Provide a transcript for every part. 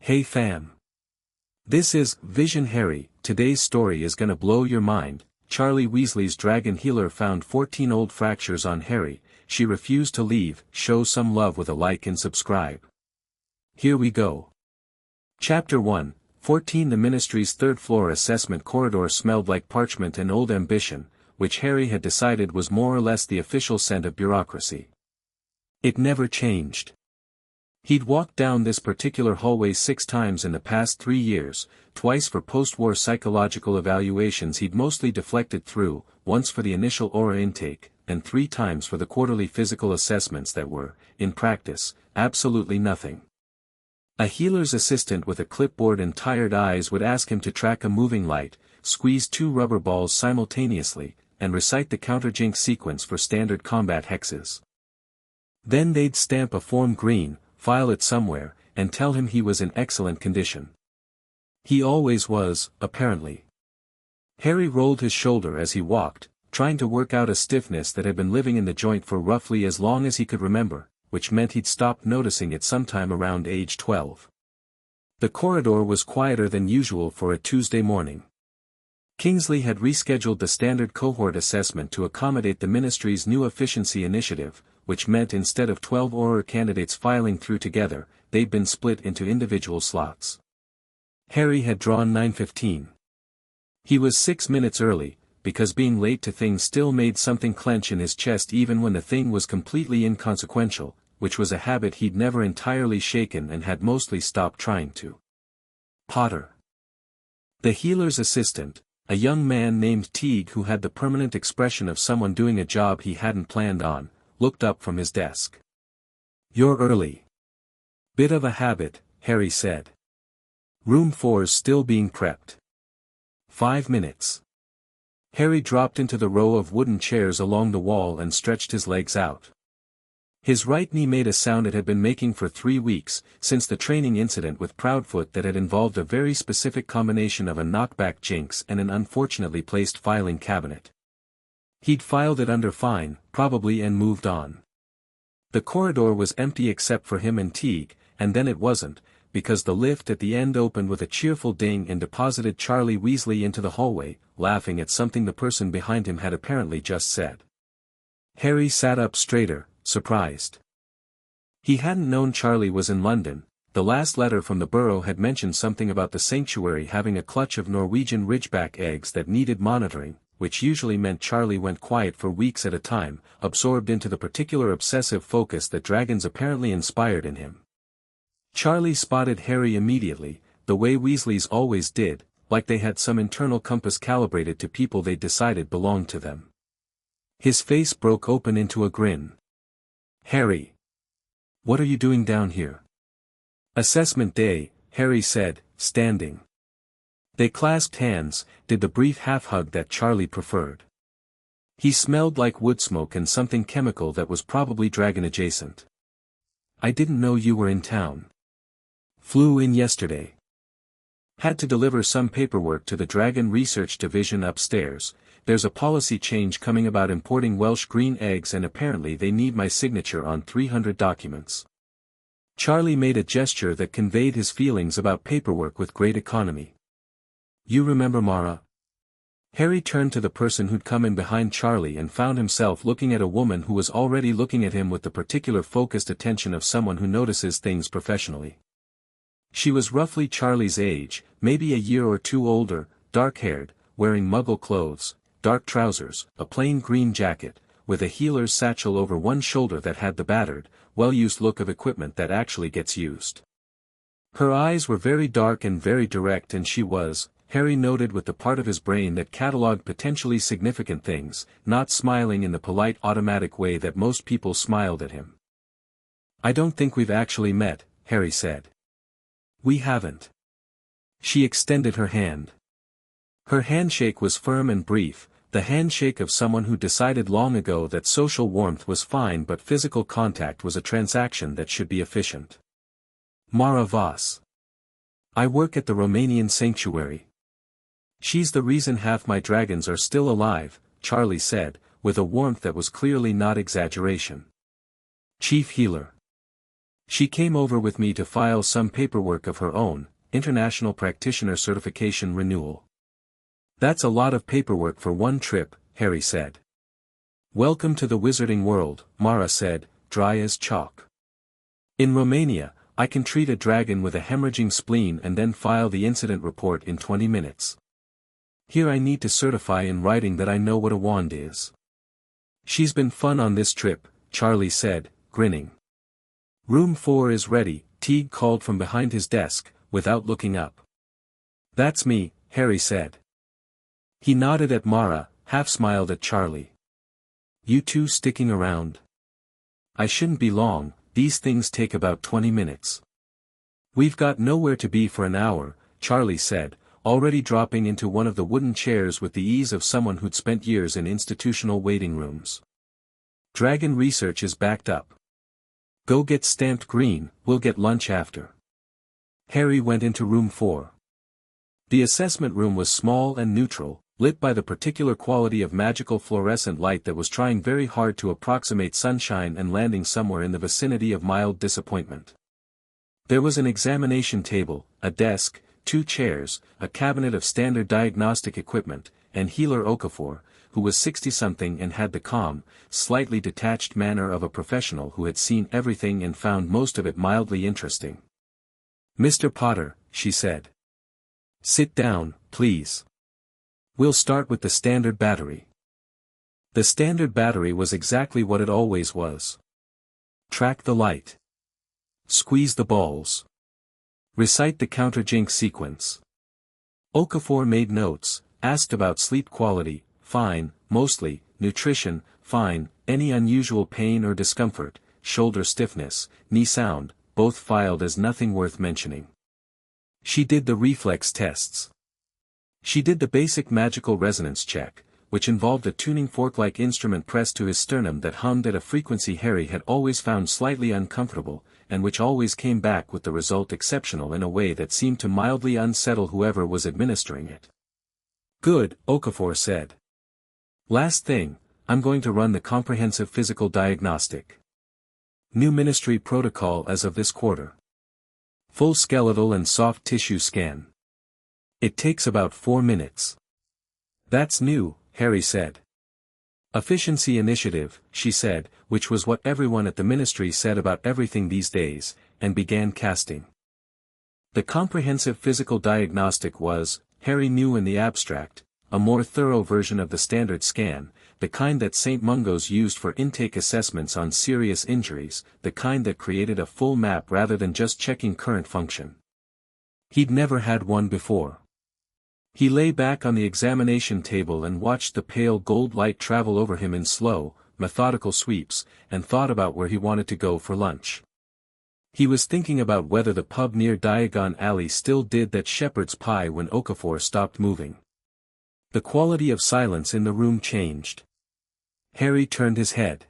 Hey fam. This is Vision Harry. Today's story is gonna blow your mind. Charlie Weasley's dragon healer found 14 old fractures on Harry. She refused to leave. Show some love with a like and subscribe. Here we go. Chapter 1, 14. The Ministry's third-floor assessment corridor smelled like parchment and old ambition, which Harry had decided was more or less the official scent of bureaucracy. It never changed. He'd walked down this particular hallway 6 times in the past 3 years, twice for post-war psychological evaluations he'd mostly deflected through, once for the initial aura intake, and 3 times for the quarterly physical assessments that were, in practice, absolutely nothing. A healer's assistant with a clipboard and tired eyes would ask him to track a moving light, squeeze 2 rubber balls simultaneously, and recite the counterjink sequence for standard combat hexes. Then they'd stamp a form green, file it somewhere, and tell him he was in excellent condition. He always was, apparently. Harry rolled his shoulder as he walked, trying to work out a stiffness that had been living in the joint for roughly as long as he could remember, which meant he'd stopped noticing it sometime around age 12. The corridor was quieter than usual for a Tuesday morning. Kingsley had rescheduled the standard cohort assessment to accommodate the Ministry's new efficiency initiative, which meant instead of 12 Auror candidates filing through together, they'd been split into individual slots. Harry had drawn 9:15. He was 6 minutes early, because being late to things still made something clench in his chest even when the thing was completely inconsequential, which was a habit he'd never entirely shaken and had mostly stopped trying to. Potter. The healer's assistant, a young man named Teague who had the permanent expression of someone doing a job he hadn't planned on, looked up from his desk. "You're early." "Bit of a habit," Harry said. "Room 4's still being prepped." 5 minutes. Harry dropped into the row of wooden chairs along the wall and stretched his legs out. His right knee made a sound it had been making for 3 weeks, since the training incident with Proudfoot that had involved a very specific combination of a knockback jinx and an unfortunately placed filing cabinet. He'd filed it under fine, probably, and moved on. The corridor was empty except for him and Teague, and then it wasn't, because the lift at the end opened with a cheerful ding and deposited Charlie Weasley into the hallway, laughing at something the person behind him had apparently just said. Harry sat up straighter, surprised. He hadn't known Charlie was in London. The last letter from the borough had mentioned something about the sanctuary having a clutch of Norwegian ridgeback eggs that needed monitoring, which usually meant Charlie went quiet for weeks at a time, absorbed into the particular obsessive focus that dragons apparently inspired in him. Charlie spotted Harry immediately, the way Weasleys always did, like they had some internal compass calibrated to people they decided belonged to them. His face broke open into a grin. "Harry. What are you doing down here?" "Assessment day," Harry said, standing. They clasped hands, did the brief half-hug that Charlie preferred. He smelled like wood smoke and something chemical that was probably dragon-adjacent. "I didn't know you were in town." "Flew in yesterday. Had to deliver some paperwork to the Dragon Research Division upstairs. There's a policy change coming about importing Welsh green eggs and apparently they need my signature on 300 documents." Charlie made a gesture that conveyed his feelings about paperwork with great economy. "You remember Mara?" Harry turned to the person who'd come in behind Charlie and found himself looking at a woman who was already looking at him with the particular focused attention of someone who notices things professionally. She was roughly Charlie's age, maybe a year or 2 older, dark-haired, wearing muggle clothes, dark trousers, a plain green jacket, with a healer's satchel over one shoulder that had the battered, well-used look of equipment that actually gets used. Her eyes were very dark and very direct, and she was, Harry noted with the part of his brain that catalogued potentially significant things, not smiling in the polite automatic way that most people smiled at him. "I don't think we've actually met," Harry said. "We haven't." She extended her hand. Her handshake was firm and brief, the handshake of someone who decided long ago that social warmth was fine but physical contact was a transaction that should be efficient. "Mara Voss. I work at the Romanian sanctuary. She's the reason half my dragons are still alive," Charlie said, with a warmth that was clearly not exaggeration. "Chief healer. She came over with me to file some paperwork of her own, International Practitioner Certification Renewal. That's a lot of paperwork for one trip, Harry said. Welcome to the wizarding world, Mara said, dry as chalk. In Romania, I can treat a dragon with a hemorrhaging spleen and then file the incident report in 20 minutes. Here I need to certify in writing that I know what a wand is. She's been fun on this trip, Charlie said, grinning. Room 4 is ready, Teague called from behind his desk, without looking up. That's me, Harry said. He nodded at Mara, half-smiled at Charlie. You two sticking around? I shouldn't be long, these things take about 20 minutes. We've got nowhere to be for an hour, Charlie said, already dropping into one of the wooden chairs with the ease of someone who'd spent years in institutional waiting rooms. Dragon research is backed up. Go get stamped green, we'll get lunch after. Harry went into room 4. The assessment room was small and neutral, lit by the particular quality of magical fluorescent light that was trying very hard to approximate sunshine and landing somewhere in the vicinity of mild disappointment. There was an examination table, a desk, 2 chairs, a cabinet of standard diagnostic equipment, and Healer Okafor, who was 60-something and had the calm, slightly detached manner of a professional who had seen everything and found most of it mildly interesting. Mr. Potter, she said. Sit down, please. We'll start with the standard battery. The standard battery was exactly what it always was. Track the light. Squeeze the balls. Recite the counter-jinx sequence. Okafor made notes, asked about sleep quality, fine, mostly, nutrition, fine, any unusual pain or discomfort, shoulder stiffness, knee sound, both filed as nothing worth mentioning. She did the reflex tests. She did the basic magical resonance check, which involved a tuning fork-like instrument pressed to his sternum that hummed at a frequency Harry had always found slightly uncomfortable, and which always came back with the result exceptional in a way that seemed to mildly unsettle whoever was administering it. Good, Okafor said. Last thing, I'm going to run the comprehensive physical diagnostic. New ministry protocol as of this quarter. Full skeletal and soft tissue scan. It takes about 4 minutes. That's new, Harry said. Efficiency initiative, she said, which was what everyone at the ministry said about everything these days, and began casting. The comprehensive physical diagnostic was, Harry knew in the abstract, a more thorough version of the standard scan, the kind that St. Mungo's used for intake assessments on serious injuries, the kind that created a full map rather than just checking current function. He'd never had one before. He lay back on the examination table and watched the pale gold light travel over him in slow, methodical sweeps, and thought about where he wanted to go for lunch. He was thinking about whether the pub near Diagon Alley still did that shepherd's pie when Okafor stopped moving. The quality of silence in the room changed. Harry turned his head.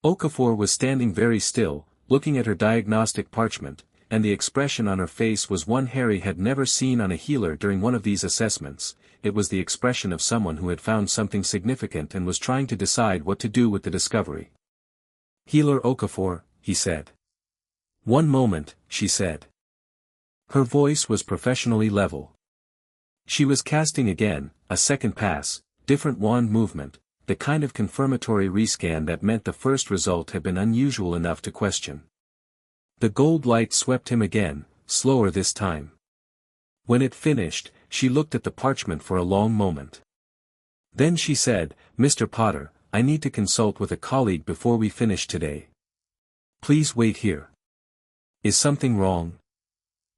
Okafor was standing very still, looking at her diagnostic parchment, and the expression on her face was one Harry had never seen on a healer during one of these assessments. It was the expression of someone who had found something significant and was trying to decide what to do with the discovery. Healer Okafor, he said. One moment, she said. Her voice was professionally level. She was casting again, a second pass, different wand movement, the kind of confirmatory rescan that meant the first result had been unusual enough to question. The gold light swept him again, slower this time. When it finished, she looked at the parchment for a long moment. Then she said, Mr. Potter, I need to consult with a colleague before we finish today. Please wait here. Is something wrong?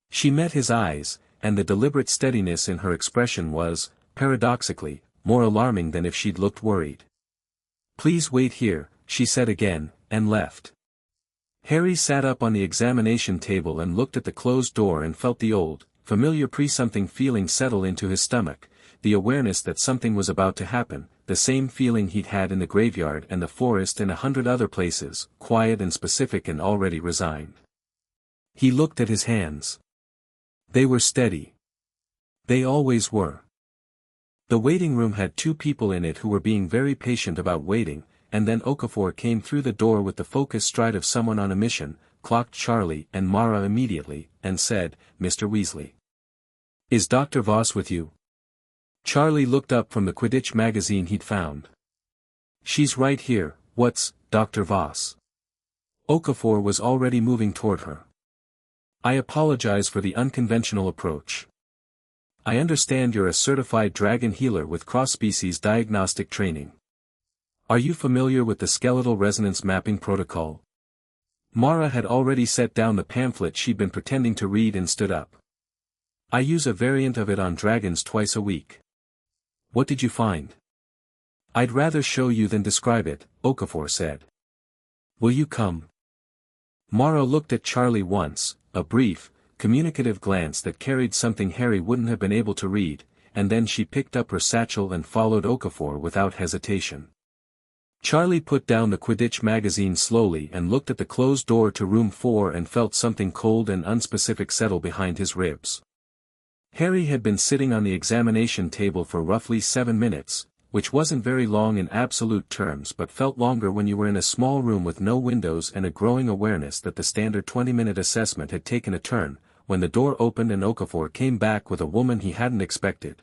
She met his eyes, and the deliberate steadiness in her expression was, paradoxically, more alarming than if she'd looked worried. Please wait here, she said again, and left. Harry sat up on the examination table and looked at the closed door and felt the old, familiar pre-something feeling settle into his stomach, the awareness that something was about to happen, the same feeling he'd had in the graveyard and the forest and 100 other places, quiet and specific and already resigned. He looked at his hands. They were steady. They always were. The waiting room had 2 people in it who were being very patient about waiting, and then Okafor came through the door with the focused stride of someone on a mission, clocked Charlie and Mara immediately, and said, "Mr. Weasley. Is Dr. Voss with you?" Charlie looked up from the Quidditch magazine he'd found. "She's right here, what's, Dr. Voss?" Okafor was already moving toward her. "I apologize for the unconventional approach. I understand you're a certified dragon healer with cross-species diagnostic training. Are you familiar with the skeletal resonance mapping protocol?" Mara had already set down the pamphlet she'd been pretending to read and stood up. "I use a variant of it on dragons twice a week." "What did you find?" "I'd rather show you than describe it," Okafor said. "Will you come?" Mara looked at Charlie once, a brief, communicative glance that carried something Harry wouldn't have been able to read, and then she picked up her satchel and followed Okafor without hesitation. Charlie put down the Quidditch magazine slowly and looked at the closed door to room 4 and felt something cold and unspecific settle behind his ribs. Harry had been sitting on the examination table for roughly 7 minutes, which wasn't very long in absolute terms but felt longer when you were in a small room with no windows and a growing awareness that the standard 20-minute assessment had taken a turn, when the door opened and Okafor came back with a woman he hadn't expected.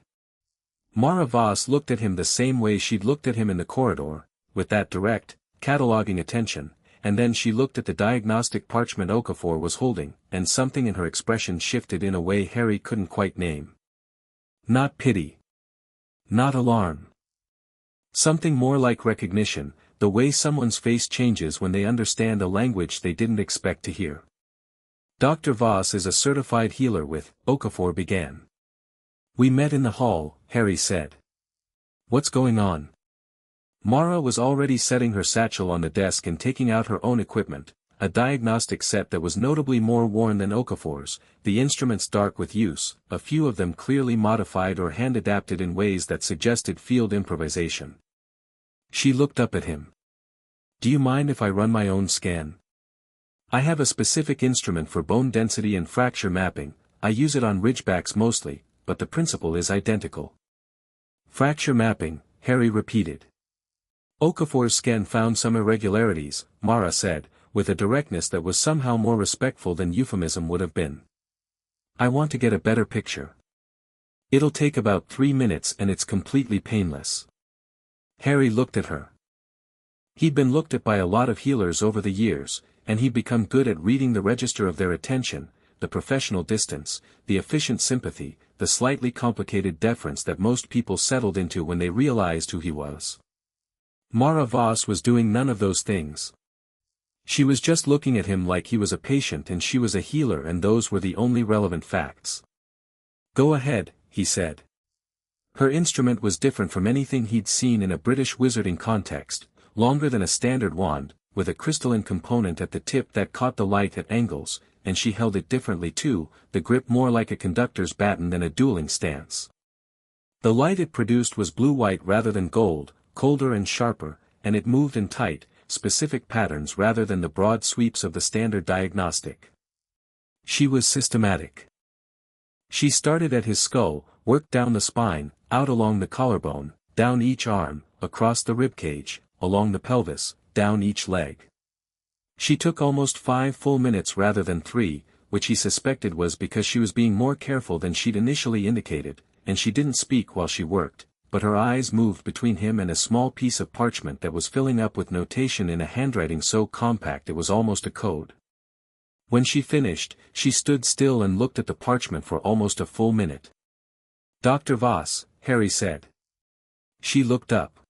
Mara Voss looked at him the same way she'd looked at him in the corridor, with that direct, cataloging attention, and then she looked at the diagnostic parchment Okafor was holding, and something in her expression shifted in a way Harry couldn't quite name. Not pity. Not alarm. Something more like recognition, the way someone's face changes when they understand a language they didn't expect to hear. "Dr. Voss is a certified healer with," Okafor began. "We met in the hall," Harry said. "What's going on?" Mara was already setting her satchel on the desk and taking out her own equipment, a diagnostic set that was notably more worn than Okafor's, the instruments dark with use, a few of them clearly modified or hand-adapted in ways that suggested field improvisation. She looked up at him. "Do you mind if I run my own scan? I have a specific instrument for bone density and fracture mapping, I use it on ridgebacks mostly, but the principle is identical." "Fracture mapping," Harry repeated. "Okafor's scan found some irregularities," Mara said, with a directness that was somehow more respectful than euphemism would have been. "I want to get a better picture. It'll take about 3 minutes and it's completely painless." Harry looked at her. He'd been looked at by a lot of healers over the years, and he'd become good at reading the register of their attention, the professional distance, the efficient sympathy, the slightly complicated deference that most people settled into when they realized who he was. Mara Voss was doing none of those things. She was just looking at him like he was a patient and she was a healer, and those were the only relevant facts. "Go ahead," he said. Her instrument was different from anything he'd seen in a British wizarding context, longer than a standard wand, with a crystalline component at the tip that caught the light at angles, and she held it differently too, the grip more like a conductor's baton than a dueling stance. The light it produced was blue-white rather than gold, colder and sharper, and it moved in tight, specific patterns rather than the broad sweeps of the standard diagnostic. She was systematic. She started at his skull, worked down the spine, out along the collarbone, down each arm, across the ribcage, along the pelvis, down each leg. She took almost 5 full minutes rather than 3, which he suspected was because she was being more careful than she'd initially indicated, and she didn't speak while she worked, but her eyes moved between him and a small piece of parchment that was filling up with notation in a handwriting so compact it was almost a code. When she finished, she stood still and looked at the parchment for almost a full minute. "Dr. Voss," Harry said. She looked up.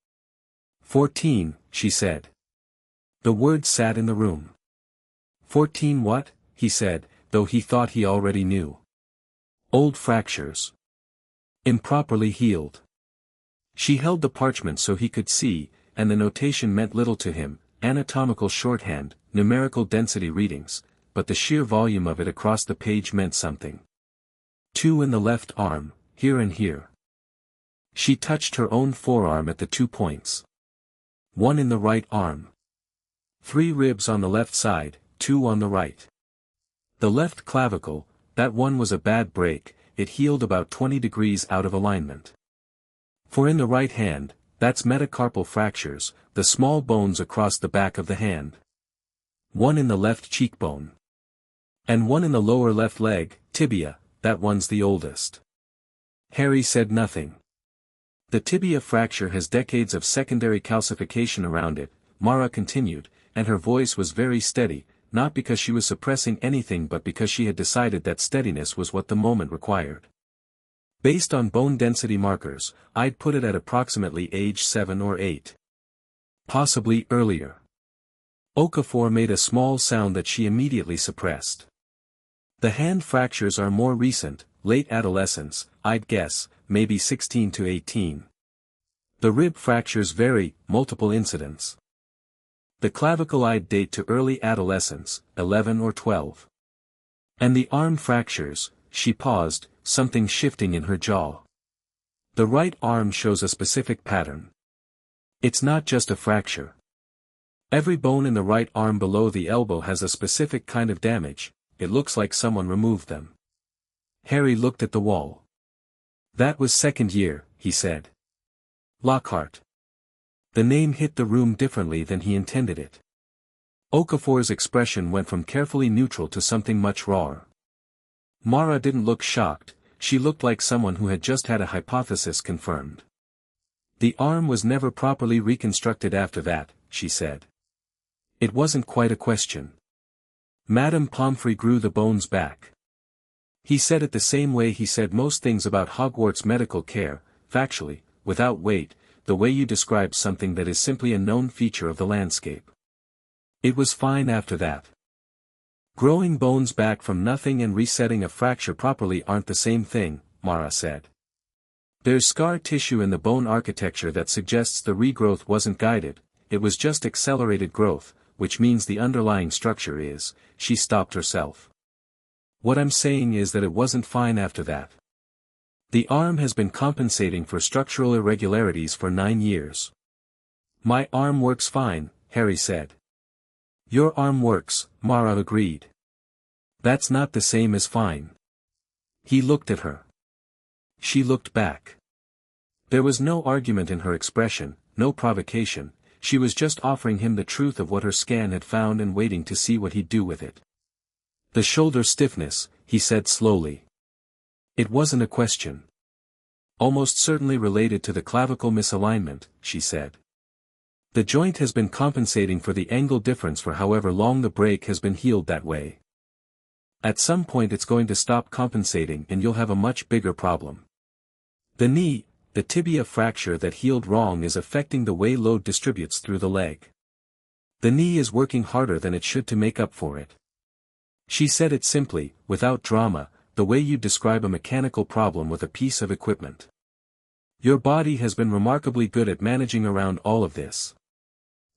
14, she said. The words sat in the room. 14 what? He said, though he thought he already knew. Old fractures. Improperly healed. She held the parchment so he could see, and the notation meant little to him, anatomical shorthand, numerical density readings, but the sheer volume of it across the page meant something. 2 in the left arm, here and here. She touched her own forearm at the 2 points. 1 in the right arm. 3 ribs on the left side, 2 on the right. The left clavicle, that one was a bad break, it healed about 20 degrees out of alignment. For in the right hand, that's metacarpal fractures, the small bones across the back of the hand. 1 in the left cheekbone. And one in the lower left leg, tibia, that one's the oldest. Harry said nothing. The tibia fracture has decades of secondary calcification around it, Mara continued, and her voice was very steady, not because she was suppressing anything but because she had decided that steadiness was what the moment required. Based on bone density markers, I'd put it at approximately age 7 or 8. Possibly earlier. Okafor made a small sound that she immediately suppressed. The hand fractures are more recent, late adolescence, I'd guess, maybe 16 to 18. The rib fractures vary, multiple incidents. The clavicle I'd date to early adolescence, 11 or 12. And the arm fractures, she paused, something shifting in her jaw. The right arm shows a specific pattern. It's not just a fracture. Every bone in the right arm below the elbow has a specific kind of damage, it looks like someone removed them. Harry looked at the wall. That was second year, he said. Lockhart. The name hit the room differently than he intended it. Okafor's expression went from carefully neutral to something much rawer. Mara didn't look shocked, she looked like someone who had just had a hypothesis confirmed. The arm was never properly reconstructed after that, she said. It wasn't quite a question. Madame Pomfrey grew the bones back. He said it the same way he said most things about Hogwarts medical care, factually, without weight, the way you describe something that is simply a known feature of the landscape. It was fine after that. Growing bones back from nothing and resetting a fracture properly aren't the same thing, Mara said. There's scar tissue in the bone architecture that suggests the regrowth wasn't guided, it was just accelerated growth, which means the underlying structure is, she stopped herself. What I'm saying is that it wasn't fine after that. The arm has been compensating for structural irregularities for 9 years. My arm works fine, Harry said. Your arm works, Mara agreed. That's not the same as fine. He looked at her. She looked back. There was no argument in her expression, no provocation, she was just offering him the truth of what her scan had found and waiting to see what he'd do with it. The shoulder stiffness, he said slowly. It wasn't a question. Almost certainly related to the clavicle misalignment, she said. The joint has been compensating for the angle difference for however long the break has been healed that way. At some point it's going to stop compensating and you'll have a much bigger problem. The knee, the tibia fracture that healed wrong is affecting the way load distributes through the leg. The knee is working harder than it should to make up for it. She said it simply, without drama, the way you describe a mechanical problem with a piece of equipment. Your body has been remarkably good at managing around all of this.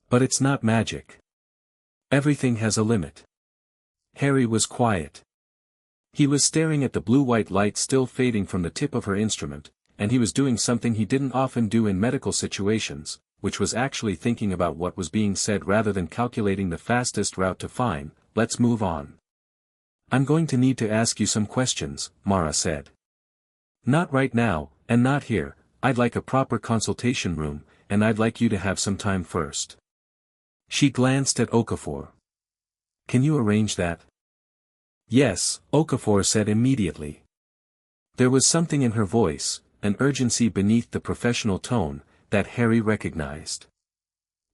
But it's not magic. Everything has a limit. Harry was quiet. He was staring at the blue-white light still fading from the tip of her instrument, and he was doing something he didn't often do in medical situations, which was actually thinking about what was being said rather than calculating the fastest route to fine. Let's move on. I'm going to need to ask you some questions, Mara said. Not right now, and not here, I'd like a proper consultation room, and I'd like you to have some time first. She glanced at Okafor. Can you arrange that? Yes, Okafor said immediately. There was something in her voice, an urgency beneath the professional tone, that Harry recognized.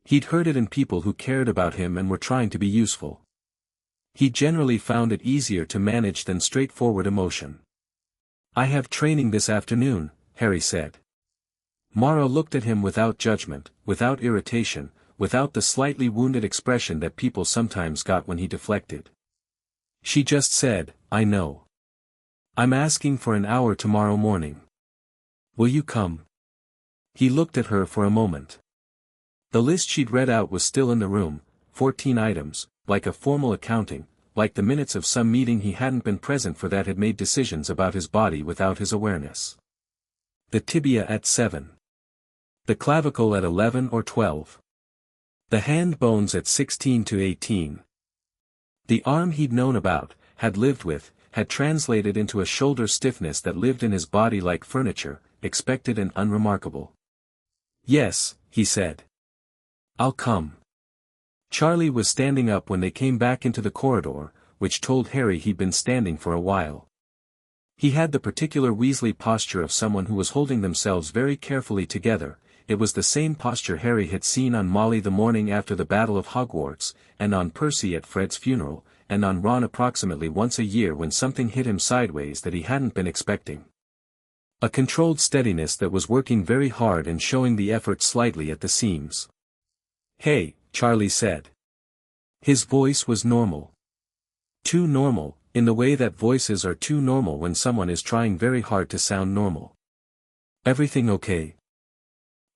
He'd heard it in people who cared about him and were trying to be useful. He generally found it easier to manage than straightforward emotion. I have training this afternoon, Harry said. Mara looked at him without judgment, without irritation, without the slightly wounded expression that people sometimes got when he deflected. She just said, I know. I'm asking for an hour tomorrow morning. Will you come? He looked at her for a moment. The list she'd read out was still in the room, 14 items, like a formal accounting, like the minutes of some meeting he hadn't been present for that had made decisions about his body without his awareness. The tibia at 7. The clavicle at 11 or 12. The hand bones at 16 to 18. The arm he'd known about, had lived with, had translated into a shoulder stiffness that lived in his body like furniture, expected and unremarkable. Yes, he said. I'll come. Charlie was standing up when they came back into the corridor, which told Harry he'd been standing for a while. He had the particular Weasley posture of someone who was holding themselves very carefully together. It was the same posture Harry had seen on Molly the morning after the Battle of Hogwarts, and on Percy at Fred's funeral, and on Ron approximately once a year when something hit him sideways that he hadn't been expecting. A controlled steadiness that was working very hard and showing the effort slightly at the seams. "Hey," Charlie said. His voice was normal. Too normal, in the way that voices are too normal when someone is trying very hard to sound normal. "Everything okay?"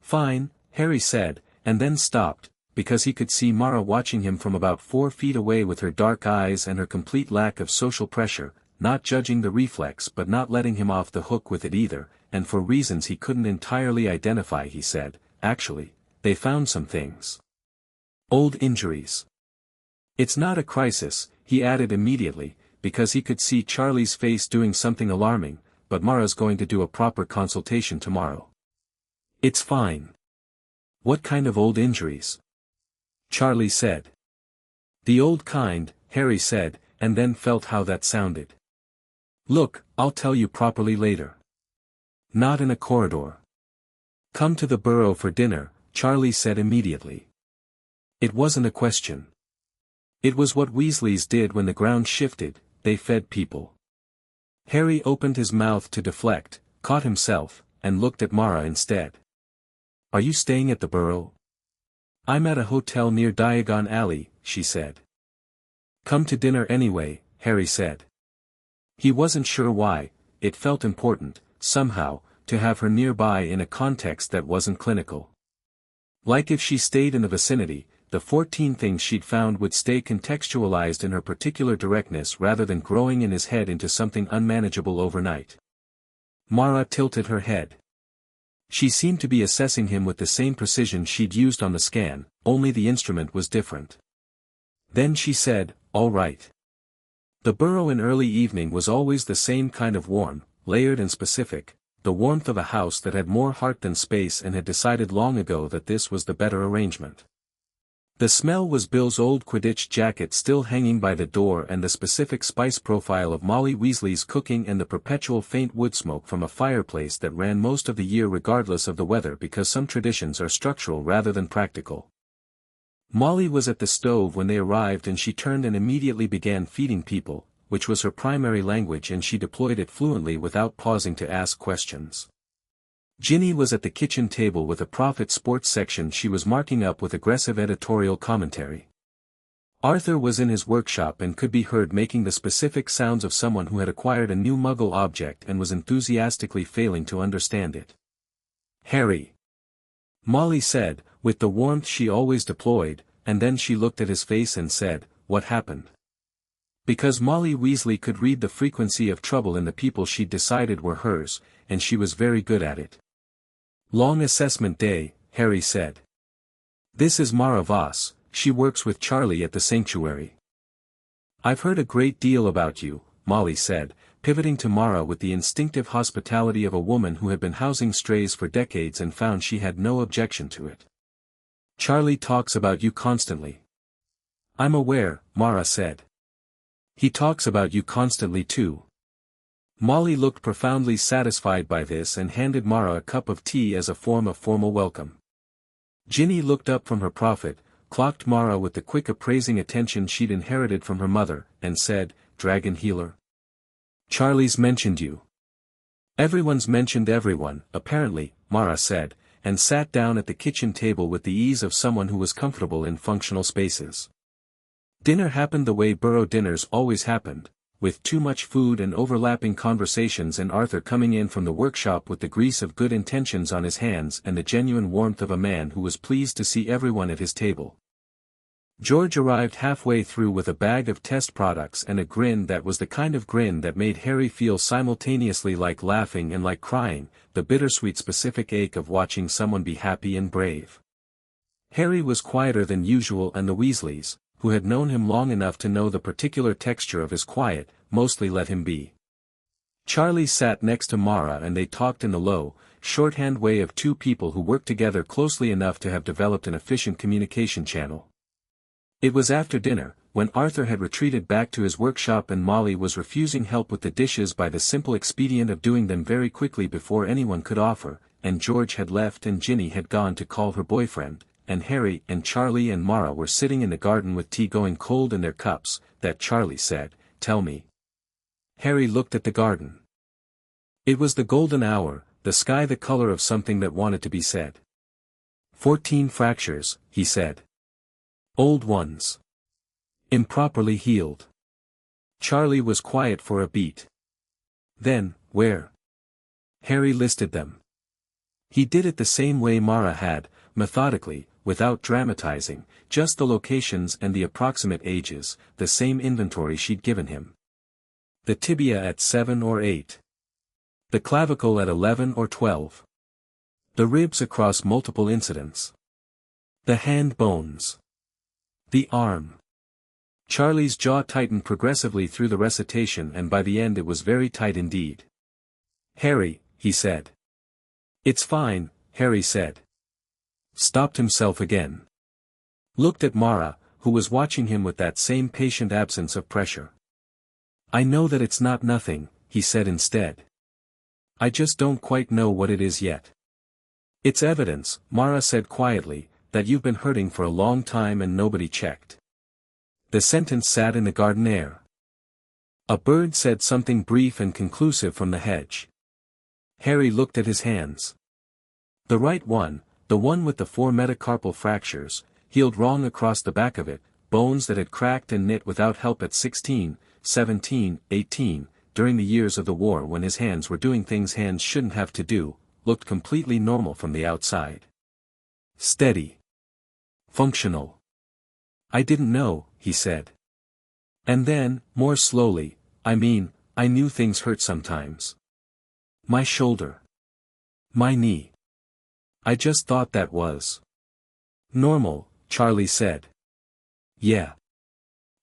"Fine," Harry said, and then stopped, because he could see Mara watching him from about 4 feet away with her dark eyes and her complete lack of social pressure, not judging the reflex but not letting him off the hook with it either, and for reasons he couldn't entirely identify. He said, "Actually, they found some things. Old injuries. It's not a crisis," he added immediately, because he could see Charlie's face doing something alarming, "but Mara's going to do a proper consultation tomorrow." "It's fine." "What kind of old injuries?" Charlie said. "The old kind," Harry said, and then felt how that sounded. "Look, I'll tell you properly later. Not in a corridor. Come to the Burrow for dinner," Charlie said immediately. It wasn't a question. It was what Weasleys did when the ground shifted, they fed people. Harry opened his mouth to deflect, caught himself, and looked at Mara instead. "Are you staying at the Burrow?" "I'm at a hotel near Diagon Alley," she said. "Come to dinner anyway," Harry said. He wasn't sure why. It felt important, somehow, to have her nearby in a context that wasn't clinical. Like if she stayed in the vicinity, the 14 things she'd found would stay contextualized in her particular directness rather than growing in his head into something unmanageable overnight. Mara tilted her head. She seemed to be assessing him with the same precision she'd used on the scan, only the instrument was different. Then she said, "All right." The Burrow in early evening was always the same kind of warm, layered and specific, the warmth of a house that had more heart than space and had decided long ago that this was the better arrangement. The smell was Bill's old Quidditch jacket still hanging by the door and the specific spice profile of Molly Weasley's cooking and the perpetual faint wood smoke from a fireplace that ran most of the year regardless of the weather because some traditions are structural rather than practical. Molly was at the stove when they arrived and she turned and immediately began feeding people, which was her primary language and she deployed it fluently without pausing to ask questions. Ginny was at the kitchen table with a Prophet sports section she was marking up with aggressive editorial commentary. Arthur was in his workshop and could be heard making the specific sounds of someone who had acquired a new Muggle object and was enthusiastically failing to understand it. "Harry," Molly said, with the warmth she always deployed, and then she looked at his face and said, "What happened?" Because Molly Weasley could read the frequency of trouble in the people she'd decided were hers, and she was very good at it. "Long assessment day," Harry said. "This is Mara Voss, she works with Charlie at the sanctuary." "I've heard a great deal about you," Molly said, pivoting to Mara with the instinctive hospitality of a woman who had been housing strays for decades and found she had no objection to it. "Charlie talks about you constantly." "I'm aware," Mara said. "He talks about you constantly too." Molly looked profoundly satisfied by this and handed Mara a cup of tea as a form of formal welcome. Ginny looked up from her Prophet, clocked Mara with the quick appraising attention she'd inherited from her mother, and said, "Dragon healer. Charlie's mentioned you." "Everyone's mentioned everyone, apparently," Mara said, and sat down at the kitchen table with the ease of someone who was comfortable in functional spaces. Dinner happened the way Burrow dinners always happened, with too much food and overlapping conversations and Arthur coming in from the workshop with the grease of good intentions on his hands and the genuine warmth of a man who was pleased to see everyone at his table. George arrived halfway through with a bag of test products and a grin that was the kind of grin that made Harry feel simultaneously like laughing and like crying, the bittersweet specific ache of watching someone be happy and brave. Harry was quieter than usual and the Weasleys, who had known him long enough to know the particular texture of his quiet, mostly let him be. Charlie sat next to Mara and they talked in the low, shorthand way of two people who worked together closely enough to have developed an efficient communication channel. It was after dinner, when Arthur had retreated back to his workshop and Molly was refusing help with the dishes by the simple expedient of doing them very quickly before anyone could offer, and George had left and Ginny had gone to call her boyfriend, and Harry and Charlie and Mara were sitting in the garden with tea going cold in their cups, that Charlie said, "Tell me." Harry looked at the garden. It was the golden hour, the sky the color of something that wanted to be said. 14 fractures, he said. Old ones. Improperly healed. Charlie was quiet for a beat. Then, where? Harry listed them. He did it the same way Mara had, methodically, without dramatizing, just the locations and the approximate ages, the same inventory she'd given him. The tibia at 7 or 8. The clavicle at 11 or 12. The ribs across multiple incidents. The hand bones. The arm. Charlie's jaw tightened progressively through the recitation and by the end it was very tight indeed. "Harry," he said. "It's fine," Harry said. Stopped himself again. Looked at Mara, who was watching him with that same patient absence of pressure. "I know that it's not nothing," he said instead. "I just don't quite know what it is yet." "It's evidence," Mara said quietly, "that you've been hurting for a long time and nobody checked." The sentence sat in the garden air. A bird said something brief and conclusive from the hedge. Harry looked at his hands. The right one, the one with the 4 metacarpal fractures, healed wrong across the back of it, bones that had cracked and knit without help at 16, 17, 18, during the years of the war when his hands were doing things hands shouldn't have to do, looked completely normal from the outside. Steady. Functional. "I didn't know," he said. And then, more slowly, I knew things hurt sometimes. My shoulder. My knee. I just thought that was normal, Charlie said. Yeah.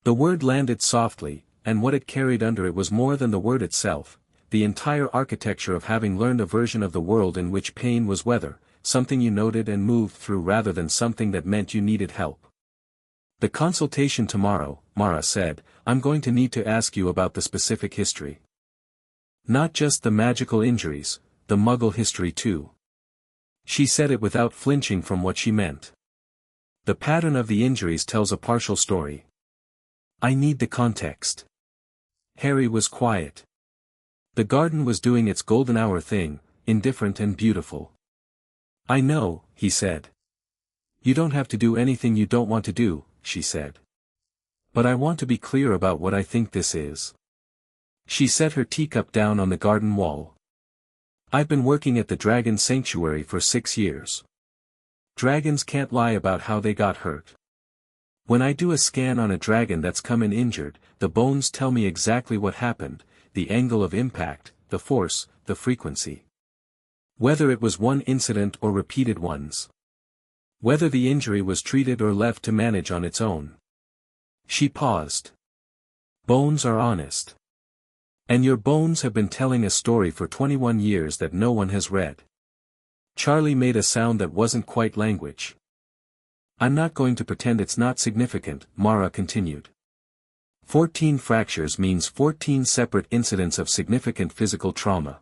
The word landed softly, and what it carried under it was more than the word itself, the entire architecture of having learned a version of the world in which pain was weather, something you noted and moved through rather than something that meant you needed help. "The consultation tomorrow," Mara said, "I'm going to need to ask you about the specific history. Not just the magical injuries, the Muggle history too." She said it without flinching from what she meant. "The pattern of the injuries tells a partial story. I need the context." Harry was quiet. The garden was doing its golden hour thing, indifferent and beautiful. "I know," he said. "You don't have to do anything you don't want to do," she said. "But I want to be clear about what I think this is." She set her teacup down on the garden wall. "I've been working at the Dragon Sanctuary for 6 years. Dragons can't lie about how they got hurt. When I do a scan on a dragon that's come in injured, the bones tell me exactly what happened, the angle of impact, the force, the frequency. Whether it was one incident or repeated ones. Whether the injury was treated or left to manage on its own." She paused. "Bones are honest. And your bones have been telling a story for 21 years that no one has read." Charlie made a sound that wasn't quite language. "I'm not going to pretend it's not significant," Mara continued. 14 fractures means 14 separate incidents of significant physical trauma.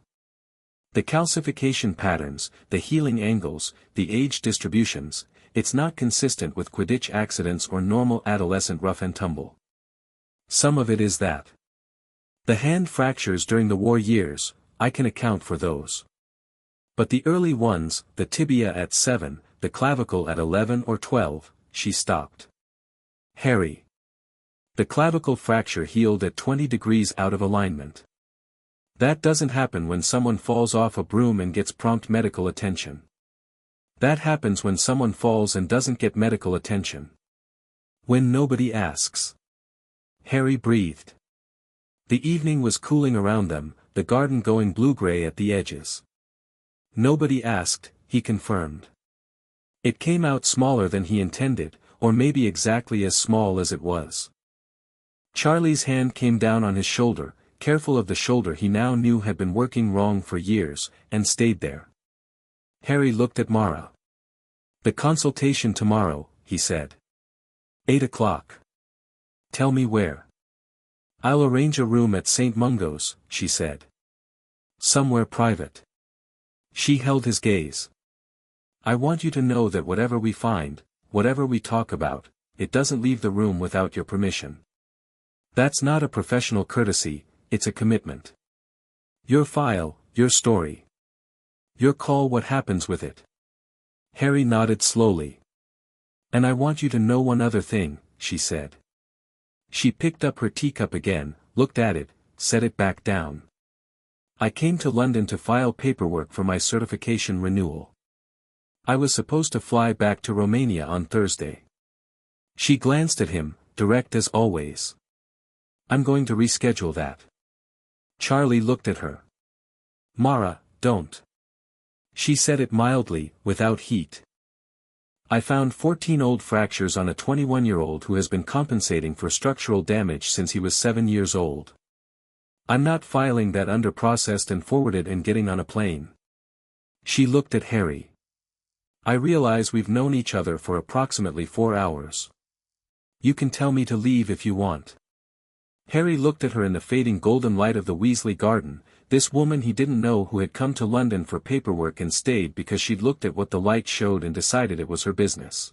The calcification patterns, the healing angles, the age distributions, it's not consistent with Quidditch accidents or normal adolescent rough and tumble. Some of it is that. The hand fractures during the war years, I can account for those. But the early ones, the tibia at 7, the clavicle at 11 or 12, she stopped. "Harry. The clavicle fracture healed at 20 degrees out of alignment. That doesn't happen when someone falls off a broom and gets prompt medical attention. That happens when someone falls and doesn't get medical attention. When nobody asks." Harry breathed. The evening was cooling around them, the garden going blue-gray at the edges. "Nobody asked," he confirmed. "It came out smaller than he intended, or maybe exactly as small as it was." Charlie's hand came down on his shoulder, careful of the shoulder he now knew had been working wrong for years, and stayed there. Harry looked at Mara. "The consultation tomorrow," he said. 8 o'clock. Tell me where. I'll arrange a room at St. Mungo's, she said. Somewhere private. She held his gaze. I want you to know that whatever we find, whatever we talk about, it doesn't leave the room without your permission. That's not a professional courtesy, it's a commitment. Your file, your story. Your call, what happens with it. Harry nodded slowly. And I want you to know one other thing, she said. She picked up her teacup again, looked at it, set it back down. I came to London to file paperwork for my certification renewal. I was supposed to fly back to Romania on Thursday. She glanced at him, direct as always. I'm going to reschedule that. Charlie looked at her. Mara, don't. She said it mildly, without heat. I found 14 old fractures on a 21-year-old who has been compensating for structural damage since he was 7 years old. I'm not filing that under processed and forwarded and getting on a plane. She looked at Harry. I realize we've known each other for approximately 4 hours. You can tell me to leave if you want. Harry looked at her in the fading golden light of the Weasley garden, this woman he didn't know who had come to London for paperwork and stayed because she'd looked at what the light showed and decided it was her business.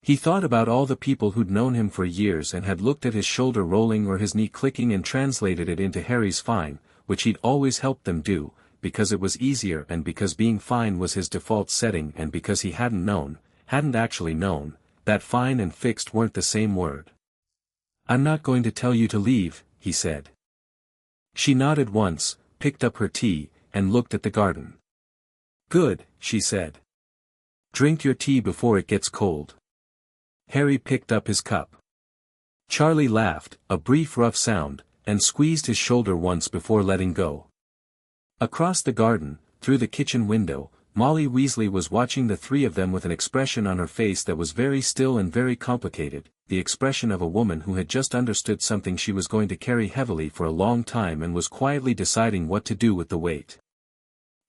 He thought about all the people who'd known him for years and had looked at his shoulder rolling or his knee clicking and translated it into Harry's fine, which he'd always helped them do, because it was easier and because being fine was his default setting and because he hadn't actually known, that fine and fixed weren't the same word. I'm not going to tell you to leave, he said. She nodded once, picked up her tea, and looked at the garden. Good, she said. Drink your tea before it gets cold. Harry picked up his cup. Charlie laughed, a brief rough sound, and squeezed his shoulder once before letting go. Across the garden, through the kitchen window, Molly Weasley was watching the three of them with an expression on her face that was very still and very complicated, the expression of a woman who had just understood something she was going to carry heavily for a long time and was quietly deciding what to do with the weight.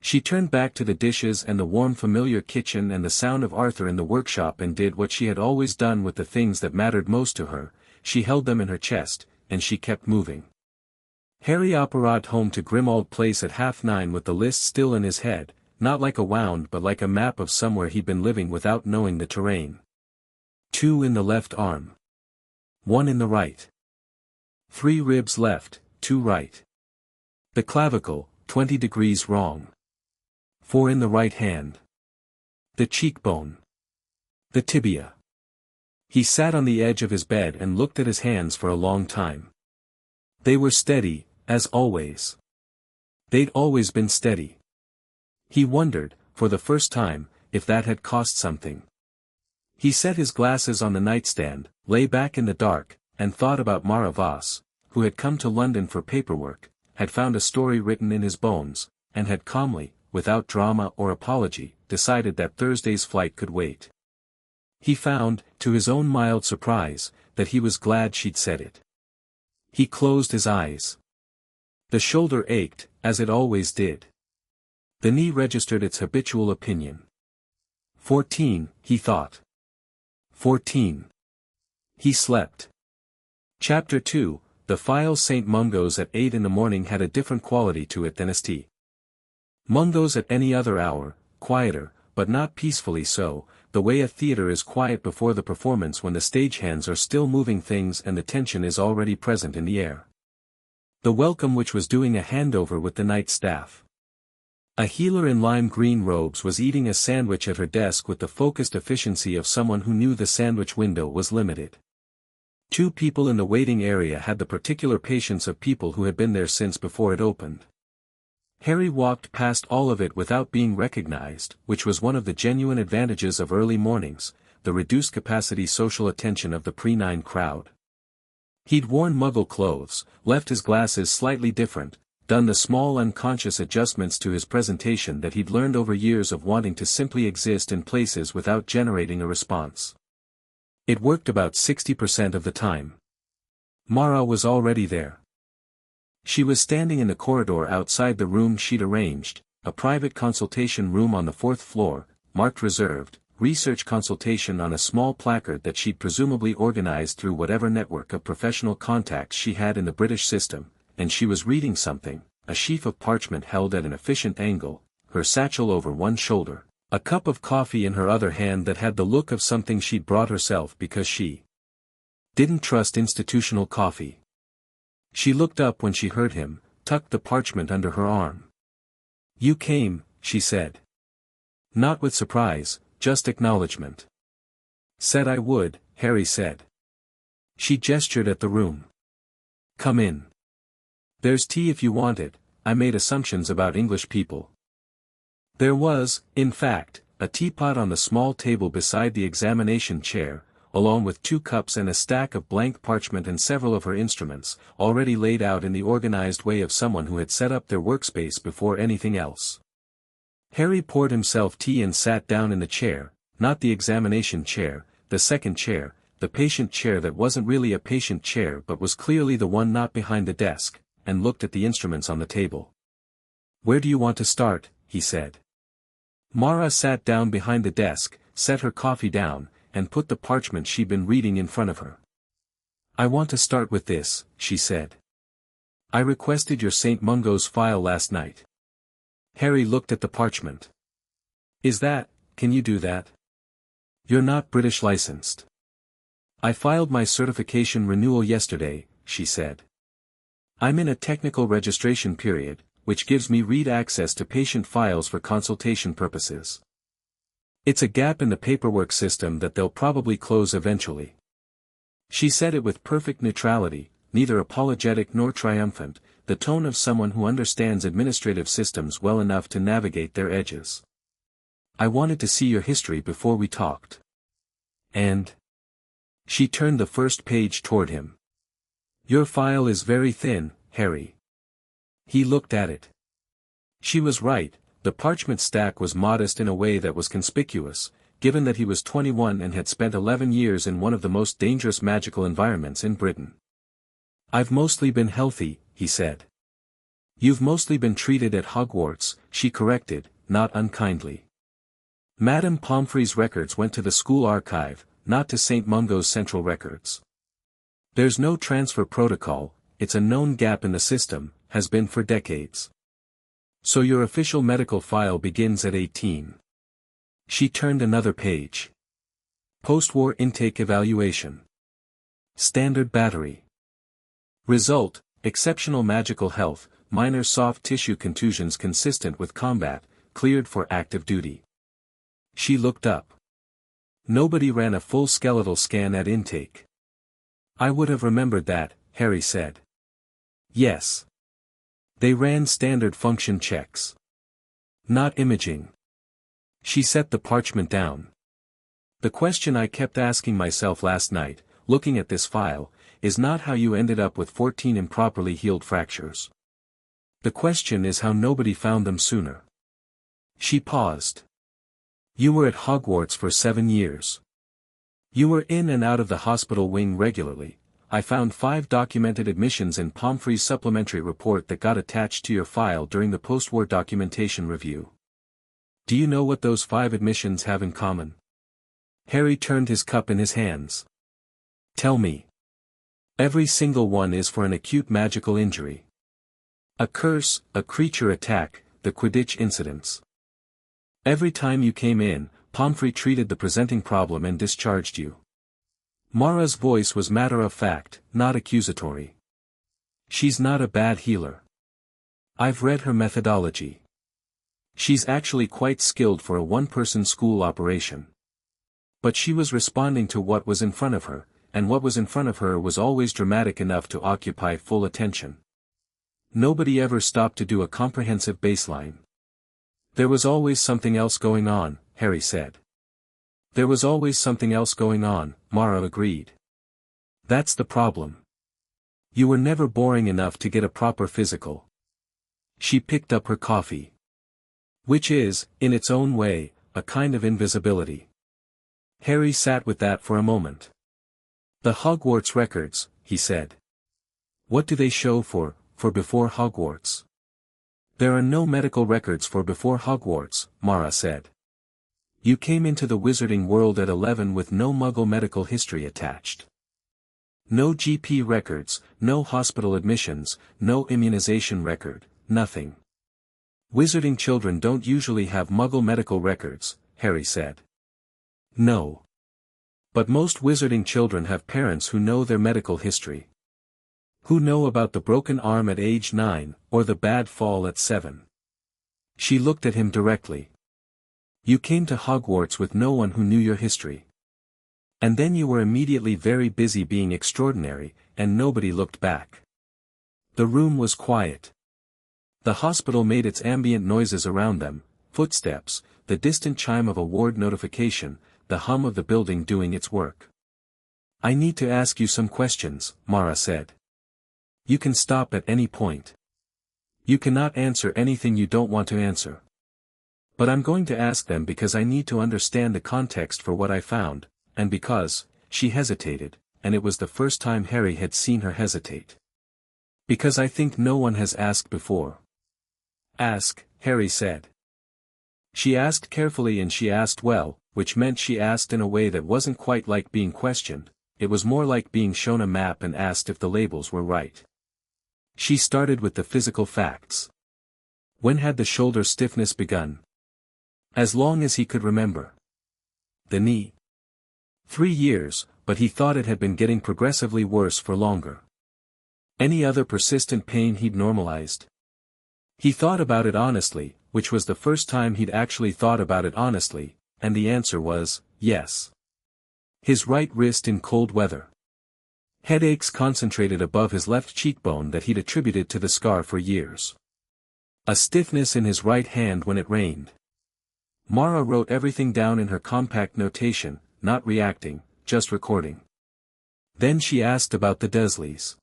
She turned back to the dishes and the warm familiar kitchen and the sound of Arthur in the workshop and did what she had always done with the things that mattered most to her, she held them in her chest, and she kept moving. Harry apparat home to Grimmauld Place at 9:30 with the list still in his head, not like a wound but like a map of somewhere he'd been living without knowing the terrain. 2 in the left arm. 1 in the right. 3 ribs left, 2 right. The clavicle, 20 degrees wrong. 4 in the right hand. The cheekbone. The tibia. He sat on the edge of his bed and looked at his hands for a long time. They were steady, as always. They'd always been steady. He wondered, for the first time, if that had cost something. He set his glasses on the nightstand, lay back in the dark, and thought about Mara Voss, who had come to London for paperwork, had found a story written in his bones, and had calmly, without drama or apology, decided that Thursday's flight could wait. He found, to his own mild surprise, that he was glad she'd said it. He closed his eyes. The shoulder ached, as it always did. The knee registered its habitual opinion. 14, he thought. 14. He slept. Chapter 2, the file. St. Mungo's at 8 in the morning had a different quality to it than St. Mungo's at any other hour, quieter, but not peacefully so, the way a theater is quiet before the performance when the stagehands are still moving things and the tension is already present in the air. The welcome which was doing a handover with the night staff. A healer in lime green robes was eating a sandwich at her desk with the focused efficiency of someone who knew the sandwich window was limited. 2 people in the waiting area had the particular patience of people who had been there since before it opened. Harry walked past all of it without being recognized, which was one of the genuine advantages of early mornings, the reduced capacity social attention of the pre-9 crowd. He'd worn Muggle clothes, left his glasses slightly different, done the small unconscious adjustments to his presentation that he'd learned over years of wanting to simply exist in places without generating a response. It worked about 60% of the time. Mara was already there. She was standing in the corridor outside the room she'd arranged, a private consultation room on the 4th floor, marked reserved, research consultation on a small placard that she'd presumably organized through whatever network of professional contacts she had in the British system, and she was reading something, a sheaf of parchment held at an efficient angle, her satchel over one shoulder, a cup of coffee in her other hand that had the look of something she'd brought herself because she didn't trust institutional coffee. She looked up when she heard him, tucked the parchment under her arm. "You came," she said. Not with surprise, just acknowledgement. "Said I would," Harry said. She gestured at the room. "Come in. There's tea if you want it." I made assumptions about English people. There was, in fact, a teapot on the small table beside the examination chair, along with 2 cups and a stack of blank parchment and several of her instruments, already laid out in the organized way of someone who had set up their workspace before anything else. Harry poured himself tea and sat down in the chair, not the examination chair, the second chair, the patient chair that wasn't really a patient chair but was clearly the one not behind the desk, and looked at the instruments on the table. "Where do you want to start?" he said. Mara sat down behind the desk, set her coffee down, and put the parchment she'd been reading in front of her. "I want to start with this," she said. "I requested your St. Mungo's file last night." Harry looked at the parchment. Can you do that? You're not British licensed." "I filed my certification renewal yesterday," she said. "I'm in a technical registration period, which gives me read access to patient files for consultation purposes. It's a gap in the paperwork system that they'll probably close eventually." She said it with perfect neutrality, neither apologetic nor triumphant, the tone of someone who understands administrative systems well enough to navigate their edges. "I wanted to see your history before we talked." "And?" She turned the first page toward him. "Your file is very thin, Harry." He looked at it. She was right. The parchment stack was modest in a way that was conspicuous, given that he was 21 and had spent 11 years in one of the most dangerous magical environments in Britain. "I've mostly been healthy," he said. "You've mostly been treated at Hogwarts," she corrected, not unkindly. "Madame Pomfrey's records went to the school archive, not to St. Mungo's central records. There's no transfer protocol, it's a known gap in the system, has been for decades. So your official medical file begins at 18. She turned another page. Post-war intake evaluation. Standard battery. Result, exceptional magical health, minor soft tissue contusions consistent with combat, cleared for active duty. She looked up. Nobody ran a full skeletal scan at intake. I would have remembered that, Harry said. Yes. They ran standard function checks. Not imaging. She set the parchment down. The question I kept asking myself last night, looking at this file, is not how you ended up with 14 improperly healed fractures. The question is how nobody found them sooner. She paused. You were at Hogwarts for 7 years. You were in and out of the hospital wing regularly. I found 5 documented admissions in Pomfrey's supplementary report that got attached to your file during the post-war documentation review. Do you know what those 5 admissions have in common? Harry turned his cup in his hands. Tell me. Every single one is for an acute magical injury. A curse, a creature attack, the Quidditch incidents. Every time you came in, Pomfrey treated the presenting problem and discharged you. Mara's voice was matter-of-fact, not accusatory. She's not a bad healer. I've read her methodology. She's actually quite skilled for a one-person school operation. But she was responding to what was in front of her, and what was in front of her was always dramatic enough to occupy full attention. Nobody ever stopped to do a comprehensive baseline. There was always something else going on, Harry said. There was always something else going on, Mara agreed. That's the problem. You were never boring enough to get a proper physical. She picked up her coffee. Which is, in its own way, a kind of invisibility. Harry sat with that for a moment. The Hogwarts records, he said. What do they show for before Hogwarts? There are no medical records for before Hogwarts, Mara said. You came into the wizarding world at 11 with no Muggle medical history attached. No GP records, no hospital admissions, no immunization record, nothing. Wizarding children don't usually have Muggle medical records, Harry said. No. But most wizarding children have parents who know their medical history. Who know about the broken arm at age 9, or the bad fall at 7. She looked at him directly. You came to Hogwarts with no one who knew your history. And then you were immediately very busy being extraordinary, and nobody looked back. The room was quiet. The hospital made its ambient noises around them, footsteps, the distant chime of a ward notification, the hum of the building doing its work. I need to ask you some questions, Mara said. You can stop at any point. You cannot answer anything you don't want to answer. But I'm going to ask them because I need to understand the context for what I found, and because, she hesitated, and it was the first time Harry had seen her hesitate. Because I think no one has asked before. Ask, Harry said. She asked carefully and she asked well, which meant she asked in a way that wasn't quite like being questioned, it was more like being shown a map and asked if the labels were right. She started with the physical facts. When had the shoulder stiffness begun? As long as he could remember. The knee. 3 years, but he thought it had been getting progressively worse for longer. Any other persistent pain he'd normalized? He thought about it honestly, which was the first time he'd actually thought about it honestly, and the answer was, yes. His right wrist in cold weather. Headaches concentrated above his left cheekbone that he'd attributed to the scar for years. A stiffness in his right hand when it rained. Mara wrote everything down in her compact notation, not reacting, just recording. Then she asked about the Dursleys.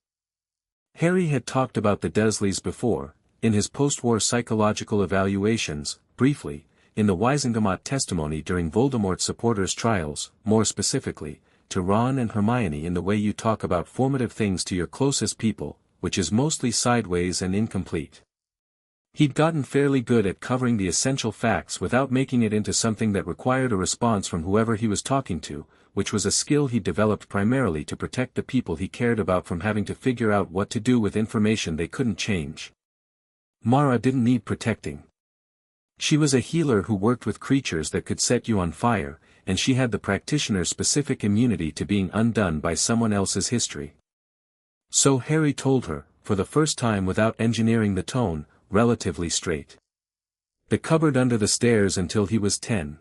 Harry had talked about the Dursleys before, in his post-war psychological evaluations, briefly, in the Wisengamot testimony during Voldemort's supporters' trials, more specifically, to Ron and Hermione in the way you talk about formative things to your closest people, which is mostly sideways and incomplete. He'd gotten fairly good at covering the essential facts without making it into something that required a response from whoever he was talking to, which was a skill he developed primarily to protect the people he cared about from having to figure out what to do with information they couldn't change. Mara didn't need protecting. She was a healer who worked with creatures that could set you on fire, and she had the practitioner's specific immunity to being undone by someone else's history. So Harry told her, for the first time without engineering the tone, relatively straight. The cupboard under the stairs until he was 10.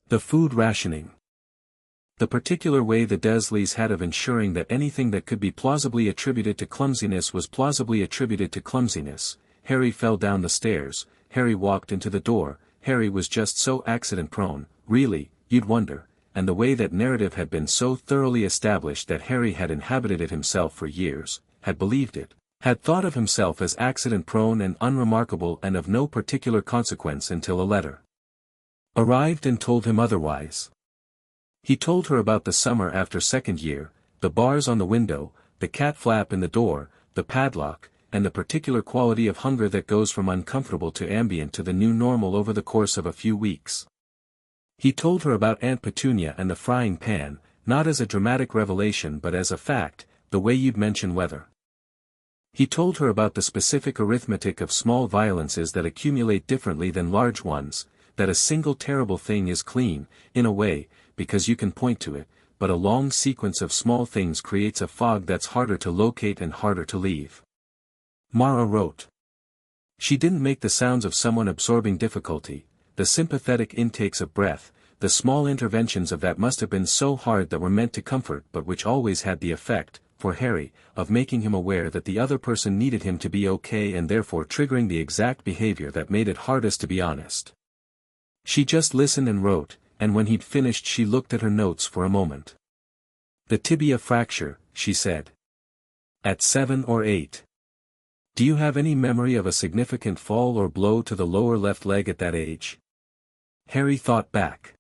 The food rationing. The particular way the Dursleys had of ensuring that anything that could be plausibly attributed to clumsiness was plausibly attributed to clumsiness. Harry fell down the stairs, Harry walked into the door, Harry was just so accident-prone, really, you'd wonder, and the way that narrative had been so thoroughly established that Harry had inhabited it himself for years, had believed it, had thought of himself as accident-prone and unremarkable and of no particular consequence until a letter arrived and told him otherwise. He told her about the summer after second year, the bars on the window, the cat flap in the door, the padlock, and the particular quality of hunger that goes from uncomfortable to ambient to the new normal over the course of a few weeks. He told her about Aunt Petunia and the frying pan, not as a dramatic revelation but as a fact, the way you'd mention weather. He told her about the specific arithmetic of small violences that accumulate differently than large ones, that a single terrible thing is clean, in a way, because you can point to it, but a long sequence of small things creates a fog that's harder to locate and harder to leave. Mara wrote. She didn't make the sounds of someone absorbing difficulty, the sympathetic intakes of breath, the small interventions of that must have been so hard that were meant to comfort but which always had the effect, for Harry, of making him aware that the other person needed him to be okay and therefore triggering the exact behavior that made it hardest to be honest. She just listened and wrote, and when he'd finished she looked at her notes for a moment. The tibia fracture, she said. At 7 or 8. Do you have any memory of a significant fall or blow to the lower left leg at that age? Harry thought back.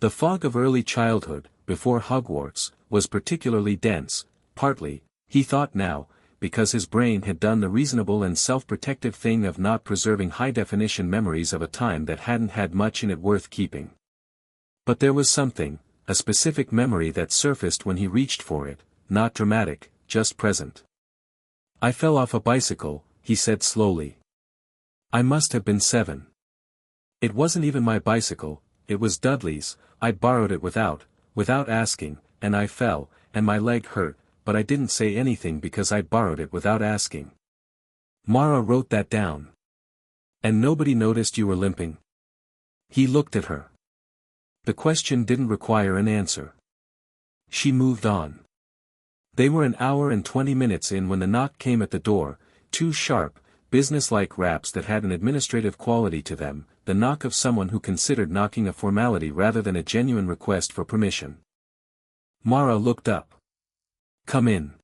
The fog of early childhood, before Hogwarts, was particularly dense, partly, he thought now, because his brain had done the reasonable and self-protective thing of not preserving high-definition memories of a time that hadn't had much in it worth keeping. But there was something, a specific memory that surfaced when he reached for it, not dramatic, just present. "I fell off a bicycle," he said slowly. "I must have been 7. It wasn't even my bicycle, it was Dudley's. I'd borrowed it without asking, and I fell, and my leg hurt, but I didn't say anything because I'd borrowed it without asking." Mara wrote that down. "And nobody noticed you were limping?" He looked at her. The question didn't require an answer. She moved on. They were an hour and 20 minutes in when the knock came at the door, 2 sharp, business-like raps that had an administrative quality to them, the knock of someone who considered knocking a formality rather than a genuine request for permission. Mara looked up. "Come in."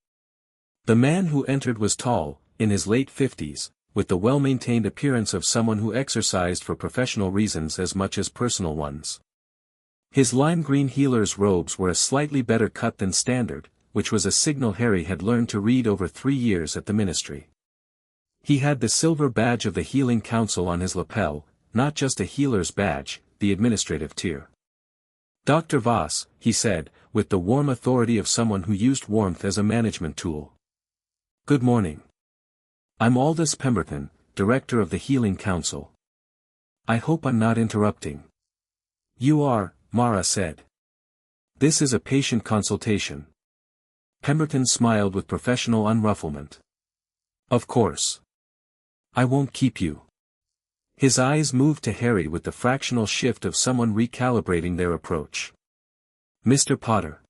The man who entered was tall, in his late 50s, with the well-maintained appearance of someone who exercised for professional reasons as much as personal ones. His lime green healer's robes were a slightly better cut than standard, which was a signal Harry had learned to read over 3 years at the ministry. He had the silver badge of the Healing Council on his lapel, not just a healer's badge, the administrative tier. "Dr. Voss," he said, with the warm authority of someone who used warmth as a management tool. "Good morning. I'm Aldous Pemberton, Director of the Healing Council. I hope I'm not interrupting." "You are," Mara said. "This is a patient consultation." Pemberton smiled with professional unrufflement. "Of course. I won't keep you." His eyes moved to Harry with the fractional shift of someone recalibrating their approach. "Mr. Potter.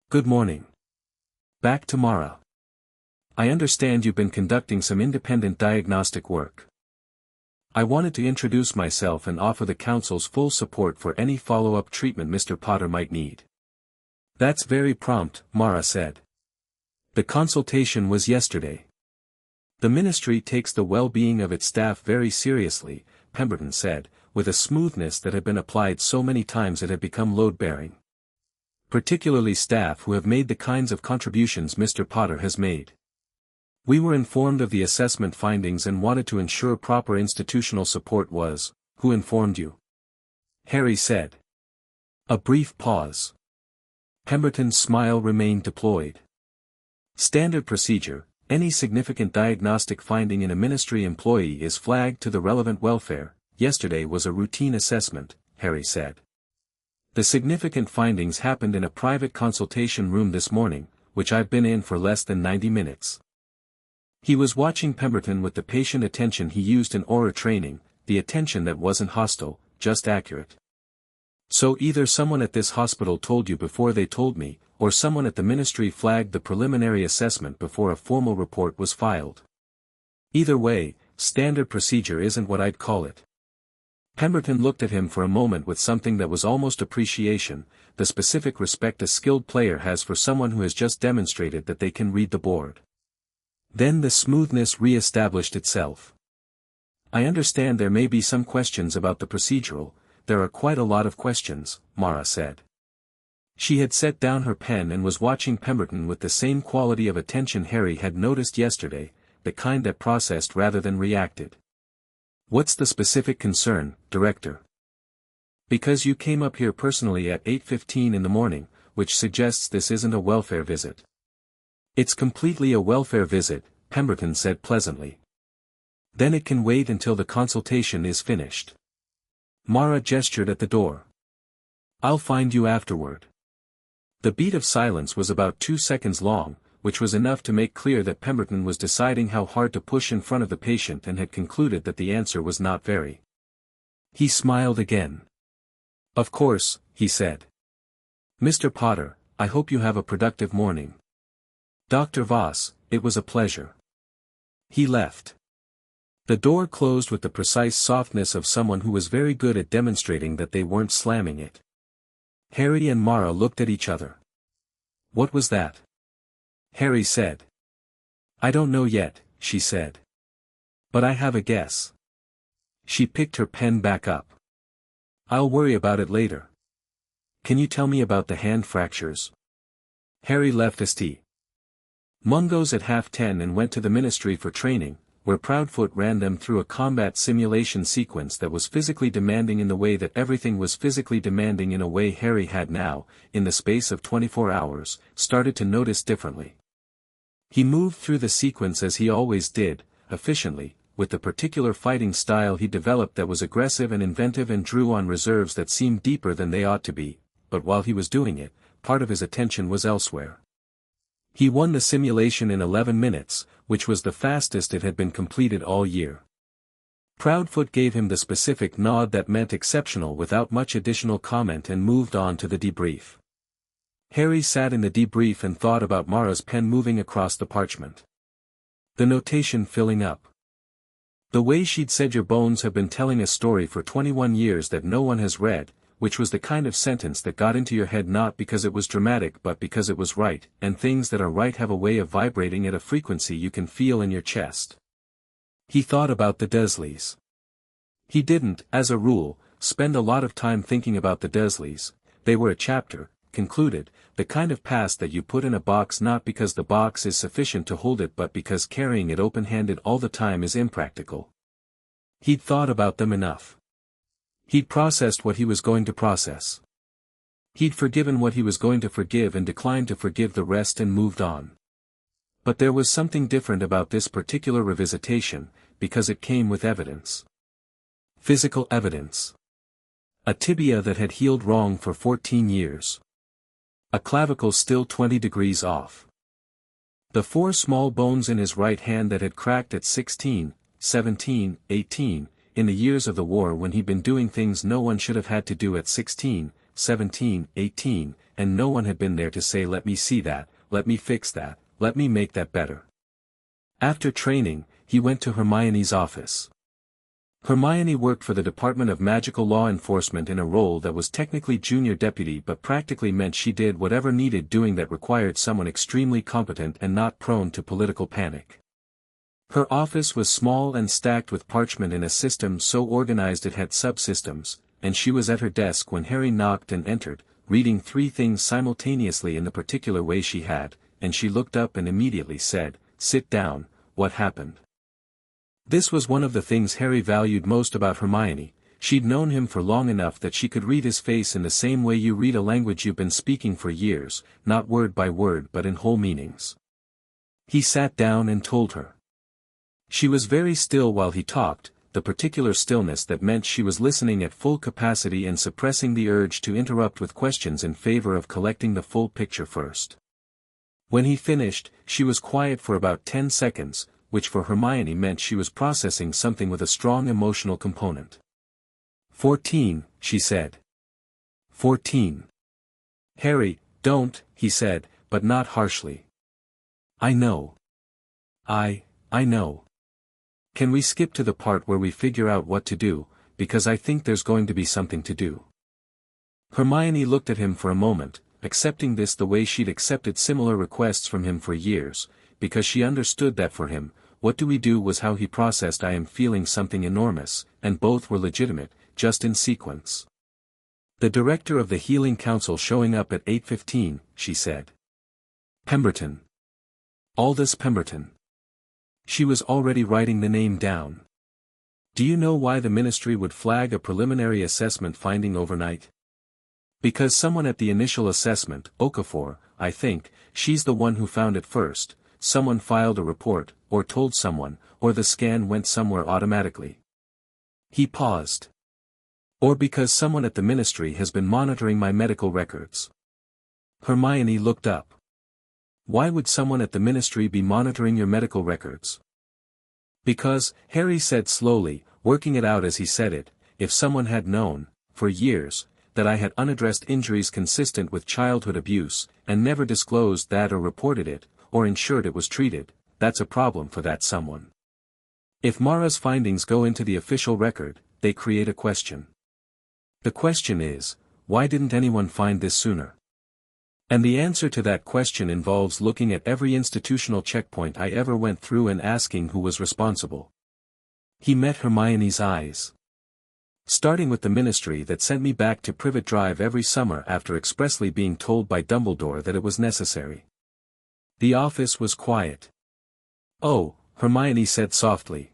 Good morning. Back to Mara. I understand you've been conducting some independent diagnostic work. I wanted to introduce myself and offer the Council's full support for any follow-up treatment Mr. Potter might need." "That's very prompt," Mara said. "The consultation was yesterday." "The ministry takes the well-being of its staff very seriously," Pemberton said, with a smoothness that had been applied so many times it had become load-bearing. "Particularly staff who have made the kinds of contributions Mr. Potter has made. We were informed of the assessment findings and wanted to ensure proper institutional support was." "Who informed you?" Harry said. A brief pause. Pemberton's smile remained deployed. "Standard procedure. Any significant diagnostic finding in a ministry employee is flagged to the relevant welfare. Yesterday was a routine assessment," Harry said. "The significant findings happened in a private consultation room this morning, which I've been in for less than 90 minutes. He was watching Pemberton with the patient attention he used in Auror training, the attention that wasn't hostile, just accurate. "So either someone at this hospital told you before they told me, or someone at the ministry flagged the preliminary assessment before a formal report was filed. Either way, standard procedure isn't what I'd call it." Pemberton looked at him for a moment with something that was almost appreciation, the specific respect a skilled player has for someone who has just demonstrated that they can read the board. Then the smoothness re-established itself. "I understand there may be some questions about the procedural. There are quite a lot of questions," Mara said. She had set down her pen and was watching Pemberton with the same quality of attention Harry had noticed yesterday, the kind that processed rather than reacted. "What's the specific concern, Director?" "Because you came up here personally at 8:15 in the morning, which suggests this isn't a welfare visit." "It's completely a welfare visit," Pemberton said pleasantly. "Then it can wait until the consultation is finished." Mara gestured at the door. "I'll find you afterward." The beat of silence was about 2 seconds long, which was enough to make clear that Pemberton was deciding how hard to push in front of the patient and had concluded that the answer was not very. He smiled again. "Of course," he said. "Mr. Potter, I hope you have a productive morning." "Dr. Voss, it was a pleasure." He left. The door closed with the precise softness of someone who was very good at demonstrating that they weren't slamming it. Harry and Mara looked at each other. "What was that?" Harry said. "I don't know yet," she said. "But I have a guess." She picked her pen back up. "I'll worry about it later. Can you tell me about the hand fractures?" Harry left St. Mungo's at 10:30 and went to the ministry for training, where Proudfoot ran them through a combat simulation sequence that was physically demanding in the way that everything was physically demanding in a way Harry had now, in the space of 24 hours, started to notice differently. He moved through the sequence as he always did, efficiently, with the particular fighting style he developed that was aggressive and inventive and drew on reserves that seemed deeper than they ought to be, but while he was doing it, part of his attention was elsewhere. He won the simulation in 11 minutes, which was the fastest it had been completed all year. Proudfoot gave him the specific nod that meant exceptional without much additional comment and moved on to the debrief. Harry sat in the debrief and thought about Mara's pen moving across the parchment. The notation filling up. The way she'd said your bones have been telling a story for 21 years that no one has read, which was the kind of sentence that got into your head not because it was dramatic but because it was right, and things that are right have a way of vibrating at a frequency you can feel in your chest. He thought about the Dursleys. He didn't, as a rule, spend a lot of time thinking about the Dursleys. They were a chapter, concluded, the kind of past that you put in a box not because the box is sufficient to hold it but because carrying it open-handed all the time is impractical. He'd thought about them enough. He'd processed what he was going to process. He'd forgiven what he was going to forgive and declined to forgive the rest and moved on. But there was something different about this particular revisitation, because it came with evidence. Physical evidence. A tibia that had healed wrong for 14 years. A clavicle still 20 degrees off. The 4 small bones in his right hand that had cracked at 16, 17, 18, in the years of the war when he'd been doing things no one should have had to do at 16, 17, 18, and no one had been there to say let me see that, let me fix that, let me make that better. After training, he went to Hermione's office. Hermione worked for the Department of Magical Law Enforcement in a role that was technically junior deputy but practically meant she did whatever needed doing that required someone extremely competent and not prone to political panic. Her office was small and stacked with parchment in a system so organized it had subsystems, and she was at her desk when Harry knocked and entered, reading 3 things simultaneously in the particular way she had, and she looked up and immediately said, "Sit down, what happened?" This was one of the things Harry valued most about Hermione. She'd known him for long enough that she could read his face in the same way you read a language you've been speaking for years, not word by word but in whole meanings. He sat down and told her. She was very still while he talked, the particular stillness that meant she was listening at full capacity and suppressing the urge to interrupt with questions in favor of collecting the full picture first. When he finished, she was quiet for about 10 seconds, which for Hermione meant she was processing something with a strong emotional component. 14, she said. 14. Harry, don't, he said, but not harshly. I know. I know. Can we skip to the part where we figure out what to do, because I think there's going to be something to do. Hermione looked at him for a moment, accepting this the way she'd accepted similar requests from him for years, because she understood that for him, what do we do was how he processed I am feeling something enormous, and both were legitimate, just in sequence. The director of the Healing Council showing up at 8:15, she said. Pemberton. Aldous Pemberton. She was already writing the name down. Do you know why the ministry would flag a preliminary assessment finding overnight? Because someone at the initial assessment, Okafor, I think, she's the one who found it first, someone filed a report, or told someone, or the scan went somewhere automatically. He paused. Or because someone at the ministry has been monitoring my medical records. Hermione looked up. Why would someone at the ministry be monitoring your medical records? Because, Harry said slowly, working it out as he said it, if someone had known, for years, that I had unaddressed injuries consistent with childhood abuse, and never disclosed that or reported it, or ensured it was treated, that's a problem for that someone. If Mara's findings go into the official record, they create a question. The question is, why didn't anyone find this sooner? And the answer to that question involves looking at every institutional checkpoint I ever went through and asking who was responsible. He met Hermione's eyes. Starting with the ministry that sent me back to Privet Drive every summer after expressly being told by Dumbledore that it was necessary. The office was quiet. "Oh," Hermione said softly.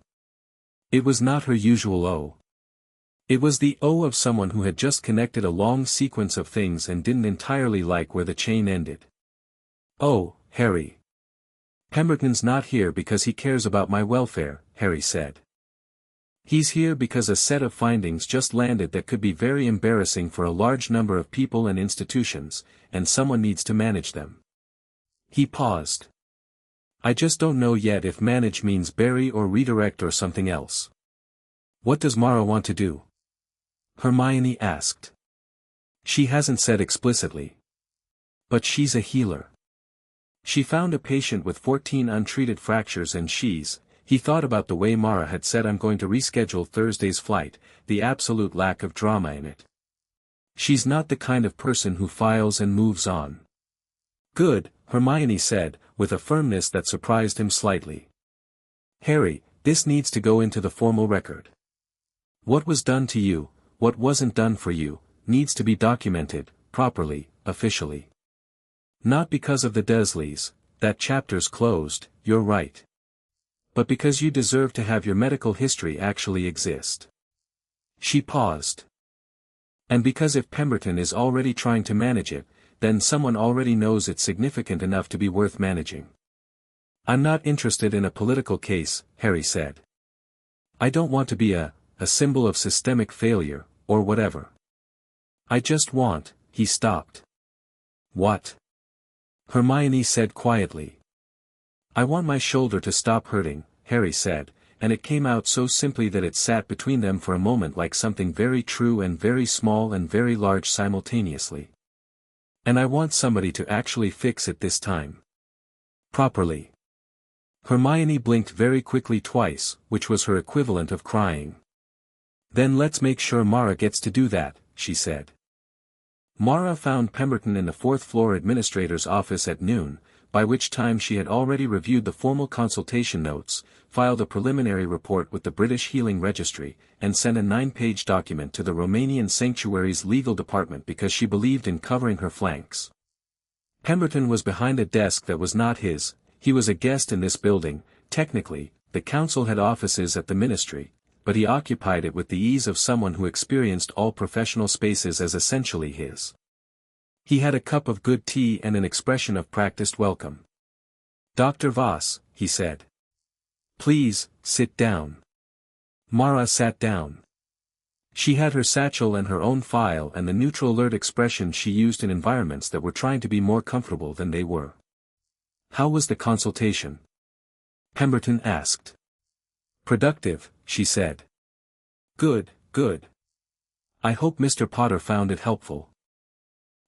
It was not her usual "oh." It was the "oh" of someone who had just connected a long sequence of things and didn't entirely like where the chain ended. "Oh, Harry. Pemberton's not here because he cares about my welfare," Harry said. "He's here because a set of findings just landed that could be very embarrassing for a large number of people and institutions, and someone needs to manage them." He paused. "I just don't know yet if manage means bury or redirect or something else." "What does Mara want to do?" Hermione asked. "She hasn't said explicitly. But she's a healer. She found a patient with 14 untreated fractures and he thought about the way Mara had said I'm going to reschedule Thursday's flight, the absolute lack of drama in it. She's not the kind of person who files and moves on." "Good," Hermione said, with a firmness that surprised him slightly. "Harry, this needs to go into the formal record. What was done to you, what wasn't done for you, needs to be documented, properly, officially. Not because of the Dursleys, that chapter's closed, you're right. But because you deserve to have your medical history actually exist." She paused. "And because if Pemberton is already trying to manage it, then someone already knows it's significant enough to be worth managing." "I'm not interested in a political case," Harry said. "I don't want to be a symbol of systemic failure, or whatever. I just want," he stopped. "What?" Hermione said quietly. "I want my shoulder to stop hurting," Harry said, and it came out so simply that it sat between them for a moment like something very true and very small and very large simultaneously. "And I want somebody to actually fix it this time. Properly." Hermione blinked very quickly twice, which was her equivalent of crying. "Then let's make sure Mara gets to do that," she said. Mara found Pemberton in the fourth-floor administrator's office at noon, by which time she had already reviewed the formal consultation notes, filed a preliminary report with the British Healing Registry, and sent a 9-page document to the Romanian Sanctuary's legal department because she believed in covering her flanks. Pemberton was behind a desk that was not his. He was a guest in this building. Technically, the council had offices at the ministry, but he occupied it with the ease of someone who experienced all professional spaces as essentially his. He had a cup of good tea and an expression of practiced welcome. "Dr. Voss," he said. "Please, sit down." Mara sat down. She had her satchel and her own file and the neutral alert expression she used in environments that were trying to be more comfortable than they were. "How was the consultation?" Pemberton asked. "Productive," she said. "Good, good. I hope Mr. Potter found it helpful."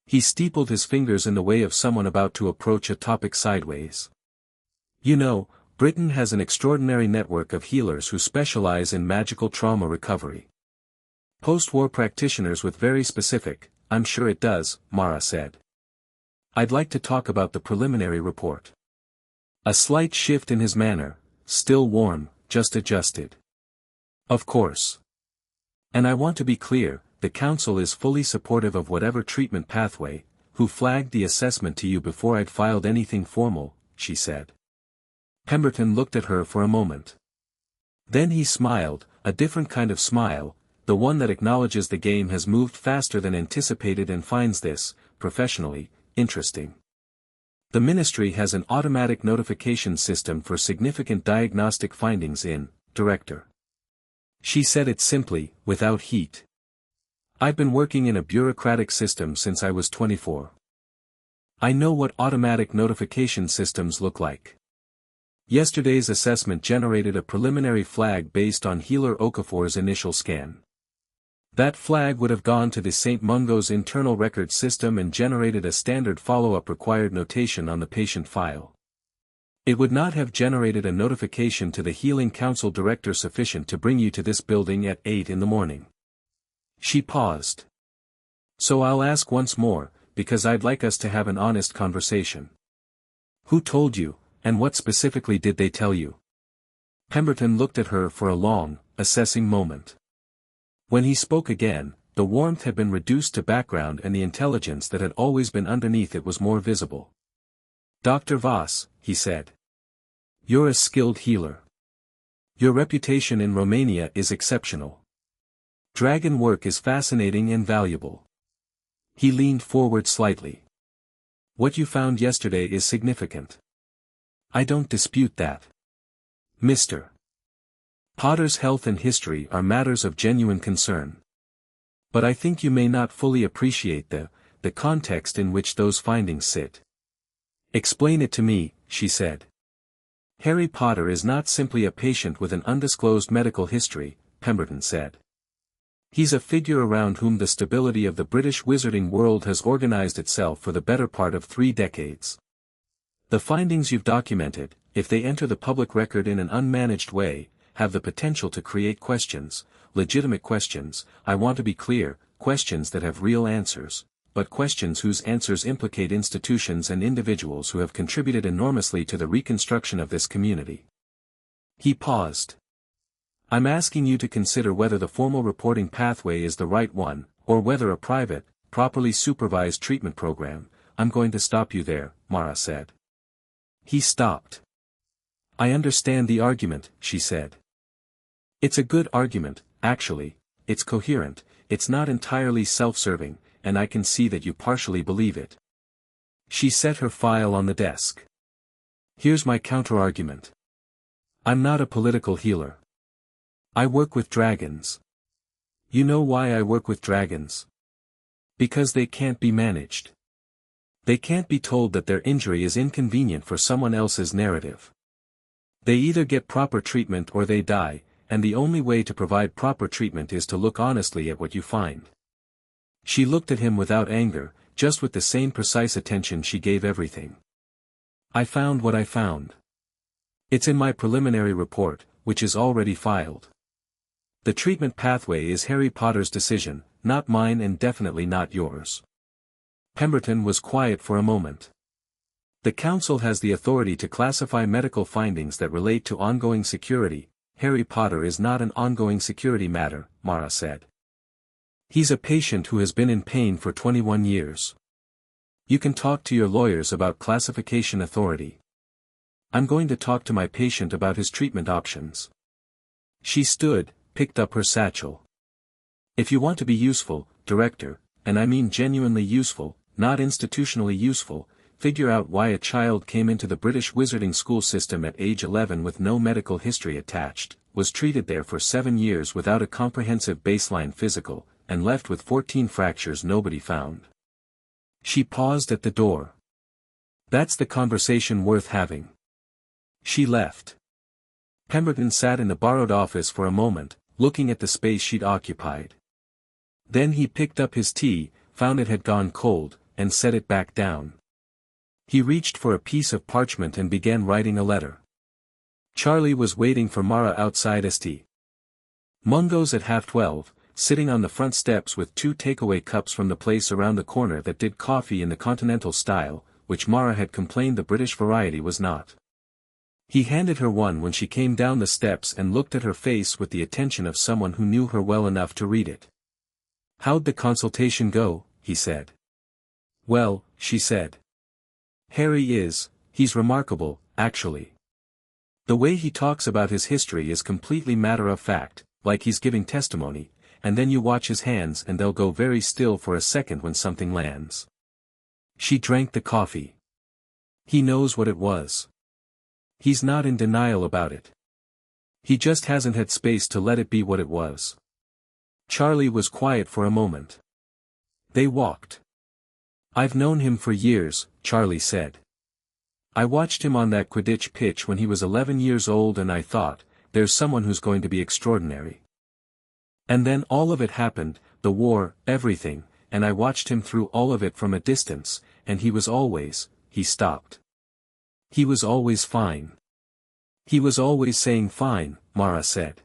He steepled his fingers in the way of someone about to approach a topic sideways. "You know, Britain has an extraordinary network of healers who specialize in magical trauma recovery. Post-war practitioners with very specific, I'm sure it does," Mara said. "I'd like to talk about the preliminary report." A slight shift in his manner, still warm, just adjusted. "Of course. And I want to be clear, the council is fully supportive of whatever treatment pathway, who flagged the assessment to you before I'd filed anything formal," she said. Pemberton looked at her for a moment. Then he smiled, a different kind of smile, the one that acknowledges the game has moved faster than anticipated and finds this, professionally, interesting. "The ministry has an automatic notification system for significant diagnostic findings in, Director." She said it simply, without heat. "I've been working in a bureaucratic system since I was 24. I know what automatic notification systems look like. Yesterday's assessment generated a preliminary flag based on Healer Okafor's initial scan. That flag would have gone to the St. Mungo's internal record system and generated a standard follow-up required notation on the patient file. It would not have generated a notification to the Healing Council Director sufficient to bring you to this building at 8 in the morning." She paused. "So I'll ask once more, because I'd like us to have an honest conversation. Who told you, and what specifically did they tell you?" Pemberton looked at her for a long, assessing moment. When he spoke again, the warmth had been reduced to background and the intelligence that had always been underneath it was more visible. Dr. Voss, he said. You're a skilled healer. Your reputation in Romania is exceptional. Dragon work is fascinating and valuable. He leaned forward slightly. What you found yesterday is significant. I don't dispute that. Mr. Potter's health and history are matters of genuine concern. But I think you may not fully appreciate the context in which those findings sit. Explain it to me, she said. Harry Potter is not simply a patient with an undisclosed medical history, Pemberton said. He's a figure around whom the stability of the British wizarding world has organized itself for the better part of 3 decades. The findings you've documented, if they enter the public record in an unmanaged way, have the potential to create questions, legitimate questions, I want to be clear, questions that have real answers, but questions whose answers implicate institutions and individuals who have contributed enormously to the reconstruction of this community. He paused. I'm asking you to consider whether the formal reporting pathway is the right one, or whether a private, properly supervised treatment program. I'm going to stop you there, Mara said. He stopped. I understand the argument, she said. It's a good argument, actually, it's coherent, it's not entirely self-serving, and I can see that you partially believe it. She set her file on the desk. Here's my counter-argument. I'm not a political healer. I work with dragons. You know why I work with dragons? Because they can't be managed. They can't be told that their injury is inconvenient for someone else's narrative. They either get proper treatment or they die, and the only way to provide proper treatment is to look honestly at what you find. She looked at him without anger, just with the same precise attention she gave everything. I found what I found. It's in my preliminary report, which is already filed. The treatment pathway is Harry Potter's decision, not mine and definitely not yours. Pemberton was quiet for a moment. The Council has the authority to classify medical findings that relate to ongoing security. Harry Potter is not an ongoing security matter, Mara said. He's a patient who has been in pain for 21 years. You can talk to your lawyers about classification authority. I'm going to talk to my patient about his treatment options. She stood, picked up her satchel. If you want to be useful, Director, and I mean genuinely useful, not institutionally useful, figure out why a child came into the British wizarding school system at age 11 with no medical history attached, was treated there for 7 years without a comprehensive baseline physical, and left with 14 fractures nobody found. She paused at the door. That's the conversation worth having. She left. Pemberton sat in the borrowed office for a moment, looking at the space she'd occupied. Then he picked up his tea, found it had gone cold, and set it back down. He reached for a piece of parchment and began writing a letter. Charlie was waiting for Mara outside St. Mungo's at 12:30, sitting on the front steps with 2 takeaway cups from the place around the corner that did coffee in the continental style, which Mara had complained the British variety was not. He handed her one when she came down the steps and looked at her face with the attention of someone who knew her well enough to read it. How'd the consultation go? He said. Well, she said. He's remarkable, actually. The way he talks about his history is completely matter of fact, like he's giving testimony, and then you watch his hands and they'll go very still for a second when something lands. She drank the coffee. He knows what it was. He's not in denial about it. He just hasn't had space to let it be what it was. Charlie was quiet for a moment. They walked. I've known him for years, Charlie said. I watched him on that Quidditch pitch when he was 11 years old and I thought, there's someone who's going to be extraordinary. And then all of it happened, the war, everything, and I watched him through all of it from a distance, and he stopped. He was always fine. He was always saying fine, Mara said.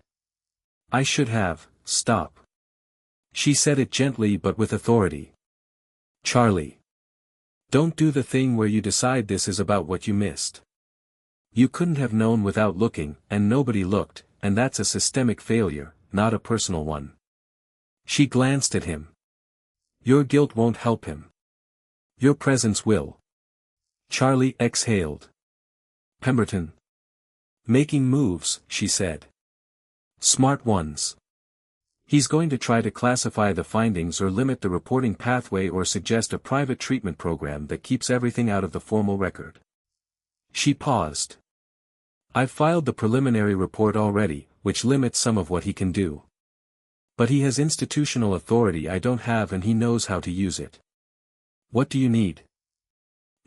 I should have, stop. She said it gently but with authority. Charlie. Don't do the thing where you decide this is about what you missed. You couldn't have known without looking, and nobody looked, and that's a systemic failure, not a personal one. She glanced at him. Your guilt won't help him. Your presence will. Charlie exhaled. Pemberton. Making moves, she said. Smart ones. He's going to try to classify the findings or limit the reporting pathway or suggest a private treatment program that keeps everything out of the formal record. She paused. I've filed the preliminary report already, which limits some of what he can do. But he has institutional authority I don't have and he knows how to use it. What do you need?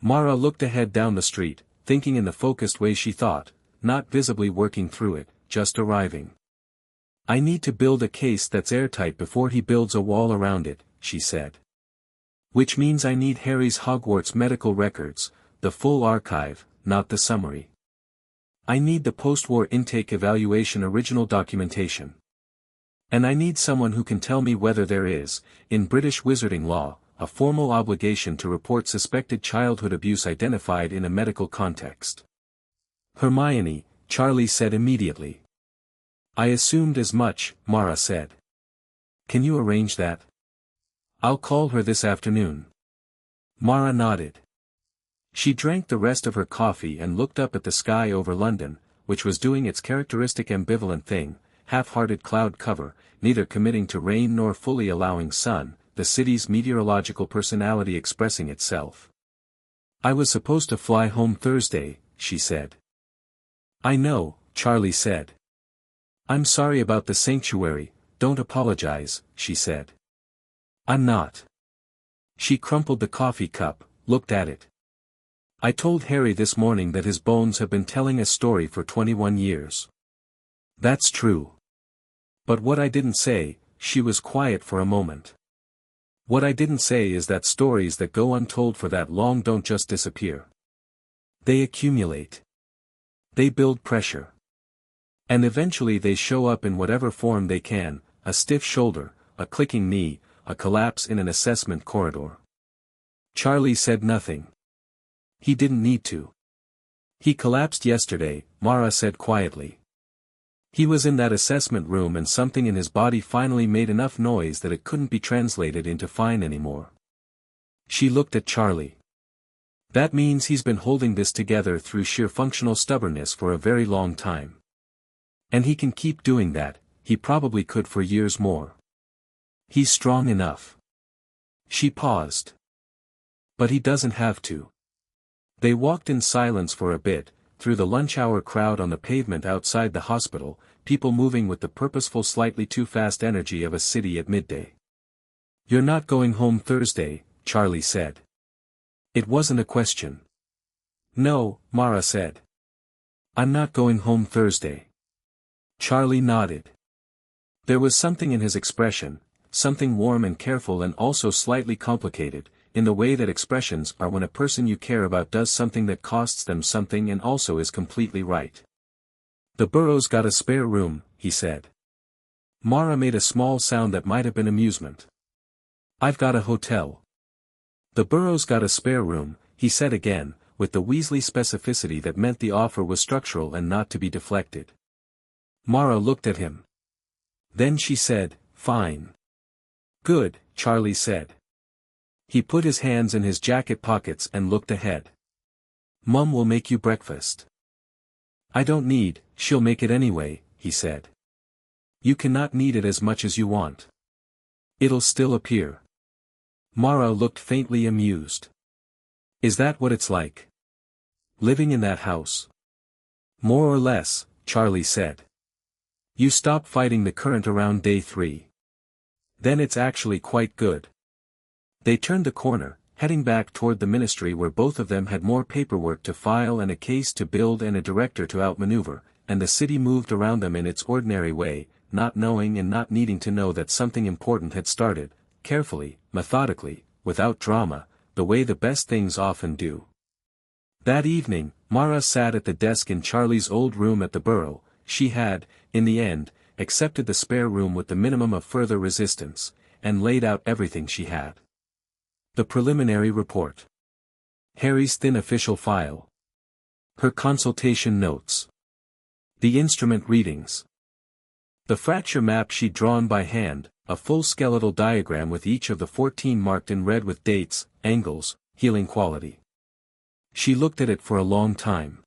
Mara looked ahead down the street, thinking in the focused way she thought, not visibly working through it, just arriving. I need to build a case that's airtight before he builds a wall around it, she said. Which means I need Harry's Hogwarts medical records, the full archive, not the summary. I need the post-war intake evaluation original documentation. And I need someone who can tell me whether there is, in British wizarding law, a formal obligation to report suspected childhood abuse identified in a medical context. Hermione, Charlie said immediately. I assumed as much, Mara said. Can you arrange that? I'll call her this afternoon. Mara nodded. She drank the rest of her coffee and looked up at the sky over London, which was doing its characteristic ambivalent thing, half-hearted cloud cover, neither committing to rain nor fully allowing sun, the city's meteorological personality expressing itself. I was supposed to fly home Thursday, she said. I know, Charlie said. I'm sorry about the sanctuary, don't apologize, she said. I'm not. She crumpled the coffee cup, looked at it. I told Harry this morning that his bones have been telling a story for 21 years. That's true. But what I didn't say, she was quiet for a moment. What I didn't say is that stories that go untold for that long don't just disappear. They accumulate. They build pressure. And eventually they show up in whatever form they can, a stiff shoulder, a clicking knee, a collapse in an assessment corridor. Charlie said nothing. He didn't need to. He collapsed yesterday, Mara said quietly. He was in that assessment room and something in his body finally made enough noise that it couldn't be translated into fine anymore. She looked at Charlie. That means he's been holding this together through sheer functional stubbornness for a very long time. And he can keep doing that, he probably could for years more. He's strong enough. She paused. But he doesn't have to. They walked in silence for a bit, through the lunch-hour crowd on the pavement outside the hospital, people moving with the purposeful slightly too fast energy of a city at midday. You're not going home Thursday, Charlie said. It wasn't a question. No, Mara said. I'm not going home Thursday. Charlie nodded. There was something in his expression, something warm and careful and also slightly complicated, in the way that expressions are when a person you care about does something that costs them something and also is completely right. The Burrows got a spare room, he said. Mara made a small sound that might have been amusement. I've got a hotel. The Burrows got a spare room, he said again, with the Weasley specificity that meant the offer was structural and not to be deflected. Mara looked at him. Then she said, fine. Good, Charlie said. He put his hands in his jacket pockets and looked ahead. Mum will make you breakfast. I don't need, she'll make it anyway, he said. You cannot need it as much as you want. It'll still appear. Mara looked faintly amused. Is that what it's like? Living in that house? More or less, Charlie said. You stop fighting the current around day 3. Then it's actually quite good. They turned the corner, heading back toward the ministry where both of them had more paperwork to file and a case to build and a director to outmaneuver, and the city moved around them in its ordinary way, not knowing and not needing to know that something important had started, carefully, methodically, without drama, the way the best things often do. That evening, Mara sat at the desk in Charlie's old room at the Burrow. She had, in the end, accepted the spare room with the minimum of further resistance, and laid out everything she had. The preliminary report. Harry's thin official file. Her consultation notes. The instrument readings. The fracture map she'd drawn by hand, a full skeletal diagram with each of the 14 marked in red with dates, angles, healing quality. She looked at it for a long time.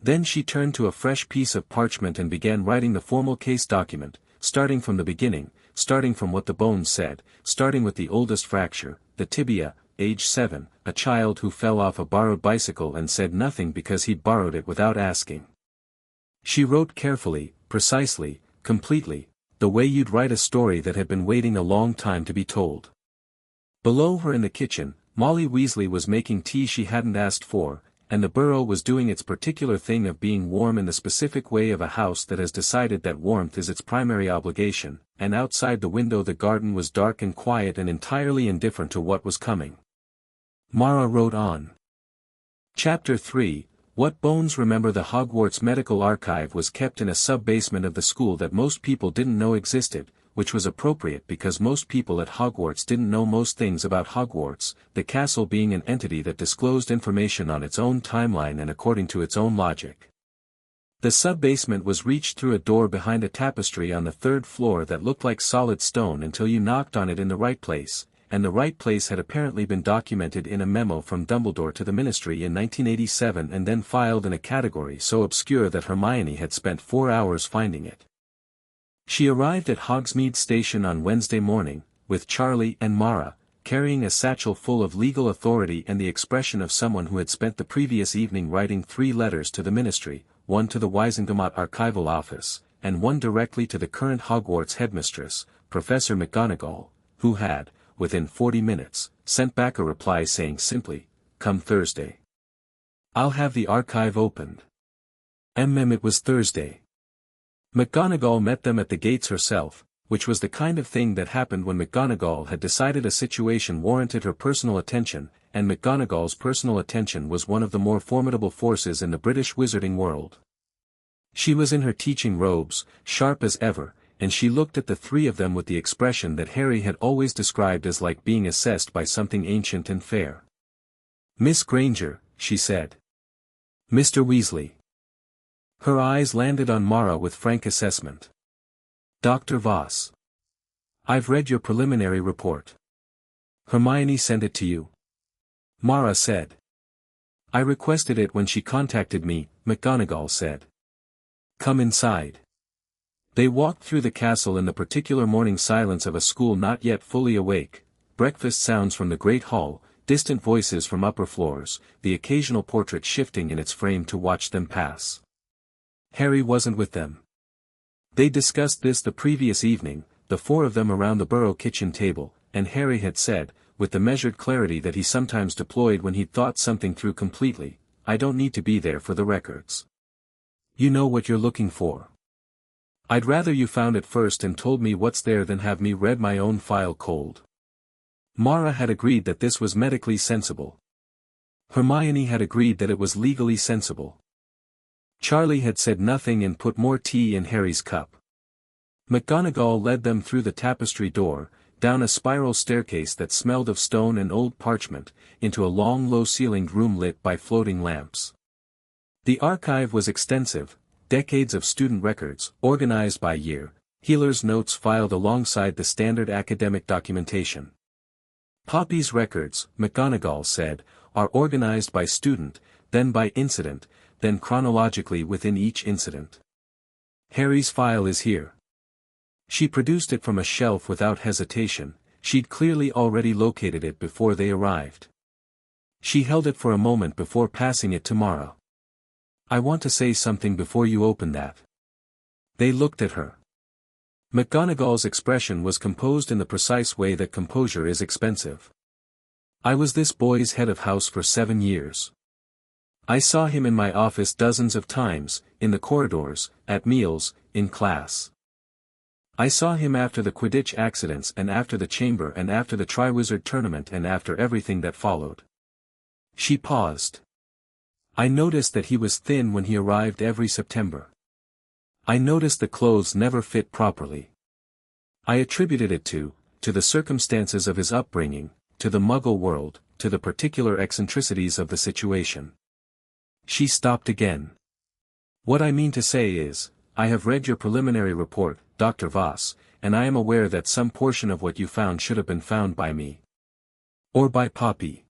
Then she turned to a fresh piece of parchment and began writing the formal case document, starting from the beginning, starting from what the bones said, starting with the oldest fracture, the tibia, age 7, a child who fell off a borrowed bicycle and said nothing because he'd borrowed it without asking. She wrote carefully, precisely, completely, the way you'd write a story that had been waiting a long time to be told. Below her in the kitchen, Molly Weasley was making tea she hadn't asked for, and the burrow was doing its particular thing of being warm in the specific way of a house that has decided that warmth is its primary obligation, and outside the window the garden was dark and quiet and entirely indifferent to what was coming. Mara wrote on. Chapter 3, What Bones Remember. The Hogwarts Medical Archive was kept in a sub-basement of the school that most people didn't know existed, which was appropriate because most people at Hogwarts didn't know most things about Hogwarts, the castle being an entity that disclosed information on its own timeline and according to its own logic. The sub-basement was reached through a door behind a tapestry on the third floor that looked like solid stone until you knocked on it in the right place, and the right place had apparently been documented in a memo from Dumbledore to the Ministry in 1987 and then filed in a category so obscure that Hermione had spent 4 hours finding it. She arrived at Hogsmeade Station on Wednesday morning, with Charlie and Mara, carrying a satchel full of legal authority and the expression of someone who had spent the previous evening writing 3 letters to the Ministry, one to the Wisengamot Archival Office, and one directly to the current Hogwarts headmistress, Professor McGonagall, who had, within 40 minutes, sent back a reply saying simply, "Come Thursday. I'll have the archive opened." It was Thursday. McGonagall met them at the gates herself, which was the kind of thing that happened when McGonagall had decided a situation warranted her personal attention, and McGonagall's personal attention was one of the more formidable forces in the British wizarding world. She was in her teaching robes, sharp as ever, and she looked at the 3 of them with the expression that Harry had always described as like being assessed by something ancient and fair. "Miss Granger," she said. "Mr. Weasley." Her eyes landed on Mara with frank assessment. "Dr. Voss. I've read your preliminary report. Hermione sent it to you?" Mara said. "I requested it when she contacted me," McGonagall said. "Come inside." They walked through the castle in the particular morning silence of a school not yet fully awake, breakfast sounds from the great hall, distant voices from upper floors, the occasional portrait shifting in its frame to watch them pass. Harry wasn't with them. They discussed this the previous evening, the 4 of them around the Burrow kitchen table, and Harry had said, with the measured clarity that he sometimes deployed when he'd thought something through completely, "I don't need to be there for the records. You know what you're looking for. I'd rather you found it first and told me what's there than have me read my own file cold." Mara had agreed that this was medically sensible. Hermione had agreed that it was legally sensible. Charlie had said nothing and put more tea in Harry's cup. McGonagall led them through the tapestry door, down a spiral staircase that smelled of stone and old parchment, into a long low-ceilinged room lit by floating lamps. The archive was extensive, decades of student records, organized by year, healer's notes filed alongside the standard academic documentation. Poppy's records, McGonagall said, are organized by student, then by incident, then chronologically within each incident. Harry's file is here. She produced it from a shelf without hesitation, she'd clearly already located it before they arrived. She held it for a moment before passing it to Mara. "I want to say something before you open that." They looked at her. McGonagall's expression was composed in the precise way that composure is expensive. "I was this boy's head of house for 7 years. I saw him in my office dozens of times, in the corridors, at meals, in class. I saw him after the Quidditch accidents and after the chamber and after the Triwizard Tournament and after everything that followed." She paused. "I noticed that he was thin when he arrived every September. I noticed the clothes never fit properly. I attributed it to the circumstances of his upbringing, to the Muggle world, to the particular eccentricities of the situation." She stopped again. "What I mean to say is, I have read your preliminary report, Dr. Voss, and I am aware that some portion of what you found should have been found by me. Or by Poppy.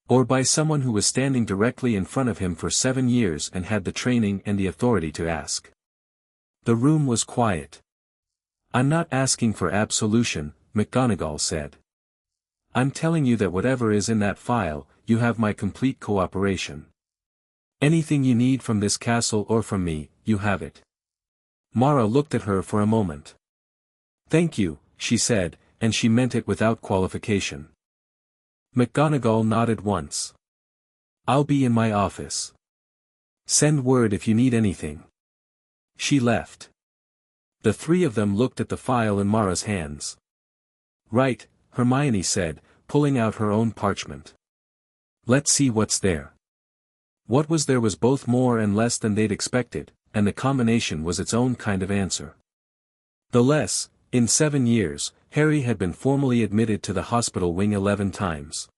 Or by someone who was standing directly in front of him for 7 years and had the training and the authority to ask. The room was quiet. "I'm not asking for absolution," McGonagall said. "I'm telling you that whatever is in that file, you have my complete cooperation. Anything you need from this castle or from me, you have it." Mara looked at her for a moment. "Thank you," she said, and she meant it without qualification. McGonagall nodded once. "I'll be in my office. Send word if you need anything." She left. The three of them looked at the file in Mara's hands. "Right," Hermione said, pulling out her own parchment. "Let's see what's there." What was there was both more and less than they'd expected, and the combination was its own kind of answer. The less, in 7 years, Harry had been formally admitted to the hospital wing 11 times.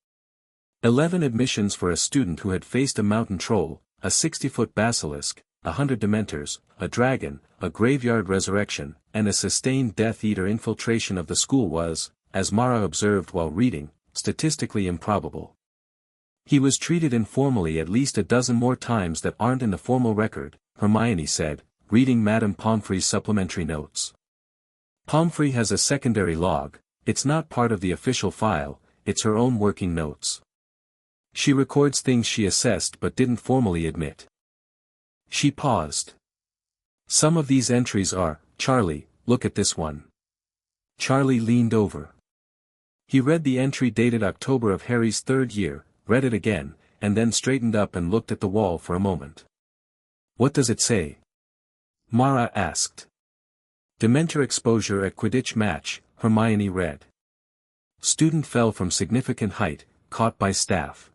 11 admissions for a student who had faced a mountain troll, a 60-foot basilisk, 100 dementors, a dragon, a graveyard resurrection, and a sustained Death Eater infiltration of the school was, as Mara observed while reading, statistically improbable. He was treated informally at least a dozen more times that aren't in the formal record, Hermione said, reading Madame Pomfrey's supplementary notes. Pomfrey has a secondary log, it's not part of the official file, it's her own working notes. She records things she assessed but didn't formally admit. She paused. "Some of these entries are, Charlie, look at this one." Charlie leaned over. He read the entry dated October of Harry's 3rd year, read it again, and then straightened up and looked at the wall for a moment. "What does it say?" Mara asked. "Dementor exposure at Quidditch match," Hermione read. "Student fell from significant height, caught by staff.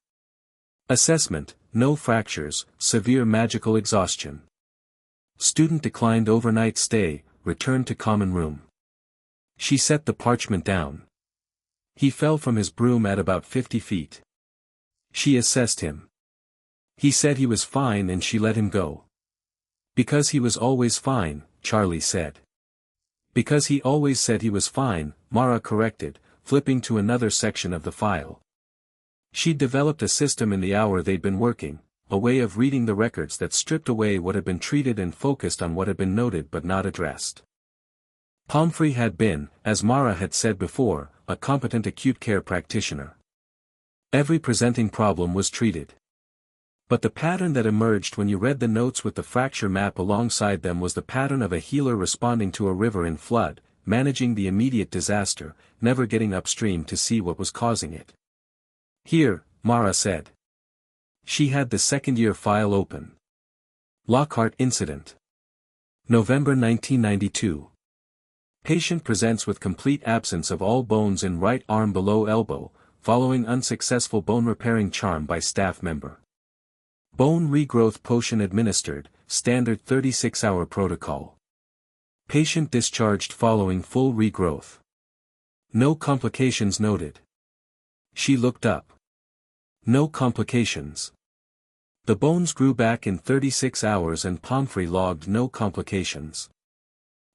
Assessment, no fractures, severe magical exhaustion. Student declined overnight stay, returned to common room." She set the parchment down. "He fell from his broom at about 50 feet. She assessed him. He said he was fine and she let him go." "Because he was always fine," Charlie said. "Because he always said he was fine," Mara corrected, flipping to another section of the file. She'd developed a system in the hour they'd been working, a way of reading the records that stripped away what had been treated and focused on what had been noted but not addressed. Pomfrey had been, as Mara had said before, a competent acute care practitioner. Every presenting problem was treated. But the pattern that emerged when you read the notes with the fracture map alongside them was the pattern of a healer responding to a river in flood, managing the immediate disaster, never getting upstream to see what was causing it. "Here," Mara said. She had the second-year file open. Lockhart incident. November 1992. Patient presents with complete absence of all bones in right arm below elbow, following unsuccessful bone-repairing charm by staff member. Bone regrowth potion administered, standard 36-hour protocol. Patient discharged following full regrowth. No complications noted. She looked up. No complications. The bones grew back in 36 hours and Pomfrey logged no complications.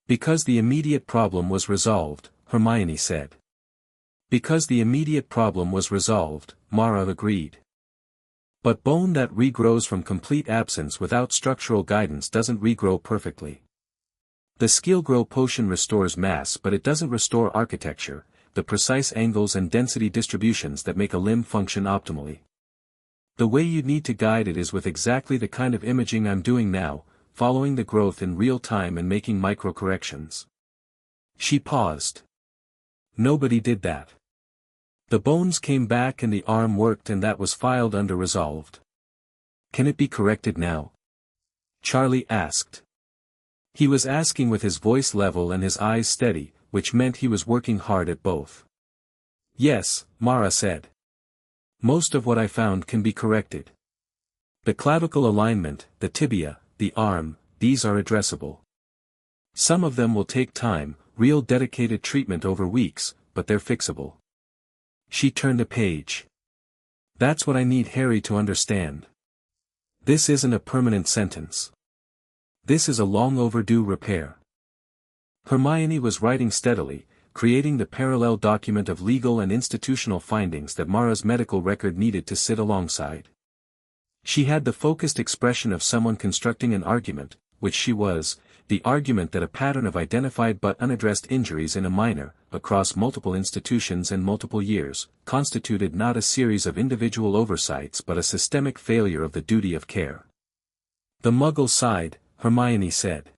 Because the immediate problem was resolved, Hermione said. Because the immediate problem was resolved, Mara agreed. But bone that regrows from complete absence without structural guidance doesn't regrow perfectly. The skill grow potion restores mass but it doesn't restore architecture, the precise angles and density distributions that make a limb function optimally. The way you need to guide it is with exactly the kind of imaging I'm doing now, following the growth in real time and making micro-corrections. She paused. Nobody did that. The bones came back and the arm worked and that was filed under resolved. Can it be corrected now? Charlie asked. He was asking with his voice level and his eyes steady, which meant he was working hard at both. Yes, Mara said. Most of what I found can be corrected. The clavicle alignment, the tibia, the arm, these are addressable. Some of them will take time, real dedicated treatment over weeks, but they're fixable. She turned a page. That's what I need Harry to understand. This isn't a permanent sentence. This is a long overdue repair. Hermione was writing steadily, creating the parallel document of legal and institutional findings that Mara's medical record needed to sit alongside. She had the focused expression of someone constructing an argument, which she was, the argument that a pattern of identified but unaddressed injuries in a minor, across multiple institutions and multiple years, constituted not a series of individual oversights but a systemic failure of the duty of care. The Muggle sighed. Hermione said.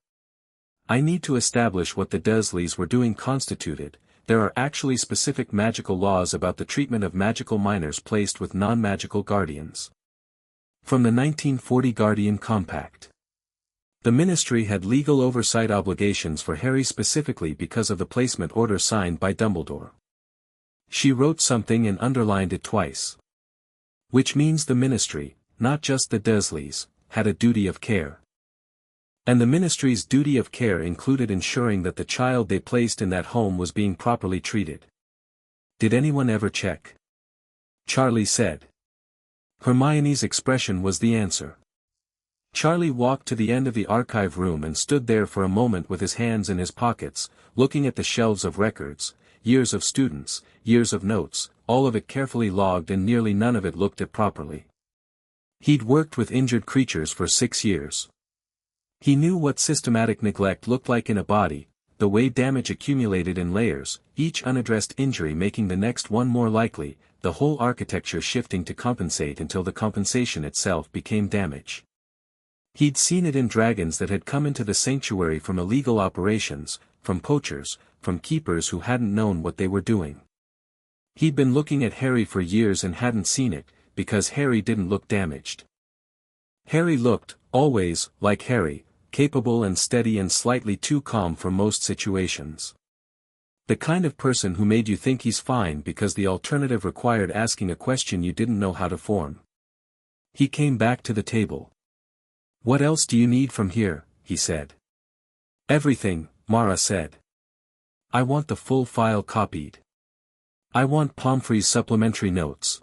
I need to establish what the Dursleys were doing constituted. There are actually specific magical laws about the treatment of magical minors placed with non-magical guardians. From the 1940 Guardian Compact. The Ministry had legal oversight obligations for Harry specifically because of the placement order signed by Dumbledore. She wrote something and underlined it twice. Which means the Ministry, not just the Dursleys, had a duty of care. And the Ministry's duty of care included ensuring that the child they placed in that home was being properly treated. Did anyone ever check? Charlie said. Hermione's expression was the answer. Charlie walked to the end of the archive room and stood there for a moment with his hands in his pockets, looking at the shelves of records, years of students, years of notes, all of it carefully logged and nearly none of it looked at properly. He'd worked with injured creatures for 6 years. He knew what systematic neglect looked like in a body, the way damage accumulated in layers, each unaddressed injury making the next one more likely, the whole architecture shifting to compensate until the compensation itself became damage. He'd seen it in dragons that had come into the sanctuary from illegal operations, from poachers, from keepers who hadn't known what they were doing. He'd been looking at Harry for years and hadn't seen it, because Harry didn't look damaged. Harry looked, always, like Harry, capable and steady and slightly too calm for most situations. The kind of person who made you think he's fine because the alternative required asking a question you didn't know how to form. He came back to the table. What else do you need from here? He said. Everything, Mara said. I want the full file copied. I want Pomfrey's supplementary notes.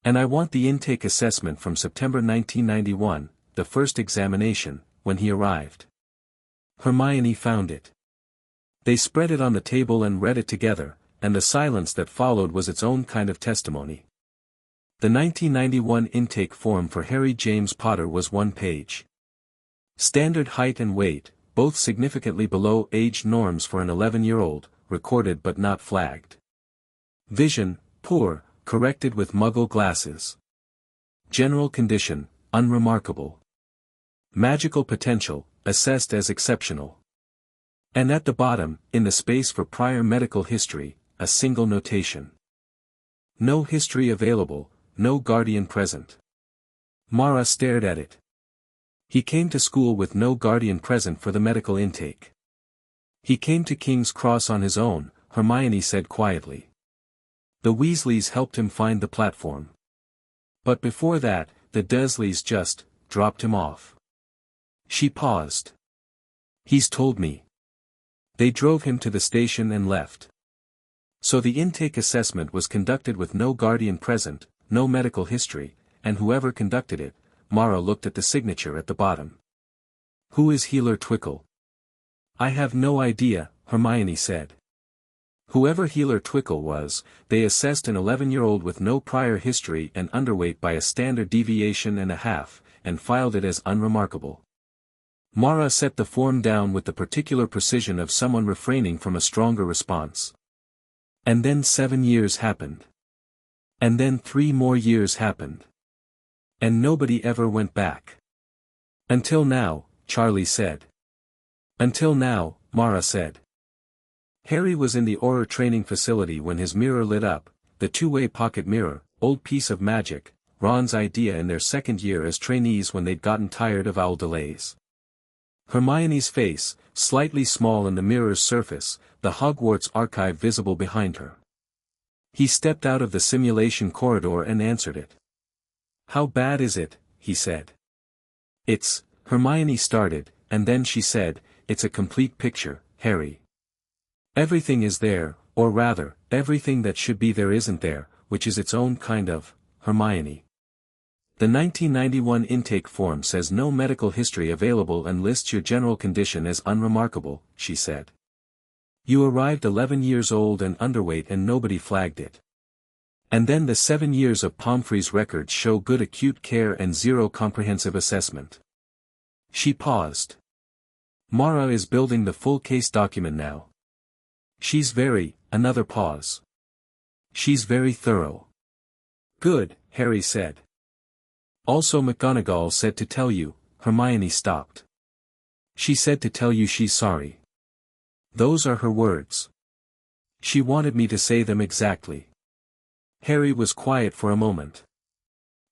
And I want the intake assessment from September 1991, the first examination, when he arrived. Hermione found it. They spread it on the table and read it together, and the silence that followed was its own kind of testimony. The 1991 intake form for Harry James Potter was 1 page. Standard height and weight, both significantly below age norms for an 11-year-old, recorded but not flagged. Vision, poor, corrected with Muggle glasses. General condition, unremarkable. Magical potential, assessed as exceptional. And at the bottom, in the space for prior medical history, a single notation. No history available, no guardian present. Mara stared at it. He came to school with no guardian present for the medical intake. He came to King's Cross on his own, Hermione said quietly. The Weasleys helped him find the platform. But before that, the Dursleys just dropped him off. She paused. He's told me. They drove him to the station and left. So the intake assessment was conducted with no guardian present, no medical history, and whoever conducted it, Mara looked at the signature at the bottom. Who is Healer Twickle? I have no idea, Hermione said. Whoever Healer Twickle was, they assessed an 11-year-old with no prior history and underweight by a standard deviation and a half, and filed it as unremarkable. Mara set the form down with the particular precision of someone refraining from a stronger response. And then 7 years happened. And then 3 more years happened. And nobody ever went back. Until now, Charlie said. Until now, Mara said. Harry was in the Auror training facility when his mirror lit up, the two-way pocket mirror, old piece of magic, Ron's idea in their 2nd year as trainees when they'd gotten tired of owl delays. Hermione's face, slightly small in the mirror's surface, the Hogwarts archive visible behind her. He stepped out of the simulation corridor and answered it. How bad is it? He said. It's, Hermione started, and then she said, it's a complete picture, Harry. Everything is there, or rather, everything that should be there isn't there, which is its own kind of, Hermione. The 1991 intake form says no medical history available and lists your general condition as unremarkable, she said. You arrived 11 years old and underweight and nobody flagged it. And then the 7 years of Pomfrey's records show good acute care and zero comprehensive assessment. She paused. Mara is building the full case document now. Another pause. She's very thorough. Good, Harry said. Also McGonagall said to tell you, Hermione stopped. She said to tell you she's sorry. Those are her words. She wanted me to say them exactly. Harry was quiet for a moment.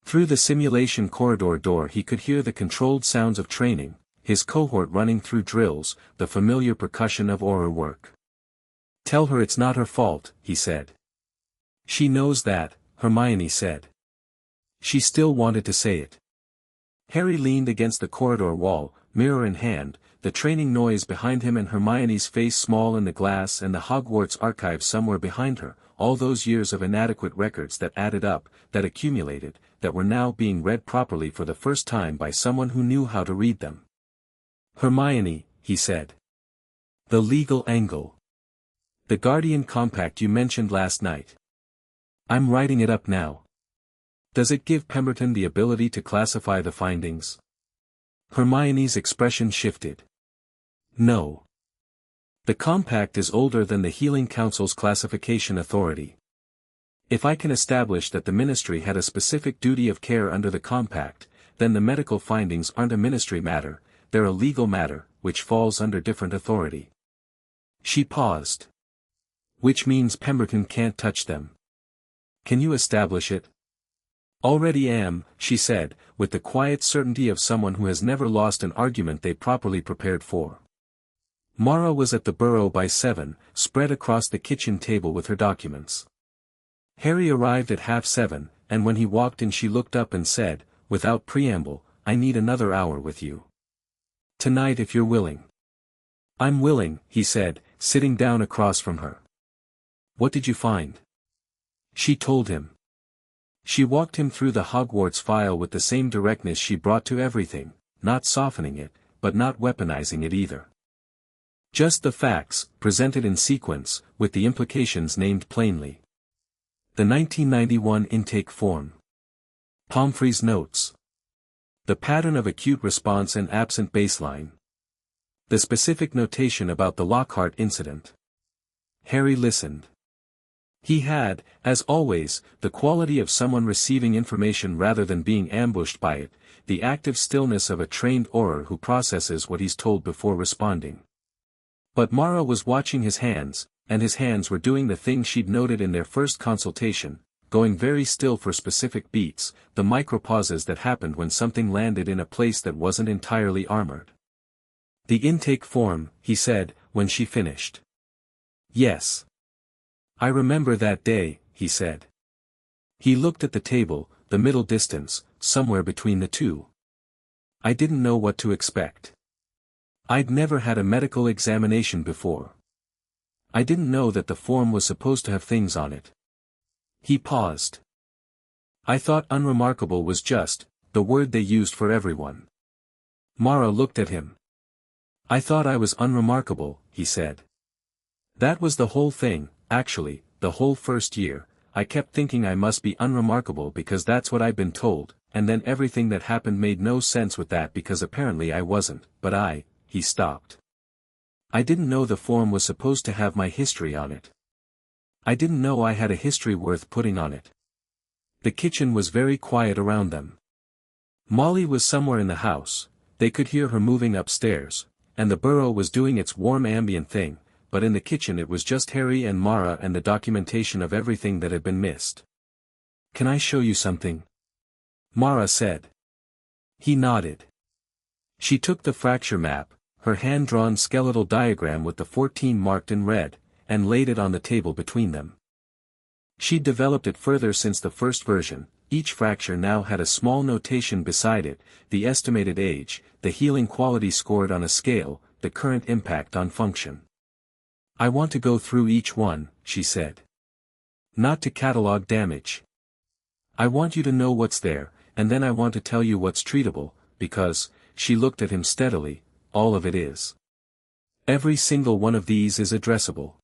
Through the simulation corridor door he could hear the controlled sounds of training, his cohort running through drills, the familiar percussion of Auror work. Tell her it's not her fault, he said. She knows that, Hermione said. She still wanted to say it. Harry leaned against the corridor wall, mirror in hand, the training noise behind him and Hermione's face small in the glass and the Hogwarts archive somewhere behind her, all those years of inadequate records that added up, that accumulated, that were now being read properly for the first time by someone who knew how to read them. Hermione, he said. The legal angle. The Guardian Compact you mentioned last night. I'm writing it up now. Does it give Pemberton the ability to classify the findings? Hermione's expression shifted. No. The compact is older than the Healing Council's classification authority. If I can establish that the Ministry had a specific duty of care under the compact, then the medical findings aren't a Ministry matter, they're a legal matter, which falls under different authority. She paused. Which means Pemberton can't touch them. Can you establish it? Already am, she said, with the quiet certainty of someone who has never lost an argument they properly prepared for. Mara was at the Burrow by 7, spread across the kitchen table with her documents. Harry arrived at 7:30, and when he walked in she looked up and said, without preamble, I need another hour with you. Tonight if you're willing. I'm willing, he said, sitting down across from her. What did you find? She told him. She walked him through the Hogwarts file with the same directness she brought to everything, not softening it, but not weaponizing it either. Just the facts, presented in sequence, with the implications named plainly. The 1991 intake form. Pomfrey's notes. The pattern of acute response and absent baseline. The specific notation about the Lockhart incident. Harry listened. He had, as always, the quality of someone receiving information rather than being ambushed by it, the active stillness of a trained Auror who processes what he's told before responding. But Mara was watching his hands, and his hands were doing the thing she'd noted in their first consultation, going very still for specific beats, the micropauses that happened when something landed in a place that wasn't entirely armored. The intake form, he said, when she finished. Yes. I remember that day, he said. He looked at the table, the middle distance, somewhere between the two. I didn't know what to expect. I'd never had a medical examination before. I didn't know that the form was supposed to have things on it. He paused. I thought unremarkable was just the word they used for everyone. Mara looked at him. I thought I was unremarkable, he said. That was the whole thing, actually, the whole first year. I kept thinking I must be unremarkable because that's what I'd been told, and then everything that happened made no sense with that because apparently I wasn't, but he stopped. I didn't know the form was supposed to have my history on it. I didn't know I had a history worth putting on it. The kitchen was very quiet around them. Molly was somewhere in the house, they could hear her moving upstairs, and the Burrow was doing its warm ambient thing, but in the kitchen it was just Harry and Mara and the documentation of everything that had been missed. Can I show you something? Mara said. He nodded. She took the fracture map, her hand-drawn skeletal diagram with the 14 marked in red, and laid it on the table between them. She'd developed it further since the first version. Each fracture now had a small notation beside it, the estimated age, the healing quality scored on a scale, the current impact on function. I want to go through each one, she said. Not to catalog damage. I want you to know what's there, and then I want to tell you what's treatable, because, she looked at him steadily, all of it is. Every single one of these is addressable.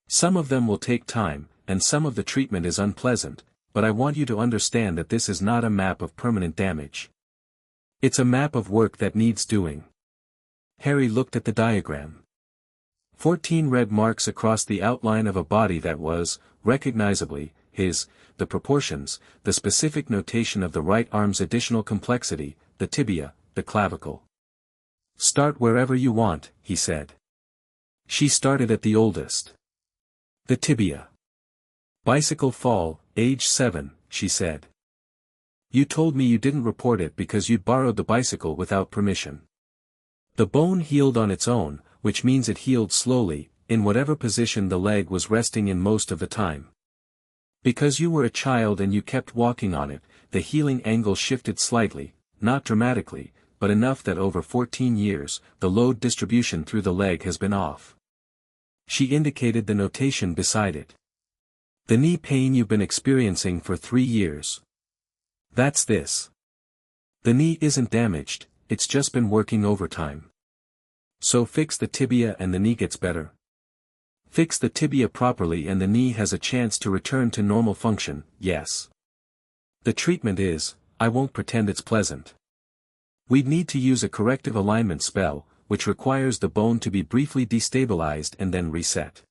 Some of them will take time, and some of the treatment is unpleasant, but I want you to understand that this is not a map of permanent damage. It's a map of work that needs doing. Harry looked at the diagram. 14 red marks across the outline of a body that was, recognizably, his, the proportions, the specific notation of the right arm's additional complexity, the tibia, the clavicle. Start wherever you want, he said. She started at the oldest. The tibia. Bicycle fall, age 7, she said. You told me you didn't report it because you'd borrowed the bicycle without permission. The bone healed on its own, which means it healed slowly, in whatever position the leg was resting in most of the time. Because you were a child and you kept walking on it, the healing angle shifted slightly, not dramatically, but enough that over 14 years, the load distribution through the leg has been off. She indicated the notation beside it. The knee pain you've been experiencing for 3 years. That's this. The knee isn't damaged, it's just been working overtime. So fix the tibia and the knee gets better. Fix the tibia properly and the knee has a chance to return to normal function, yes. The treatment is, I won't pretend it's pleasant. We'd need to use a corrective alignment spell, which requires the bone to be briefly destabilized and then reset.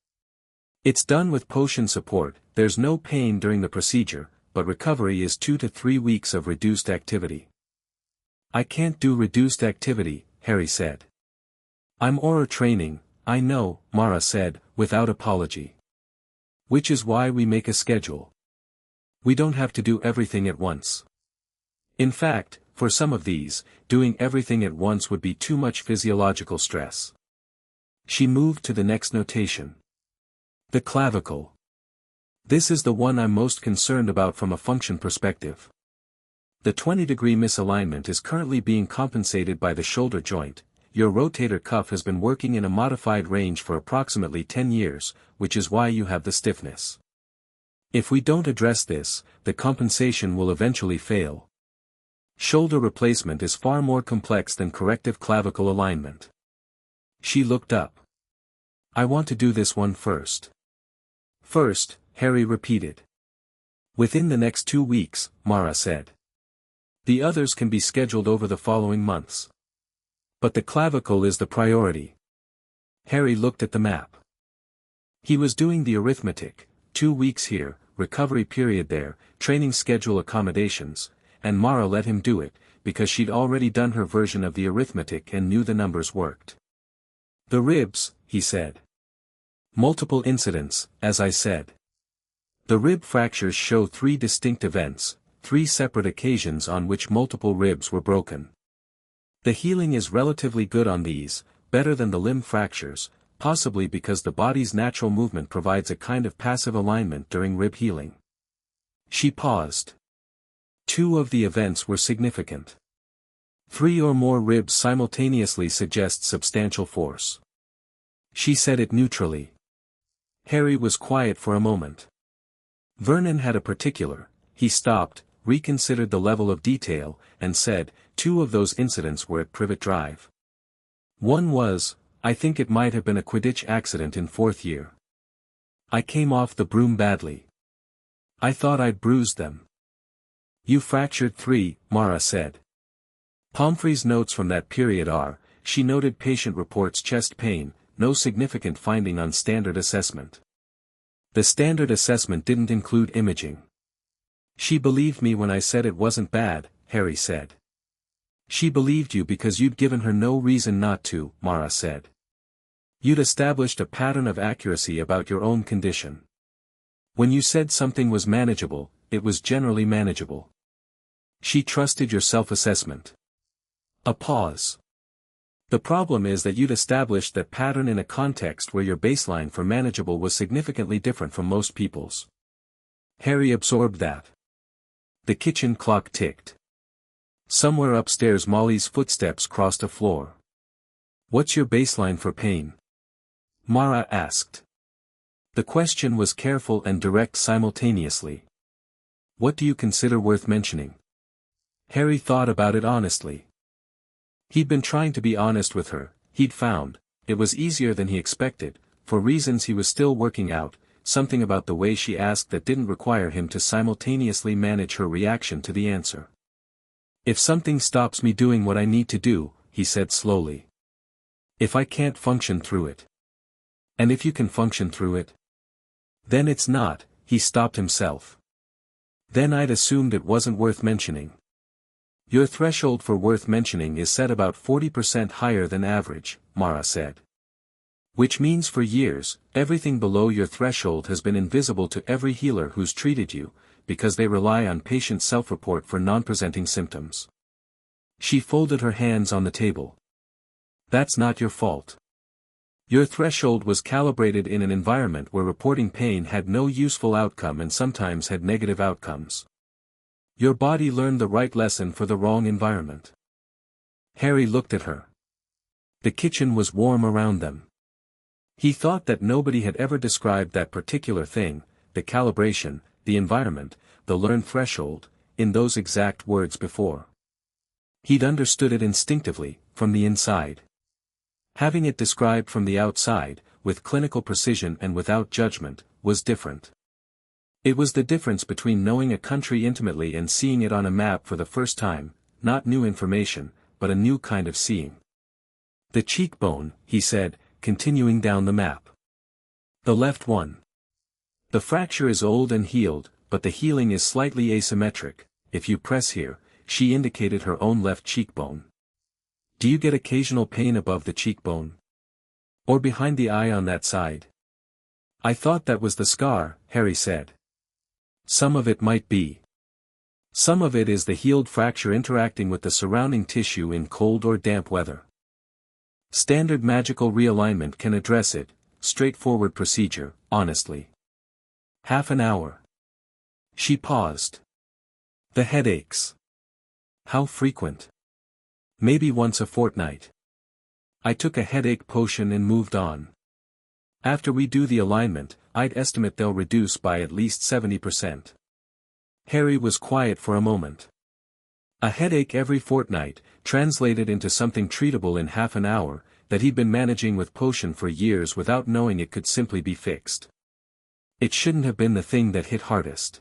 It's done with potion support, there's no pain during the procedure, but recovery is 2 to 3 weeks of reduced activity. I can't do reduced activity, Harry said. I'm Auror training, I know, Mara said, without apology. Which is why we make a schedule. We don't have to do everything at once. In fact, for some of these, doing everything at once would be too much physiological stress. She moved to the next notation. The clavicle. This is the one I'm most concerned about from a function perspective. The 20-degree misalignment is currently being compensated by the shoulder joint. Your rotator cuff has been working in a modified range for approximately 10 years, which is why you have the stiffness. If we don't address this, the compensation will eventually fail. Shoulder replacement is far more complex than corrective clavicle alignment. She looked up. I want to do this one first. First, Harry repeated. Within the next 2 weeks, Mara said. The others can be scheduled over the following months. But the clavicle is the priority. Harry looked at the map. He was doing the arithmetic, 2 weeks here, recovery period there, training schedule accommodations, and Mara let him do it, because she'd already done her version of the arithmetic and knew the numbers worked. The ribs, he said. Multiple incidents, as I said. The rib fractures show 3 distinct events, 3 separate occasions on which multiple ribs were broken. The healing is relatively good on these, better than the limb fractures, possibly because the body's natural movement provides a kind of passive alignment during rib healing. She paused. 2 of the events were significant. 3 or more ribs simultaneously suggest substantial force. She said it neutrally. Harry was quiet for a moment. Vernon had a particular, he stopped, reconsidered the level of detail, and said, 2 of those incidents were at Privet Drive. One was, I think it might have been a Quidditch accident in 4th year. I came off the broom badly. I thought I'd bruised them. You fractured 3, Mara said. Pomfrey's notes from that period are, she noted patient reports chest pain, no significant finding on standard assessment. The standard assessment didn't include imaging. She believed me when I said it wasn't bad, Harry said. She believed you because you'd given her no reason not to, Mara said. You'd established a pattern of accuracy about your own condition. When you said something was manageable, it was generally manageable. She trusted your self-assessment. A pause. The problem is that you'd established that pattern in a context where your baseline for manageable was significantly different from most people's. Harry absorbed that. The kitchen clock ticked. Somewhere upstairs Molly's footsteps crossed a floor. What's your baseline for pain? Mara asked. The question was careful and direct simultaneously. What do you consider worth mentioning? Harry thought about it honestly. He'd been trying to be honest with her, he'd found, It was easier than he expected, for reasons he was still working out, something about the way she asked that didn't require him to simultaneously manage her reaction to the answer. If something stops me doing what I need to do, he said slowly. If I can't function through it. And if you can function through it? Then it's not, he stopped himself. Then I'd assumed it wasn't worth mentioning. Your threshold for worth mentioning is set about 40% higher than average, Mara said. Which means for years, everything below your threshold has been invisible to every healer who's treated you, because they rely on patient self-report for non-presenting symptoms. She folded her hands on the table. That's not your fault. Your threshold was calibrated in an environment where reporting pain had no useful outcome and sometimes had negative outcomes. Your body learned the right lesson for the wrong environment. Harry looked at her. The kitchen was warm around them. He thought that nobody had ever described that particular thing, the calibration, the environment, the learned threshold, in those exact words before. He'd understood it instinctively, from the inside. Having it described from the outside, with clinical precision and without judgment, was different. It was the difference between knowing a country intimately and seeing it on a map for the first time, not new information, but a new kind of seeing. The cheekbone, he said, continuing down the map. The left one. The fracture is old and healed, but the healing is slightly asymmetric. If you press here, she indicated her own left cheekbone. Do you get occasional pain above the cheekbone? Or behind the eye on that side? I thought that was the scar, Harry said. Some of it might be. Some of it is the healed fracture interacting with the surrounding tissue in cold or damp weather. Standard magical realignment can address it, straightforward procedure, honestly. Half an hour. She paused. The headaches. How frequent? Maybe once a fortnight. I took a headache potion and moved on. After we do the alignment, I'd estimate they'll reduce by at least 70%. Harry was quiet for a moment. A headache every fortnight, translated into something treatable in half an hour, that he'd been managing with potion for years without knowing it could simply be fixed. It shouldn't have been the thing that hit hardest.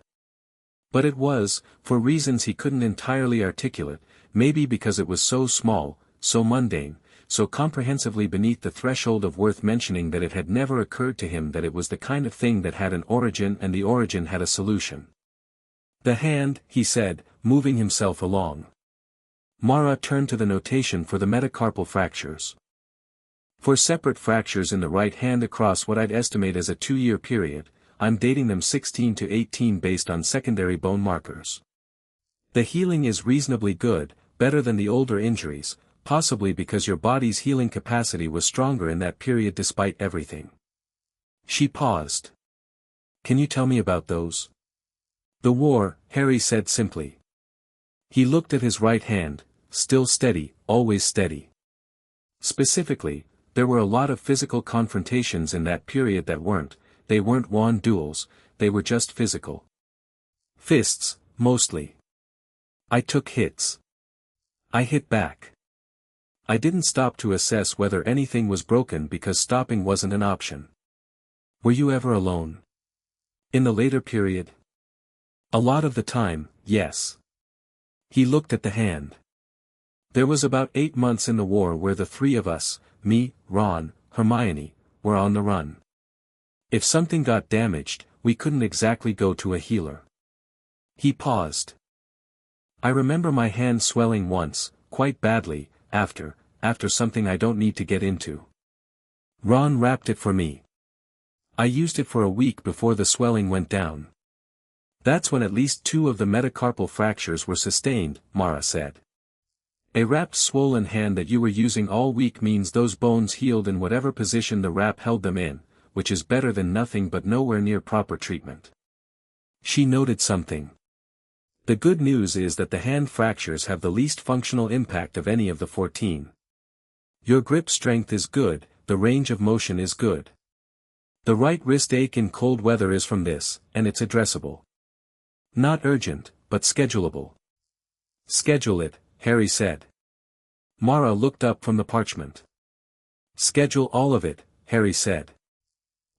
But it was, for reasons he couldn't entirely articulate, maybe because it was so small, so mundane, so comprehensively beneath the threshold of worth mentioning that it had never occurred to him that it was the kind of thing that had an origin and the origin had a solution. The hand, he said, moving himself along. Mara turned to the notation for the metacarpal fractures. For separate fractures in the right hand across what I'd estimate as a 2-year period, I'm dating them 16 to 18 based on secondary bone markers. The healing is reasonably good, better than the older injuries, possibly because your body's healing capacity was stronger in that period despite everything. She paused. Can you tell me about those? The war, Harry said simply. He looked at his right hand, still steady, always steady. Specifically, there were a lot of physical confrontations in that period they weren't wand duels, they were just physical. Fists, mostly. I took hits. I hit back. I didn't stop to assess whether anything was broken because stopping wasn't an option. Were you ever alone? In the later period? A lot of the time, yes. He looked at the hand. There was about 8 months in the war where the 3 of us, me, Ron, Hermione, were on the run. If something got damaged, we couldn't exactly go to a healer. He paused. I remember my hand swelling once, quite badly, after something I don't need to get into. Ron wrapped it for me. I used it for a week before the swelling went down. That's when at least 2 of the metacarpal fractures were sustained, Mara said. A wrapped swollen hand that you were using all week means those bones healed in whatever position the wrap held them in, which is better than nothing but nowhere near proper treatment. She noted something. The good news is that the hand fractures have the least functional impact of any of the 14. Your grip strength is good, the range of motion is good. The right wrist ache in cold weather is from this, and it's addressable. Not urgent, but schedulable. Schedule it, Harry said. Mara looked up from the parchment. Schedule all of it, Harry said.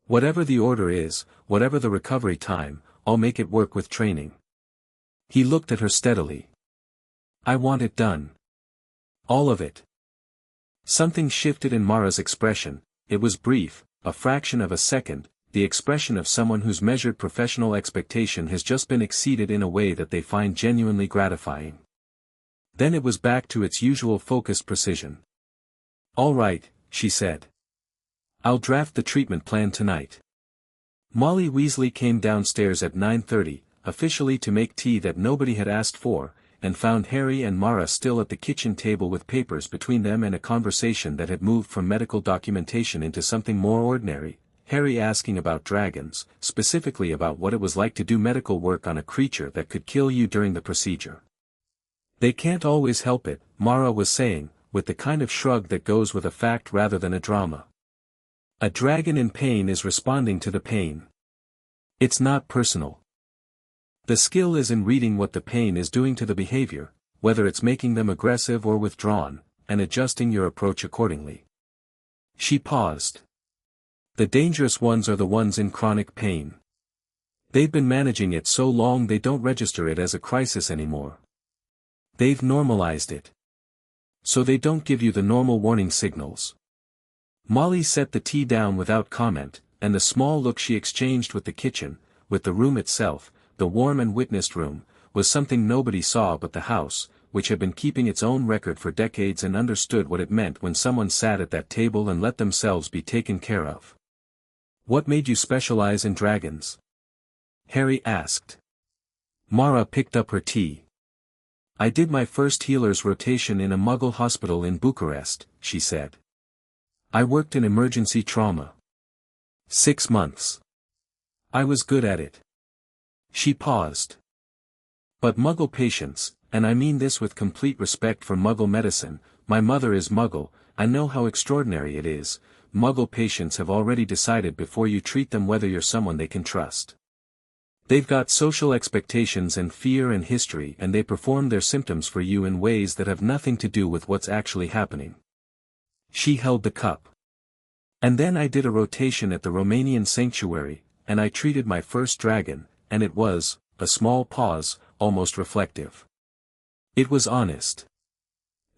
Whatever the order is, whatever the recovery time, I'll make it work with training. He looked at her steadily. I want it done. All of it. Something shifted in Mara's expression. It was brief, a fraction of a second, the expression of someone whose measured professional expectation has just been exceeded in a way that they find genuinely gratifying. Then it was back to its usual focused precision. All right, she said. I'll draft the treatment plan tonight. Molly Weasley came downstairs at 9:30, officially to make tea that nobody had asked for, and found Harry and Mara still at the kitchen table with papers between them and a conversation that had moved from medical documentation into something more ordinary, Harry asking about dragons, specifically about what it was like to do medical work on a creature that could kill you during the procedure. They can't always help it, Mara was saying, with the kind of shrug that goes with a fact rather than a drama. A dragon in pain is responding to the pain. It's not personal. The skill is in reading what the pain is doing to the behavior, whether it's making them aggressive or withdrawn, and adjusting your approach accordingly. She paused. The dangerous ones are the ones in chronic pain. They've been managing it so long they don't register it as a crisis anymore. They've normalized it. So they don't give you the normal warning signals. Molly set the tea down without comment, and the small look she exchanged with the kitchen, with the room itself, the warm and witnessed room, was something nobody saw but the house, which had been keeping its own record for decades and understood what it meant when someone sat at that table and let themselves be taken care of. What made you specialize in dragons? Harry asked. Mara picked up her tea. I did my first healer's rotation in a Muggle hospital in Bucharest, she said. I worked in emergency trauma. 6 months. I was good at it. She paused. But Muggle patients, and I mean this with complete respect for Muggle medicine, my mother is Muggle, I know how extraordinary it is, Muggle patients have already decided before you treat them whether you're someone they can trust. They've got social expectations and fear and history and they perform their symptoms for you in ways that have nothing to do with what's actually happening. She held the cup. And then I did a rotation at the Romanian sanctuary, and I treated my first dragon, and it was, a small pause, almost reflective. It was honest.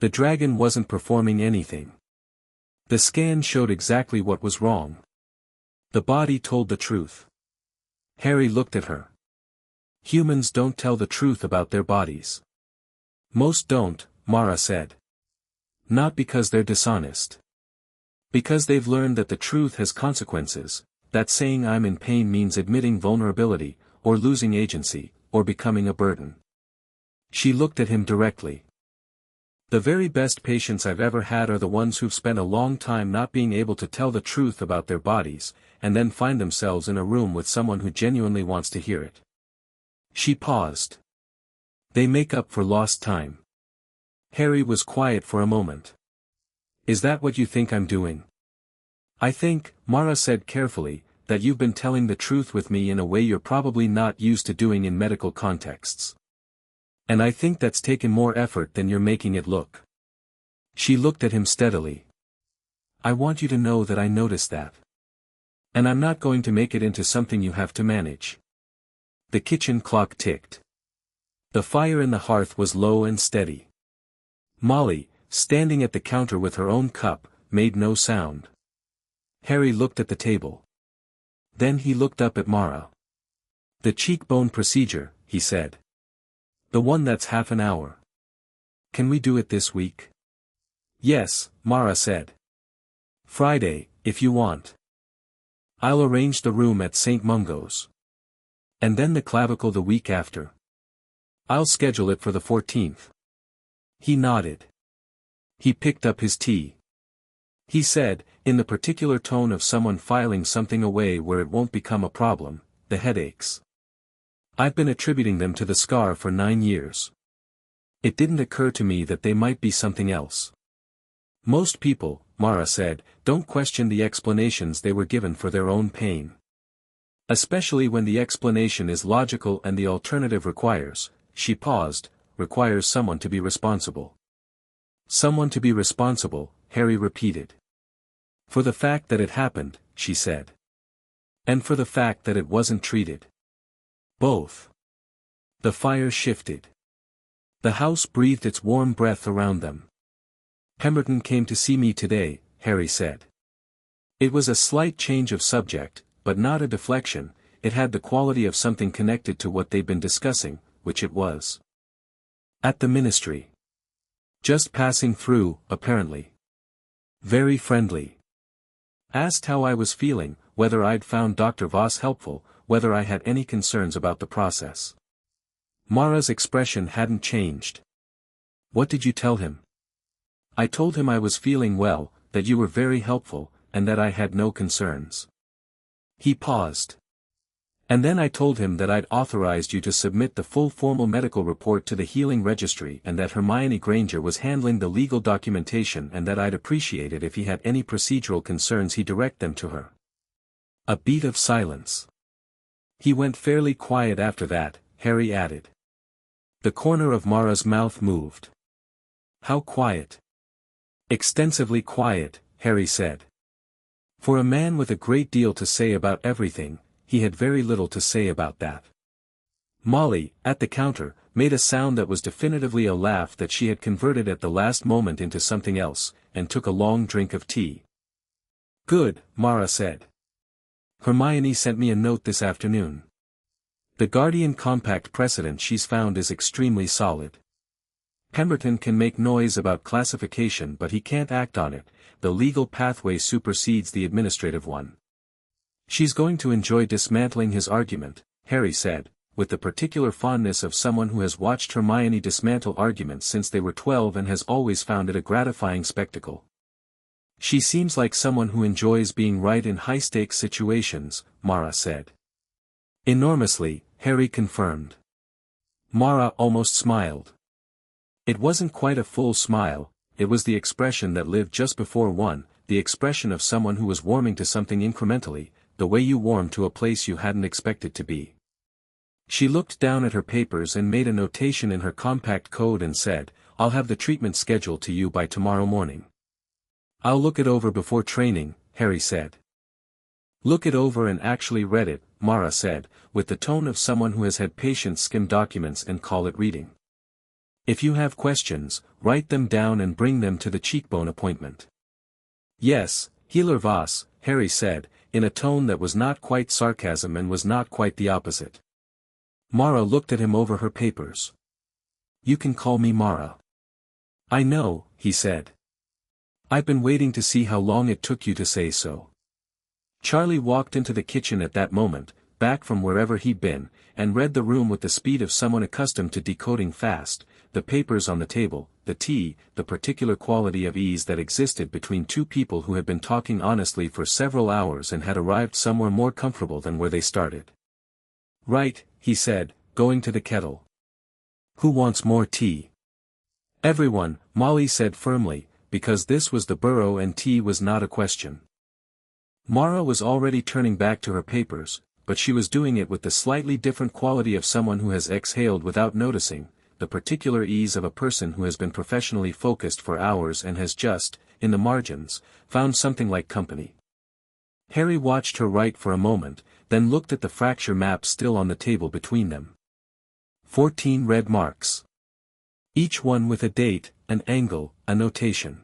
The dragon wasn't performing anything. The scan showed exactly what was wrong. The body told the truth. Harry looked at her. Humans don't tell the truth about their bodies. Most don't, Mara said. Not because they're dishonest. Because they've learned that the truth has consequences, that saying I'm in pain means admitting vulnerability, or losing agency, or becoming a burden. She looked at him directly. The very best patients I've ever had are the ones who've spent a long time not being able to tell the truth about their bodies, and then find themselves in a room with someone who genuinely wants to hear it. She paused. They make up for lost time. Harry was quiet for a moment. Is that what you think I'm doing? I think, Mara said carefully, that you've been telling the truth with me in a way you're probably not used to doing in medical contexts. And I think that's taken more effort than you're making it look. She looked at him steadily. I want you to know that I noticed that. And I'm not going to make it into something you have to manage. The kitchen clock ticked. The fire in the hearth was low and steady. Molly, standing at the counter with her own cup, made no sound. Harry looked at the table. Then he looked up at Mara. The cheekbone procedure, he said. The one that's half an hour. Can we do it this week? Yes, Mara said. Friday, if you want. I'll arrange the room at St. Mungo's. And then the clavicle the week after. I'll schedule it for the 14th. He nodded. He picked up his tea. He said, in the particular tone of someone filing something away where it won't become a problem, the headaches. I've been attributing them to the scar for 9 years. It didn't occur to me that they might be something else. Most people, Mara said, don't question the explanations they were given for their own pain. Especially when the explanation is logical and the alternative requires, she paused, requires someone to be responsible. Someone to be responsible, Harry repeated. For the fact that it happened, she said. And for the fact that it wasn't treated. Both. The fire shifted. The house breathed its warm breath around them. Pemberton came to see me today, Harry said. It was a slight change of subject, but not a deflection. It had the quality of something connected to what they'd been discussing, which it was. At the ministry. Just passing through, apparently. Very friendly. Asked how I was feeling, whether I'd found Dr. Voss helpful, whether I had any concerns about the process. Mara's expression hadn't changed. What did you tell him? I told him I was feeling well, that you were very helpful, and that I had no concerns. He paused. And then I told him that I'd authorized you to submit the full formal medical report to the healing registry and that Hermione Granger was handling the legal documentation and that I'd appreciate it if he had any procedural concerns he direct them to her. A beat of silence. He went fairly quiet after that, Harry added. The corner of Mara's mouth moved. How quiet? Extensively quiet, Harry said. For a man with a great deal to say about everything, he had very little to say about that. Molly, at the counter, made a sound that was definitively a laugh that she had converted at the last moment into something else, and took a long drink of tea. Good, Mara said. Hermione sent me a note this afternoon. The Guardian Compact precedent she's found is extremely solid. Pemberton can make noise about classification but he can't act on it, the legal pathway supersedes the administrative one. She's going to enjoy dismantling his argument, Harry said, with the particular fondness of someone who has watched Hermione dismantle arguments since they were 12 and has always found it a gratifying spectacle. She seems like someone who enjoys being right in high-stakes situations, Mara said. Enormously, Harry confirmed. Mara almost smiled. It wasn't quite a full smile, it was the expression that lived just before one, the expression of someone who was warming to something incrementally, the way you warm to a place you hadn't expected to be. She looked down at her papers and made a notation in her compact code and said, I'll have the treatment scheduled to you by tomorrow morning. I'll look it over before training, Harry said. Look it over and actually read it, Mara said, with the tone of someone who has had patients skim documents and call it reading. If you have questions, write them down and bring them to the cheekbone appointment. Yes, Healer Voss, Harry said, in a tone that was not quite sarcasm and was not quite the opposite. Mara looked at him over her papers. You can call me Mara. I know, he said. I've been waiting to see how long it took you to say so. Charlie walked into the kitchen at that moment, back from wherever he'd been, and read the room with the speed of someone accustomed to decoding fast, the papers on the table, the tea, the particular quality of ease that existed between two people who had been talking honestly for several hours and had arrived somewhere more comfortable than where they started. Right, he said, going to the kettle. Who wants more tea? Everyone, Molly said firmly, because this was the burrow and tea was not a question. Mara was already turning back to her papers, but she was doing it with the slightly different quality of someone who has exhaled without noticing, the particular ease of a person who has been professionally focused for hours and has just, in the margins, found something like company. Harry watched her write for a moment, then looked at the fracture map still on the table between them. 14 red marks. Each one with a date, an angle, a notation.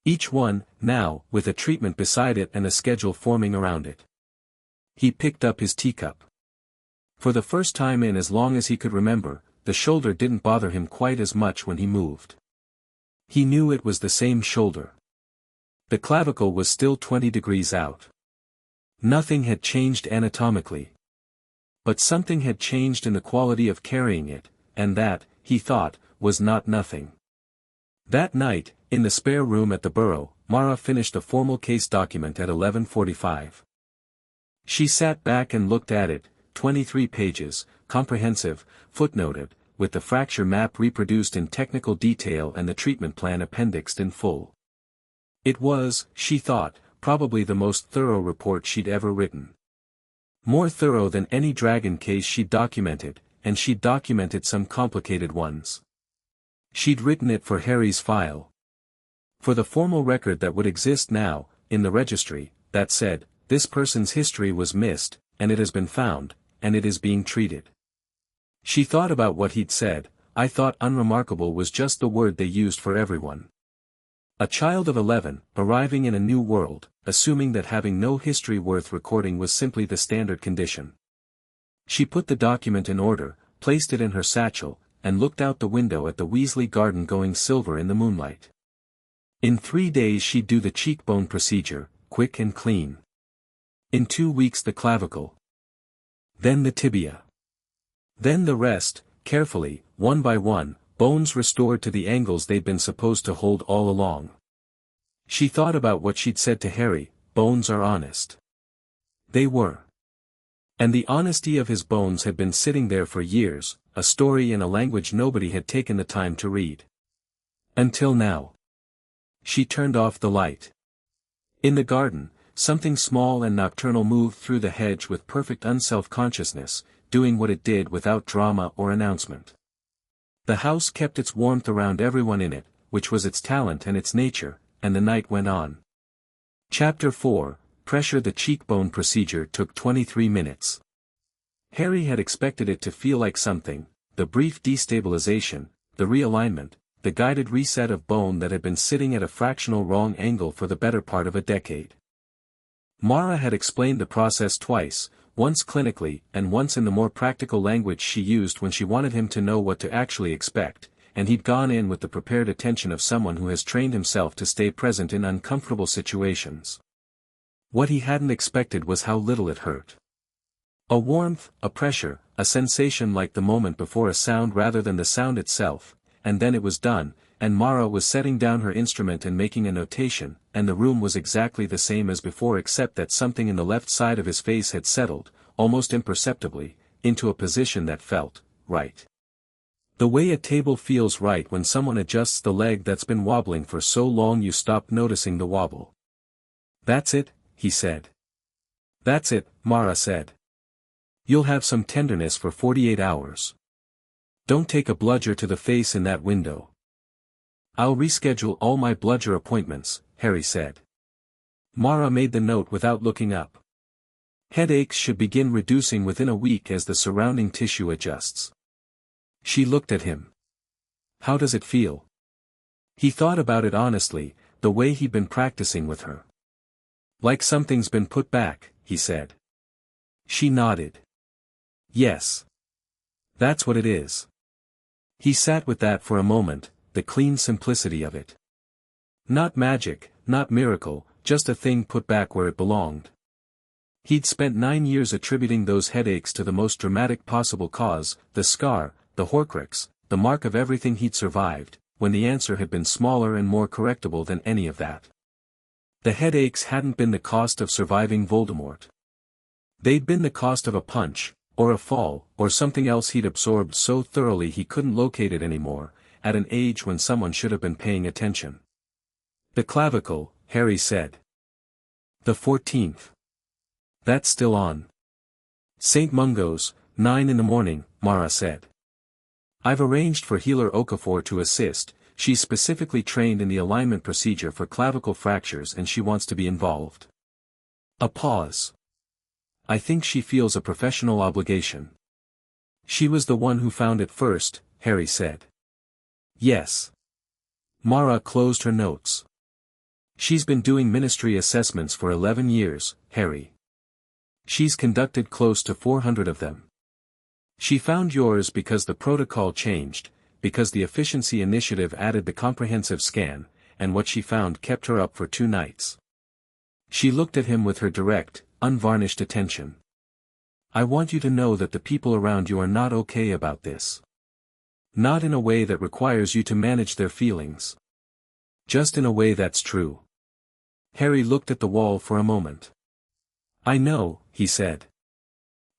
Each one, now, with a treatment beside it and a schedule forming around it. He picked up his teacup. For the first time in as long as he could remember, the shoulder didn't bother him quite as much when he moved. He knew it was the same shoulder. The clavicle was still 20 degrees out. Nothing had changed anatomically. But something had changed in the quality of carrying it, and that, he thought, was not nothing. That night, in the spare room at the Burrow, Mara finished the formal case document at 11:45. She sat back and looked at it, 23 pages, comprehensive, footnoted, with the fracture map reproduced in technical detail and the treatment plan appendixed in full. It was, she thought, probably the most thorough report she'd ever written. More thorough than any dragon case she'd documented, and she'd documented some complicated ones. She'd written it for Harry's file. For the formal record that would exist now, in the registry, that said, "This person's history was missed, and it has been found, and it is being treated." She thought about what he'd said. "I thought unremarkable was just the word they used for everyone. A child of 11, arriving in a new world, assuming that having no history worth recording was simply the standard condition." She put the document in order, placed it in her satchel, and looked out the window at the Weasley garden going silver in the moonlight. In 3 days she'd do the cheekbone procedure, quick and clean. In 2 weeks the clavicle. Then the tibia. Then the rest, carefully, one by one, bones restored to the angles they'd been supposed to hold all along. She thought about what she'd said to Harry, "Bones are honest." They were. And the honesty of his bones had been sitting there for years, a story in a language nobody had taken the time to read. Until now. She turned off the light. In the garden, something small and nocturnal moved through the hedge with perfect unself-consciousness, doing what it did without drama or announcement. The house kept its warmth around everyone in it, which was its talent and its nature, and the night went on. Chapter 4, Pressure. The cheekbone procedure took 23 minutes. Harry had expected it to feel like something, the brief destabilization, the realignment, the guided reset of bone that had been sitting at a fractional wrong angle for the better part of a decade. Mara had explained the process twice, once clinically and once in the more practical language she used when she wanted him to know what to actually expect, and he'd gone in with the prepared attention of someone who has trained himself to stay present in uncomfortable situations. What he hadn't expected was how little it hurt. A warmth, a pressure, a sensation like the moment before a sound rather than the sound itself, and then it was done, and Mara was setting down her instrument and making a notation, and the room was exactly the same as before except that something in the left side of his face had settled, almost imperceptibly, into a position that felt right. The way a table feels right when someone adjusts the leg that's been wobbling for so long you stop noticing the wobble. "That's it," he said. "That's it," Mara said. "You'll have some tenderness for 48 hours. Don't take a bludger to the face in that window." "I'll reschedule all my bludger appointments," Harry said. Mara made the note without looking up. "Headaches should begin reducing within a week as the surrounding tissue adjusts." She looked at him. "How does it feel?" He thought about it honestly, the way he'd been practicing with her. "Like something's been put back," he said. She nodded. "Yes. That's what it is." He sat with that for a moment, the clean simplicity of it. Not magic, not miracle, just a thing put back where it belonged. He'd spent 9 years attributing those headaches to the most dramatic possible cause, the scar, the horcrux, the mark of everything he'd survived, when the answer had been smaller and more correctable than any of that. The headaches hadn't been the cost of surviving Voldemort. They'd been the cost of a punch, or a fall, or something else he'd absorbed so thoroughly he couldn't locate it anymore, at an age when someone should have been paying attention. "The clavicle," Harry said. "The 14th. That's still on." "St. Mungo's, 9 in the morning, Mara said. "I've arranged for Healer Okafor to assist. She's specifically trained in the alignment procedure for clavicle fractures and she wants to be involved." A pause. "I think she feels a professional obligation." "She was the one who found it first," Harry said. "Yes." Mara closed her notes. "She's been doing ministry assessments for 11 years, Harry. She's conducted close to 400 of them. She found yours because the protocol changed, because the efficiency initiative added the comprehensive scan, and what she found kept her up for 2 nights. She looked at him with her direct, unvarnished attention. "I want you to know that the people around you are not okay about this. Not in a way that requires you to manage their feelings. Just in a way that's true." Harry looked at the wall for a moment. "I know," he said.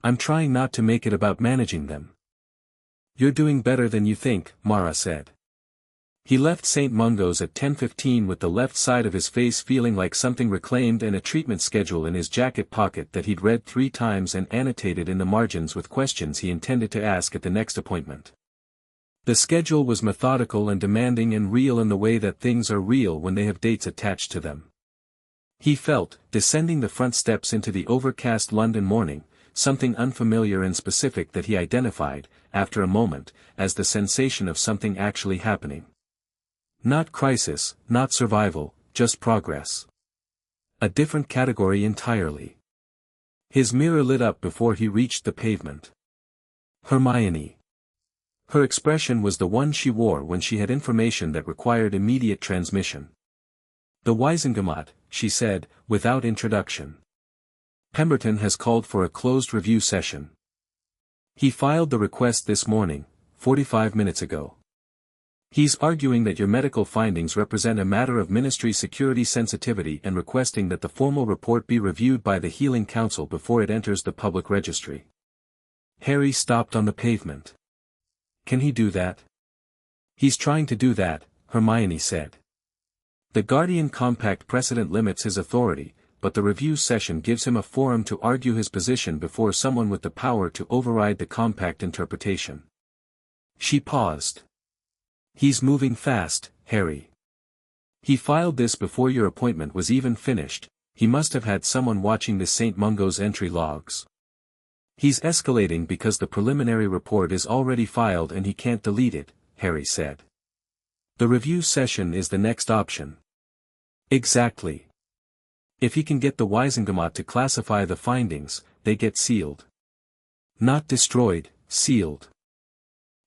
"I'm trying not to make it about managing them." "You're doing better than you think," Mara said. He left St. Mungo's at 10:15 with the left side of his face feeling like something reclaimed and a treatment schedule in his jacket pocket that he'd read 3 times and annotated in the margins with questions he intended to ask at the next appointment. The schedule was methodical and demanding and real in the way that things are real when they have dates attached to them. He felt, descending the front steps into the overcast London morning, something unfamiliar and specific that he identified, after a moment, as the sensation of something actually happening. Not crisis, not survival, just progress. A different category entirely. His mirror lit up before he reached the pavement. Hermione. Her expression was the one she wore when she had information that required immediate transmission. The Wiesengemot, she said, without introduction. Pemberton has called for a closed review session. He filed the request this morning, 45 minutes ago. He's arguing that your medical findings represent a matter of ministry security sensitivity and requesting that the formal report be reviewed by the Healing Council before it enters the public registry. Harry stopped on the pavement. Can he do that? He's trying to do that, Hermione said. The Guardian Compact precedent limits his authority, but the review session gives him a forum to argue his position before someone with the power to override the Compact interpretation. She paused. He's moving fast, Harry. He filed this before your appointment was even finished. He must have had someone watching the St. Mungo's entry logs. He's escalating because the preliminary report is already filed and he can't delete it, Harry said. The review session is the next option. Exactly. If he can get the Wiesengemot to classify the findings, they get sealed. Not destroyed, sealed.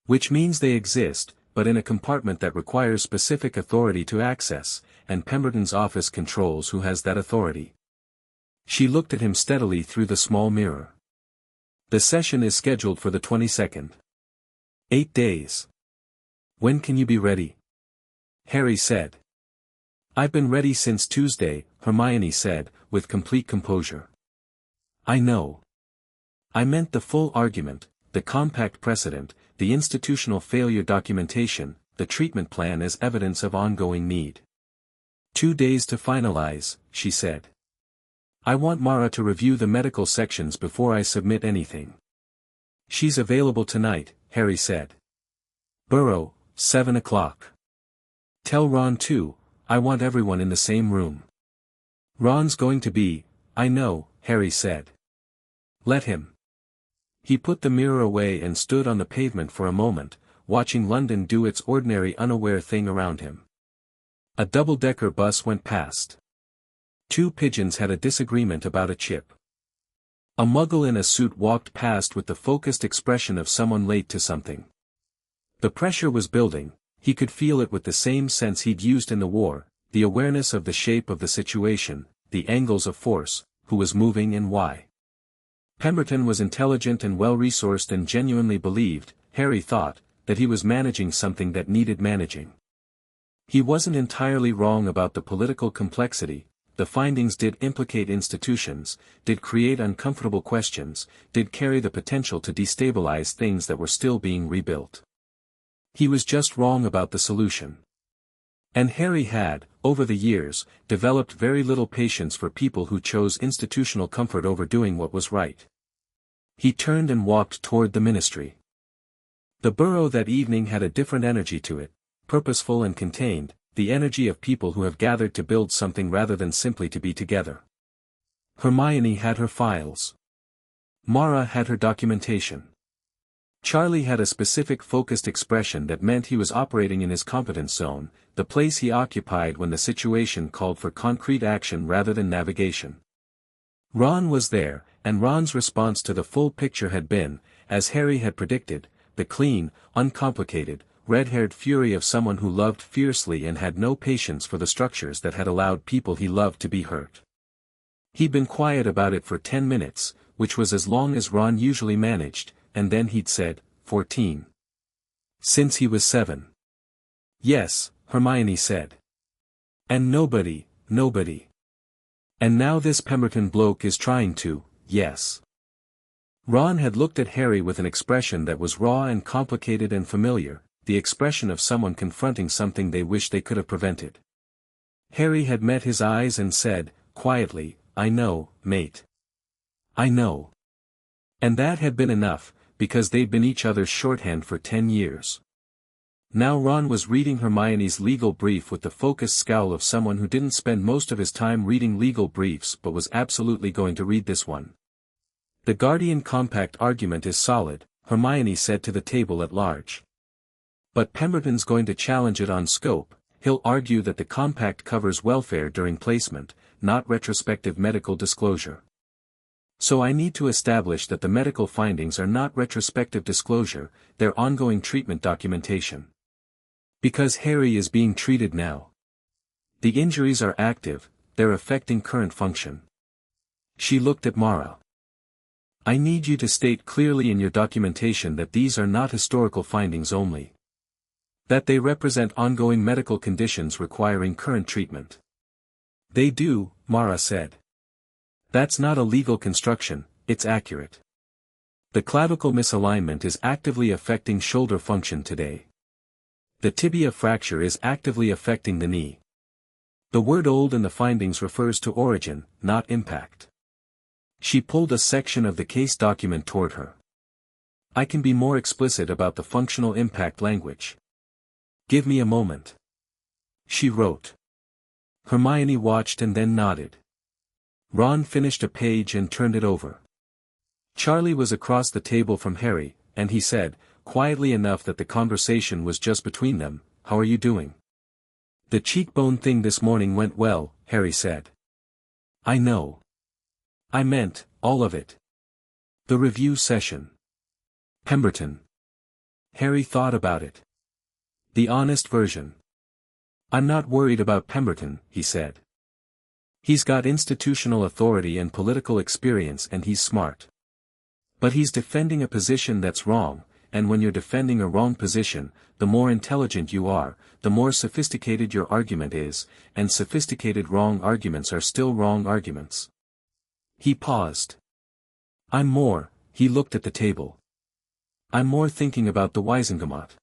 Which means they exist, but in a compartment that requires specific authority to access, and Pemberton's office controls who has that authority. She looked at him steadily through the small mirror. The session is scheduled for the 22nd. 8 days. When can you be ready? Harry said. I've been ready since Tuesday, Hermione said, with complete composure. I know. I meant the full argument, the compact precedent, the institutional failure documentation, the treatment plan as evidence of ongoing need. 2 days to finalize, she said. I want Mara to review the medical sections before I submit anything. She's available tonight, Harry said. Burrow, 7 o'clock. Tell Ron too, I want everyone in the same room. Ron's going to be, I know, Harry said. Let him. He put the mirror away and stood on the pavement for a moment, watching London do its ordinary unaware thing around him. A double-decker bus went past. 2 pigeons had a disagreement about a chip. A muggle in a suit walked past with the focused expression of someone late to something. The pressure was building, he could feel it with the same sense he'd used in the war, the awareness of the shape of the situation, the angles of force, who was moving and why. Pemberton was intelligent and well-resourced and genuinely believed, Harry thought, that he was managing something that needed managing. He wasn't entirely wrong about the political complexity. The findings did implicate institutions, did create uncomfortable questions, did carry the potential to destabilize things that were still being rebuilt. He was just wrong about the solution. And Harry had, over the years, developed very little patience for people who chose institutional comfort over doing what was right. He turned and walked toward the ministry. The Burrow that evening had a different energy to it, purposeful and contained, the energy of people who have gathered to build something rather than simply to be together. Hermione had her files. Mara had her documentation. Charlie had a specific focused expression that meant he was operating in his competence zone, the place he occupied when the situation called for concrete action rather than navigation. Ron was there, and Ron's response to the full picture had been, as Harry had predicted, the clean, uncomplicated, red-haired fury of someone who loved fiercely and had no patience for the structures that had allowed people he loved to be hurt. He'd been quiet about it for 10 minutes, which was as long as Ron usually managed, and then he'd said, 14. Since he was 7. Yes, Hermione said. And nobody. And now this Pemberton bloke is trying to, yes. Ron had looked at Harry with an expression that was raw and complicated and familiar, the expression of someone confronting something they wished they could have prevented. Harry had met his eyes and said, quietly, I know, mate. I know. And that had been enough, because they'd been each other's shorthand for 10 years. Now Ron was reading Hermione's legal brief with the focused scowl of someone who didn't spend most of his time reading legal briefs but was absolutely going to read this one. The Guardian Compact argument is solid, Hermione said to the table at large. But Pemberton's going to challenge it on scope. He'll argue that the compact covers welfare during placement, not retrospective medical disclosure. So I need to establish that the medical findings are not retrospective disclosure, they're ongoing treatment documentation. Because Harry is being treated now. The injuries are active, they're affecting current function. She looked at Mara. I need you to state clearly in your documentation that these are not historical findings only. That they represent ongoing medical conditions requiring current treatment. They do, Mara said. That's not a legal construction, it's accurate. The clavicle misalignment is actively affecting shoulder function today. The tibia fracture is actively affecting the knee. The word old in the findings refers to origin, not impact. She pulled a section of the case document toward her. I can be more explicit about the functional impact language. Give me a moment. She wrote. Hermione watched and then nodded. Ron finished a page and turned it over. Charlie was across the table from Harry, and he said, quietly enough that the conversation was just between them, "How are you doing?" "The cheekbone thing this morning went well," Harry said. "I know. I meant, all of it. The review session." Pemberton. Harry thought about it. The honest version. "I'm not worried about Pemberton," he said. "He's got institutional authority and political experience and he's smart. But he's defending a position that's wrong, and when you're defending a wrong position, the more intelligent you are, the more sophisticated your argument is, and sophisticated wrong arguments are still wrong arguments." He paused. He looked at the table. "I'm more thinking about the Wiesengemot.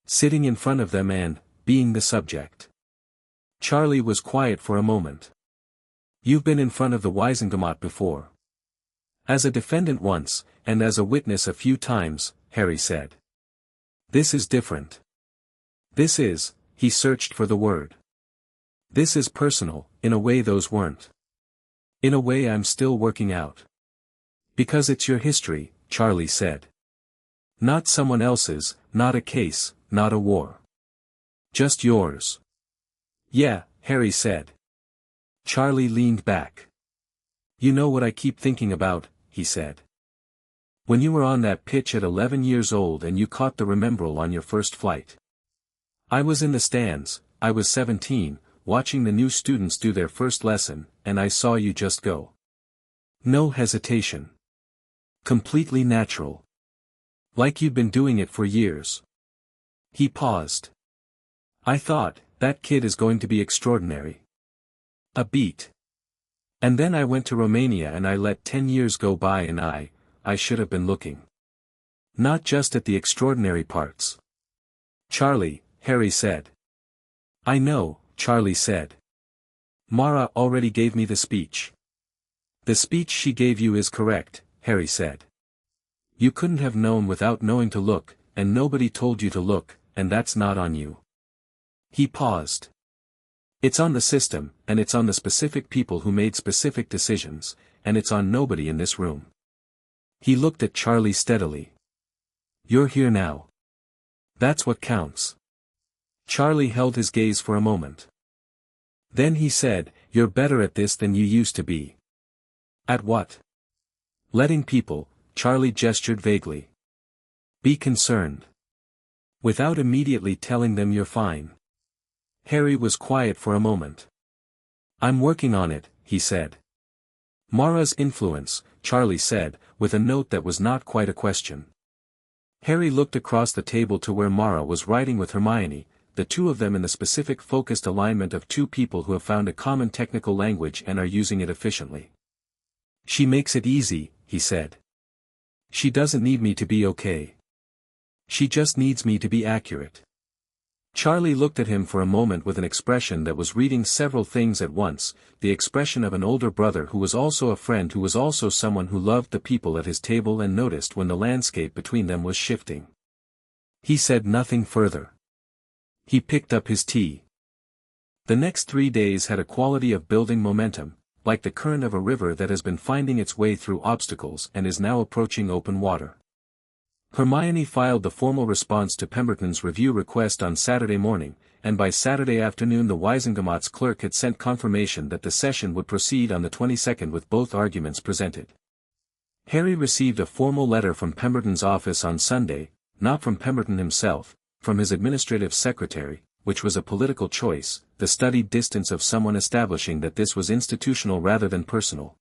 Sitting in front of them and, being the subject." Charlie was quiet for a moment. "You've been in front of the Wiesengemot before." "As a defendant once, and as a witness a few times," Harry said. "This is different. This is," he searched for the word. "This is personal, in a way those weren't. In a way I'm still working out." "Because it's your history," Charlie said. "Not someone else's, not a case, not a war. Just yours." "Yeah," Harry said. Charlie leaned back. "You know what I keep thinking about," he said. "When you were on that pitch at 11 years old and you caught the remembrall on your first flight. I was in the stands, I was 17, watching the new students do their first lesson, and I saw you just go. No hesitation. Completely natural. Like you'd been doing it for years." He paused. "I thought, that kid is going to be extraordinary. A beat. And then I went to Romania and I let 10 years go by and I should have been looking. Not just at the extraordinary parts." "Charlie," Harry said. "I know," Charlie said. "Mara already gave me the speech." "The speech she gave you is correct," Harry said. "You couldn't have known without knowing to look, and nobody told you to look, and that's not on you." He paused. "It's on the system, and it's on the specific people who made specific decisions, and it's on nobody in this room." He looked at Charlie steadily. "You're here now. That's what counts." Charlie held his gaze for a moment. Then he said, "You're better at this than you used to be." "At what?" "Letting people," Charlie gestured vaguely. "Be concerned. Without immediately telling them you're fine." Harry was quiet for a moment. "I'm working on it," he said. "Mara's influence," Charlie said, with a note that was not quite a question. Harry looked across the table to where Mara was writing with Hermione, the two of them in the specific focused alignment of two people who have found a common technical language and are using it efficiently. "She makes it easy," he said. "She doesn't need me to be okay. She just needs me to be accurate." Charlie looked at him for a moment with an expression that was reading several things at once, the expression of an older brother who was also a friend who was also someone who loved the people at his table and noticed when the landscape between them was shifting. He said nothing further. He picked up his tea. The next 3 days had a quality of building momentum, like the current of a river that has been finding its way through obstacles and is now approaching open water. Hermione filed the formal response to Pemberton's review request on Saturday morning, and by Saturday afternoon the Wisengamot's clerk had sent confirmation that the session would proceed on the 22nd with both arguments presented. Harry received a formal letter from Pemberton's office on Sunday, not from Pemberton himself, from his administrative secretary, which was a political choice, the studied distance of someone establishing that this was institutional rather than personal.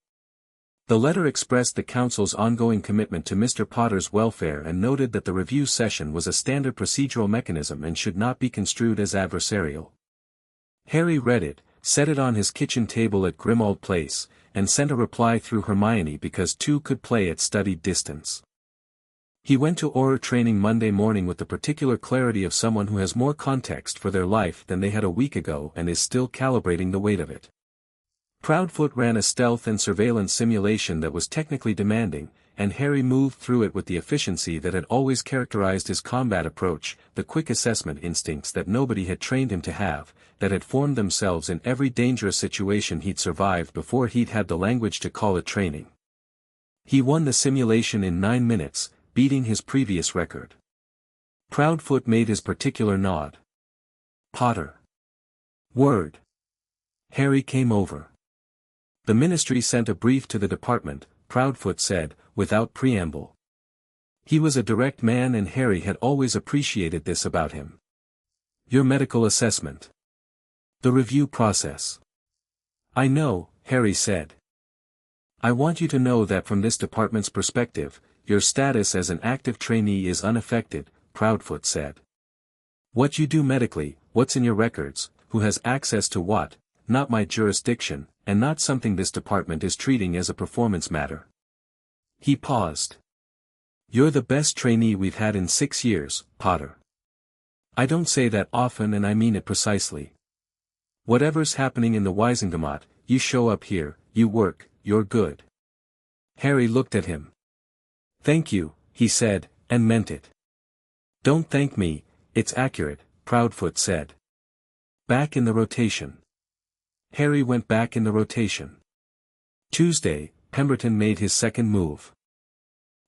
The letter expressed the council's ongoing commitment to Mr. Potter's welfare and noted that the review session was a standard procedural mechanism and should not be construed as adversarial. Harry read it, set it on his kitchen table at Grimmauld Place, and sent a reply through Hermione because two could play at studied distance. He went to Auror training Monday morning with the particular clarity of someone who has more context for their life than they had a week ago and is still calibrating the weight of it. Proudfoot ran a stealth and surveillance simulation that was technically demanding, and Harry moved through it with the efficiency that had always characterized his combat approach, the quick assessment instincts that nobody had trained him to have, that had formed themselves in every dangerous situation he'd survived before he'd had the language to call it training. He won the simulation in 9 minutes, beating his previous record. Proudfoot made his particular nod. Potter. Word. Harry came over. The ministry sent a brief to the department, Proudfoot said, without preamble. He was a direct man and Harry had always appreciated this about him. Your medical assessment. The review process. I know, Harry said. I want you to know that from this department's perspective, your status as an active trainee is unaffected, Proudfoot said. What you do medically, what's in your records, who has access to what, not my jurisdiction, and not something this department is treating as a performance matter. He paused. You're the best trainee we've had in 6 years, Potter. I don't say that often and I mean it precisely. Whatever's happening in the Wisengamot, you show up here, you work, you're good. Harry looked at him. Thank you, he said, and meant it. Don't thank me, it's accurate, Proudfoot said. Back in the rotation. Harry went back in the rotation. Tuesday, Pemberton made his second move.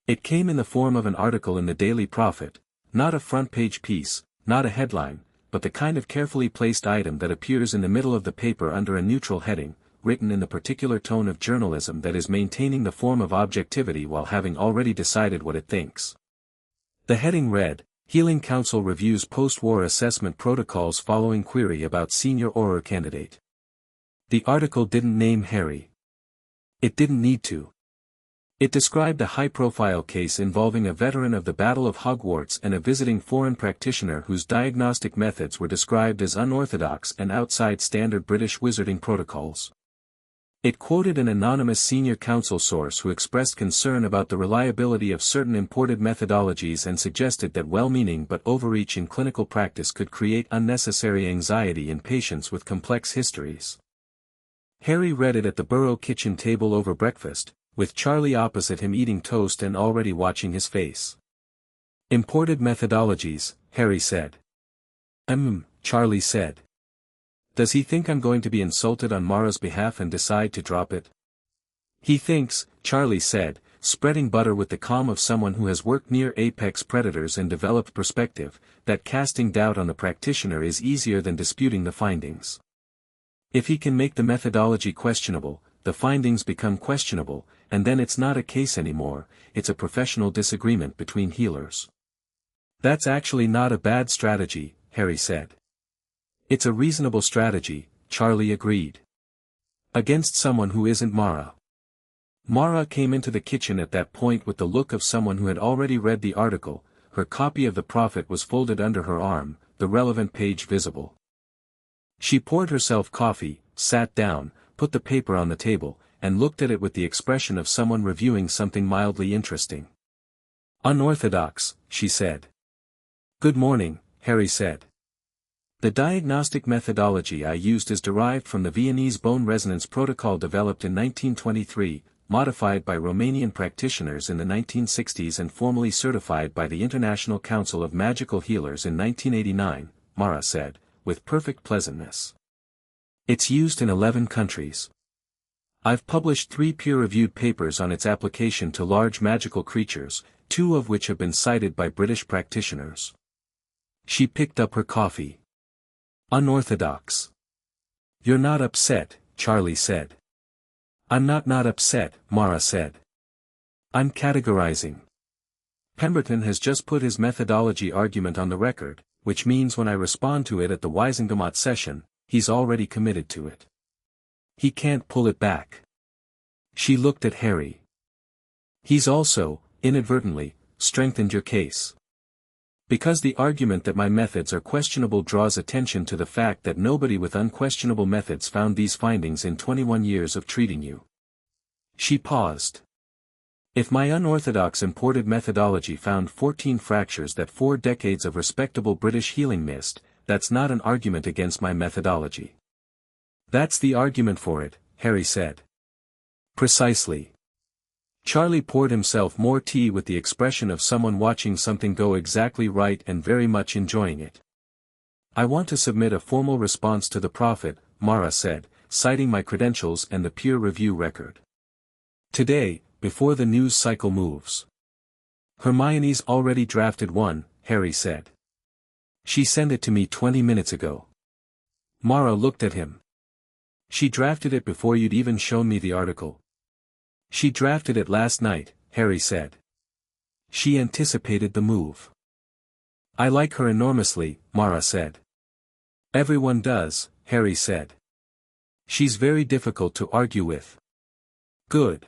It came in the form of an article in the Daily Prophet, not a front-page piece, not a headline, but the kind of carefully placed item that appears in the middle of the paper under a neutral heading, written in the particular tone of journalism that is maintaining the form of objectivity while having already decided what it thinks. The heading read, Healing Council reviews post-war assessment protocols following query about senior Auror candidate. The article didn't name Harry. It didn't need to. It described a high-profile case involving a veteran of the Battle of Hogwarts and a visiting foreign practitioner whose diagnostic methods were described as unorthodox and outside standard British wizarding protocols. It quoted an anonymous senior council source who expressed concern about the reliability of certain imported methodologies and suggested that well-meaning but overreach in clinical practice could create unnecessary anxiety in patients with complex histories. Harry read it at the Burrow kitchen table over breakfast, with Charlie opposite him eating toast and already watching his face. Imported methodologies, Harry said. Charlie said. Does he think I'm going to be insulted on Mara's behalf and decide to drop it? He thinks, Charlie said, spreading butter with the calm of someone who has worked near apex predators and developed perspective, that casting doubt on the practitioner is easier than disputing the findings. If he can make the methodology questionable, the findings become questionable, and then it's not a case anymore, it's a professional disagreement between healers. That's actually not a bad strategy, Harry said. It's a reasonable strategy, Charlie agreed. Against someone who isn't Mara. Mara came into the kitchen at that point with the look of someone who had already read the article, her copy of the Prophet was folded under her arm, the relevant page visible. She poured herself coffee, sat down, put the paper on the table, and looked at it with the expression of someone reviewing something mildly interesting. Unorthodox, she said. Good morning, Harry said. The diagnostic methodology I used is derived from the Viennese bone resonance protocol developed in 1923, modified by Romanian practitioners in the 1960s and formally certified by the International Council of Magical Healers in 1989, Mara said, with perfect pleasantness. It's used in 11 countries. I've published 3 peer-reviewed papers on its application to large magical creatures, 2 of which have been cited by British practitioners. She picked up her coffee. Unorthodox. You're not upset, Charlie said. I'm not upset, Mara said. I'm categorizing. Pemberton has just put his methodology argument on the record, which means when I respond to it at the Weisengamot session, he's already committed to it. He can't pull it back. She looked at Harry. He's also, inadvertently, strengthened your case. Because the argument that my methods are questionable draws attention to the fact that nobody with unquestionable methods found these findings in 21 years of treating you. She paused. If my unorthodox imported methodology found 14 fractures that 4 decades of respectable British healing missed, that's not an argument against my methodology. That's the argument for it, Harry said. Precisely. Charlie poured himself more tea with the expression of someone watching something go exactly right and very much enjoying it. I want to submit a formal response to the Prophet, Mara said, citing my credentials and the peer review record. Today, before the news cycle moves. Hermione's already drafted one, Harry said. She sent it to me 20 minutes ago. Mara looked at him. She drafted it before you'd even shown me the article. She drafted it last night, Harry said. She anticipated the move. I like her enormously, Mara said. Everyone does, Harry said. She's very difficult to argue with. Good.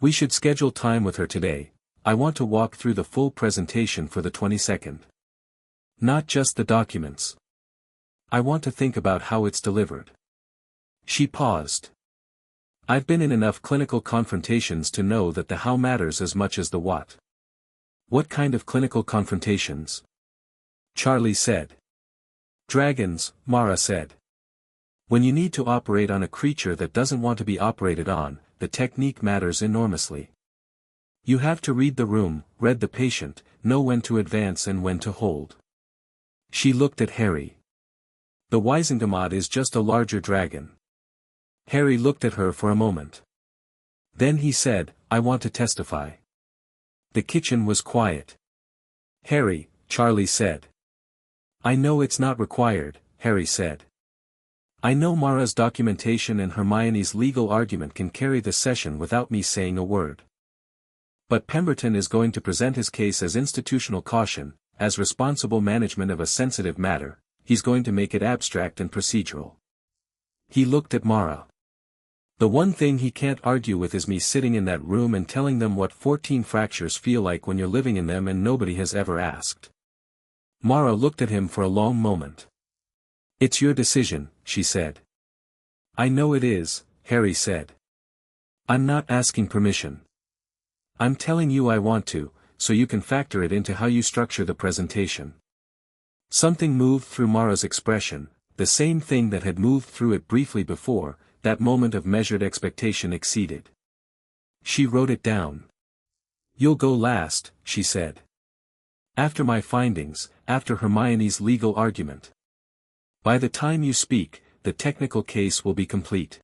We should schedule time with her today. I want to walk through the full presentation for the 22nd. Not just the documents. I want to think about how it's delivered. She paused. I've been in enough clinical confrontations to know that the how matters as much as the what. What kind of clinical confrontations? Charlie said. Dragons, Mara said. When you need to operate on a creature that doesn't want to be operated on, the technique matters enormously. You have to read the room, read the patient, know when to advance and when to hold. She looked at Harry. The Weisengamot is just a larger dragon. Harry looked at her for a moment. Then he said, I want to testify. The kitchen was quiet. Harry, Charlie said. I know it's not required, Harry said. I know Mara's documentation and Hermione's legal argument can carry the session without me saying a word. But Pemberton is going to present his case as institutional caution, as responsible management of a sensitive matter. He's going to make it abstract and procedural. He looked at Mara. The one thing he can't argue with is me sitting in that room and telling them what 14 fractures feel like when you're living in them and nobody has ever asked. Mara looked at him for a long moment. It's your decision, she said. I know it is, Harry said. I'm not asking permission. I'm telling you I want to, so you can factor it into how you structure the presentation. Something moved through Mara's expression, the same thing that had moved through it briefly before, that moment of measured expectation exceeded. She wrote it down. You'll go last, she said. After my findings, after Hermione's legal argument. By the time you speak, the technical case will be complete.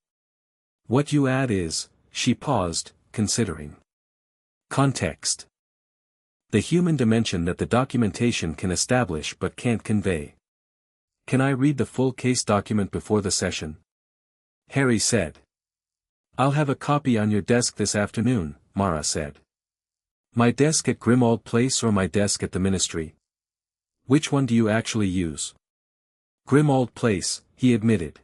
What you add is, she paused, considering. Context. The human dimension that the documentation can establish but can't convey. Can I read the full case document before the session? Harry said. I'll have a copy on your desk this afternoon, Mara said. My desk at Grimmauld Place or my desk at the Ministry? Which one do you actually use? Grimmauld Place, he admitted.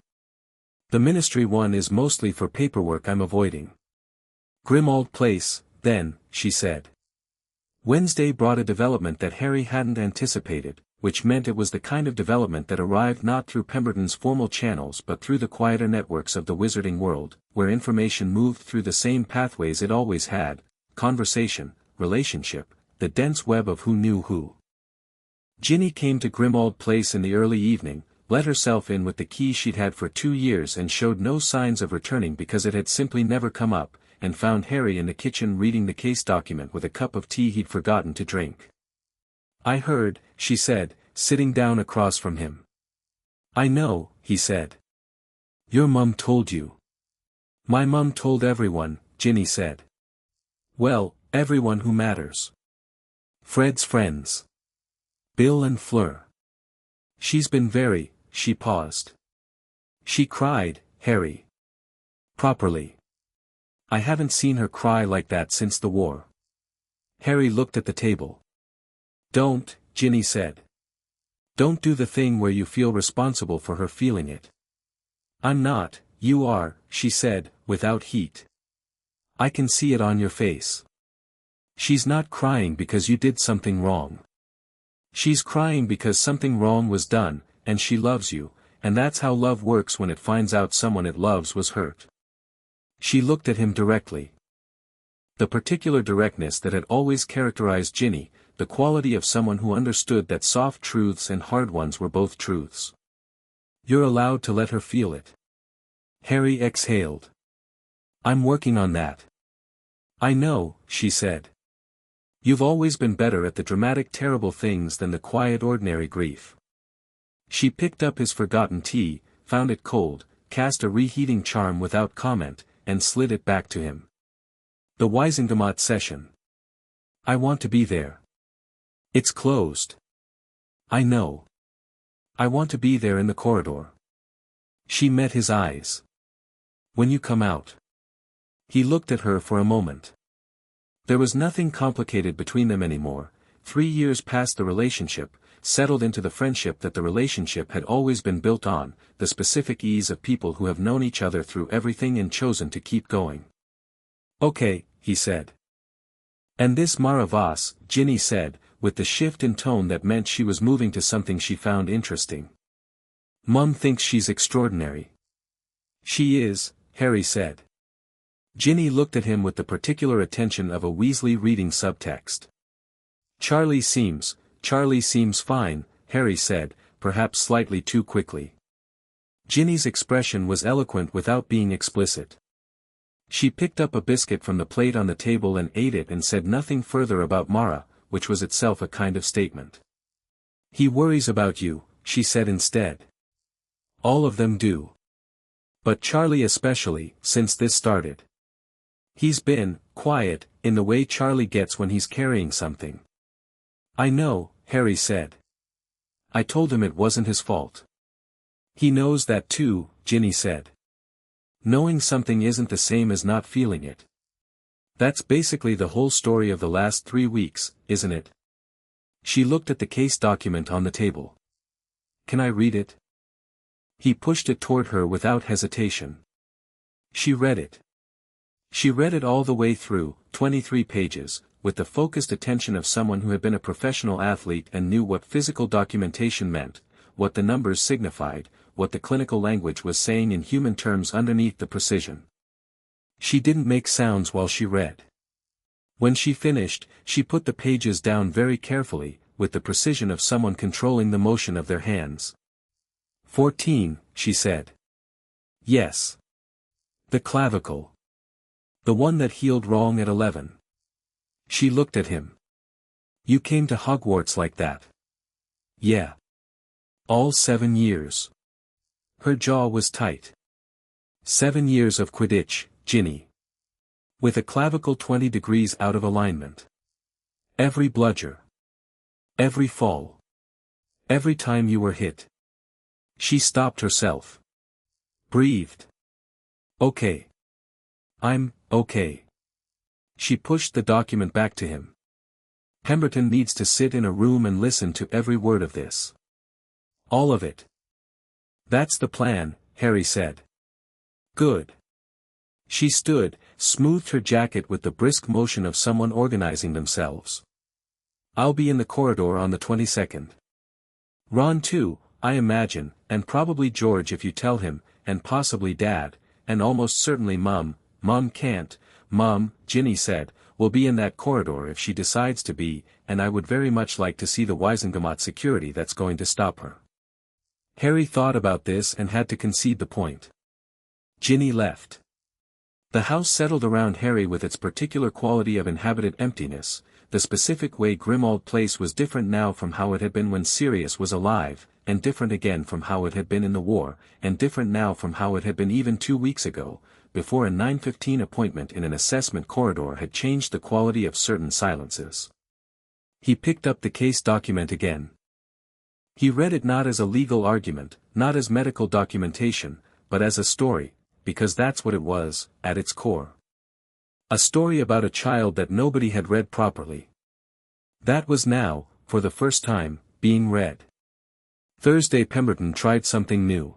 The Ministry one is mostly for paperwork I'm avoiding. Grimmauld Place, then, she said. Wednesday brought a development that Harry hadn't anticipated, which meant it was the kind of development that arrived not through Pemberton's formal channels but through the quieter networks of the wizarding world, where information moved through the same pathways it always had, conversation, relationship, the dense web of who knew who. Ginny came to Grimmauld Place in the early evening, let herself in with the key she'd had for 2 years and showed no signs of returning because it had simply never come up, and found Harry in the kitchen reading the case document with a cup of tea he'd forgotten to drink. I heard, she said, sitting down across from him. "I know," he said. "Your mum told you." "My mum told everyone," Ginny said. "Well, everyone who matters. Fred's friends. Bill and Fleur. She's been very," she paused. "She cried, Harry. Properly. I haven't seen her cry like that since the war." Harry looked at the table. "Don't," Ginny said. "Don't do the thing where you feel responsible for her feeling it." "I'm not, you are," she said, without heat. "I can see it on your face. She's not crying because you did something wrong. She's crying because something wrong was done, and she loves you, and that's how love works when it finds out someone it loves was hurt." She looked at him directly. The particular directness that had always characterized Ginny, the quality of someone who understood that soft truths and hard ones were both truths. "You're allowed to let her feel it." Harry exhaled. "I'm working on that." "I know," she said. "You've always been better at the dramatic terrible things than the quiet ordinary grief." She picked up his forgotten tea, found it cold, cast a reheating charm without comment, and slid it back to him. "The Weisengamat session. I want to be there." "It's closed." "I know. I want to be there in the corridor." She met his eyes. "When you come out." He looked at her for a moment. There was nothing complicated between them anymore, 3 years past the relationship, settled into the friendship that the relationship had always been built on, the specific ease of people who have known each other through everything and chosen to keep going. "Okay," he said. "And this Mara Voss," Ginny said, with the shift in tone that meant she was moving to something she found interesting. "Mum thinks she's extraordinary." "She is," Harry said. Ginny looked at him with the particular attention of a Weasley reading subtext. Charlie seems fine," Harry said, perhaps slightly too quickly. Ginny's expression was eloquent without being explicit. She picked up a biscuit from the plate on the table and ate it and said nothing further about Mara, which was itself a kind of statement. "He worries about you," she said instead. "All of them do. But Charlie especially, since this started. He's been quiet, in the way Charlie gets when he's carrying something." "I know," Harry said. "I told him it wasn't his fault." "He knows that too," Ginny said. "Knowing something isn't the same as not feeling it. That's basically the whole story of the last 3 weeks, isn't it?" She looked at the case document on the table. "Can I read it?" He pushed it toward her without hesitation. She read it. She read it all the way through, 23 pages, with the focused attention of someone who had been a professional athlete and knew what physical documentation meant, what the numbers signified, what the clinical language was saying in human terms underneath the precision. She didn't make sounds while she read. When she finished, she put the pages down very carefully, with the precision of someone controlling the motion of their hands. 14, she said. "Yes. The clavicle. The one that healed wrong at 11. She looked at him. "You came to Hogwarts like that?" "Yeah. All 7 years." Her jaw was tight. 7 years of Quidditch, Ginny. With a clavicle 20 degrees out of alignment. Every bludger. Every fall. Every time you were hit. She stopped herself. Breathed. "Okay. I'm okay." She pushed the document back to him. "Pemberton needs to sit in a room and listen to every word of this. All of it." "That's the plan," Harry said. "Good." She stood, smoothed her jacket with the brisk motion of someone organizing themselves. "I'll be in the corridor on the 22nd. Ron too, I imagine, and probably George if you tell him, and possibly Dad, and almost certainly Mum. Mum can't." "Mum," Ginny said, "will be in that corridor if she decides to be, and I would very much like to see the Weisengamat security that's going to stop her." Harry thought about this and had to concede the point. Ginny left. The house settled around Harry with its particular quality of inhabited emptiness, the specific way Grimmauld Place was different now from how it had been when Sirius was alive, and different again from how it had been in the war, and different now from how it had been even 2 weeks ago, before a 9:15 appointment in an assessment corridor had changed the quality of certain silences. He picked up the case document again. He read it not as a legal argument, not as medical documentation, but as a story, because that's what it was, at its core. A story about a child that nobody had read properly. That was now, for the first time, being read. Thursday Pemberton tried something new.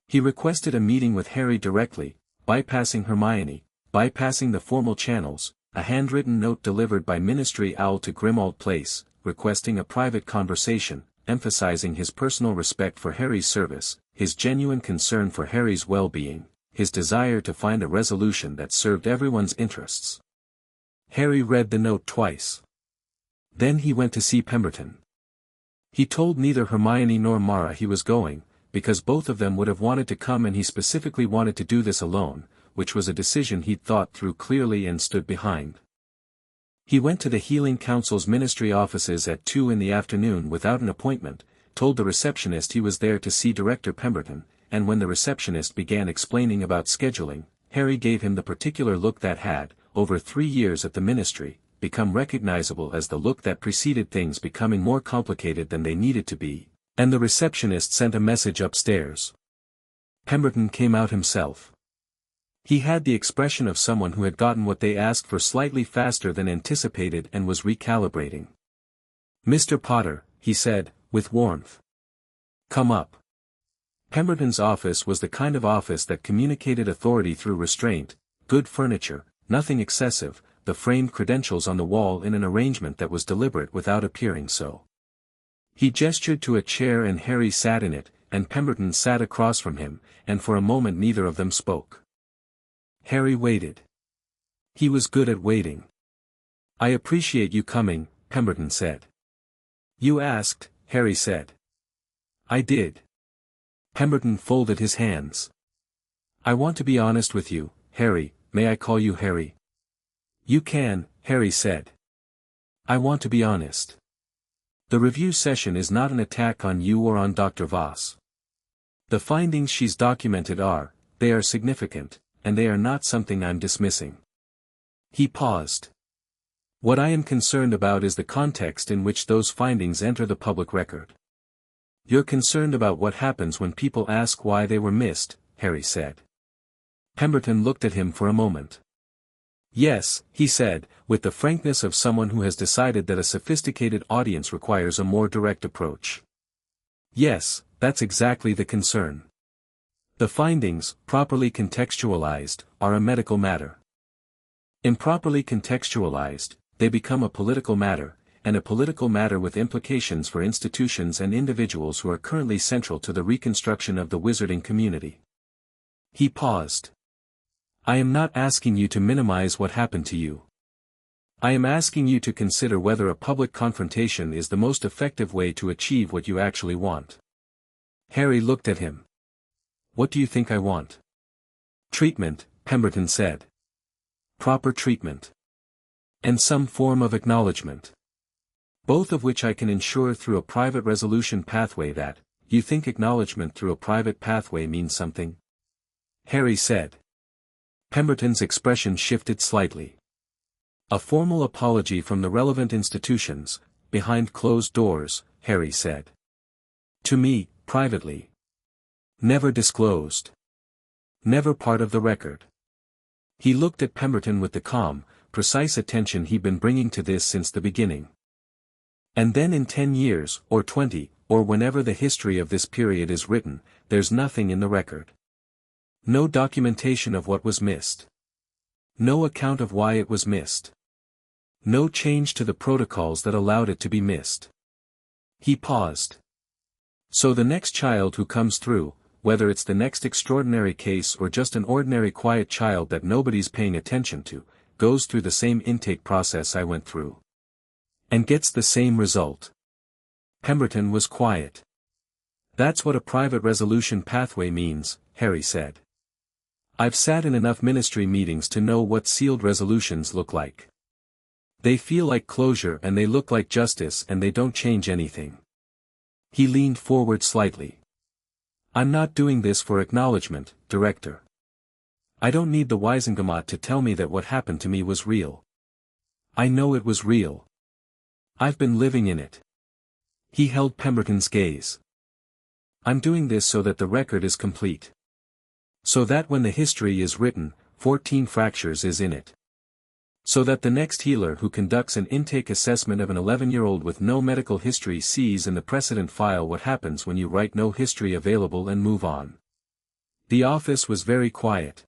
He requested a meeting with Harry directly, bypassing Hermione, bypassing the formal channels, a handwritten note delivered by Ministry Owl to Grimmauld Place, requesting a private conversation, emphasizing his personal respect for Harry's service, his genuine concern for Harry's well-being, his desire to find a resolution that served everyone's interests. Harry read the note twice. Then he went to see Pemberton. He told neither Hermione nor Mara he was going, because both of them would have wanted to come and he specifically wanted to do this alone, which was a decision he'd thought through clearly and stood behind. He went to the Healing Council's ministry offices at 2 in the afternoon without an appointment, told the receptionist he was there to see Director Pemberton, and when the receptionist began explaining about scheduling, Harry gave him the particular look that had, over 3 years at the ministry, become recognizable as the look that preceded things becoming more complicated than they needed to be, and the receptionist sent a message upstairs. Pemberton came out himself. He had the expression of someone who had gotten what they asked for slightly faster than anticipated and was recalibrating. "Mr. Potter," he said, with warmth. "Come up." Pemberton's office was the kind of office that communicated authority through restraint, good furniture, nothing excessive, the framed credentials on the wall in an arrangement that was deliberate without appearing so. He gestured to a chair and Harry sat in it, and Pemberton sat across from him, and for a moment neither of them spoke. Harry waited. He was good at waiting. "I appreciate you coming," Pemberton said. "You asked," Harry said. "I did." Pemberton folded his hands. "I want to be honest with you, Harry. May I call you Harry?" "You can," Harry said. "I want to be honest. The review session is not an attack on you or on Dr. Voss. The findings she's documented they are significant, and they are not something I'm dismissing." He paused. "What I am concerned about is the context in which those findings enter the public record." "You're concerned about what happens when people ask why they were missed," Harry said. Pemberton looked at him for a moment. "Yes," he said, with the frankness of someone who has decided that a sophisticated audience requires a more direct approach. "Yes, that's exactly the concern. The findings, properly contextualized, are a medical matter. Improperly contextualized, they become a political matter, and a political matter with implications for institutions and individuals who are currently central to the reconstruction of the wizarding community." He paused. "I am not asking you to minimize what happened to you. I am asking you to consider whether a public confrontation is the most effective way to achieve what you actually want." Harry looked at him. "What do you think I want?" "Treatment," Pemberton said. "Proper treatment. And some form of acknowledgement. Both of which I can ensure through a private resolution pathway that, you think acknowledgement through a private pathway means something?" Harry said. Pemberton's expression shifted slightly. "A formal apology from the relevant institutions, behind closed doors," Harry said. "To me, privately. Never disclosed. Never part of the record." He looked at Pemberton with the calm, precise attention he'd been bringing to this since the beginning. "And then in 10 years, or 20, or whenever the history of this period is written, there's nothing in the record. No documentation of what was missed. No account of why it was missed. No change to the protocols that allowed it to be missed." He paused. "So the next child who comes through, whether it's the next extraordinary case or just an ordinary quiet child that nobody's paying attention to, goes through the same intake process I went through. And gets the same result." Pemberton was quiet. "That's what a private resolution pathway means," Harry said. "I've sat in enough ministry meetings to know what sealed resolutions look like. They feel like closure and they look like justice and they don't change anything. He leaned forward slightly. I'm not doing this for acknowledgement, Director. I don't need the Wiesengemot to tell me that what happened to me was real. I know it was real. I've been living in it. He held Pemberton's gaze. I'm doing this so that the record is complete. So that when the history is written, 14 fractures is in it. So that the next healer who conducts an intake assessment of an 11-year-old with no medical history sees in the precedent file what happens when you write no history available and move on. The office was very quiet.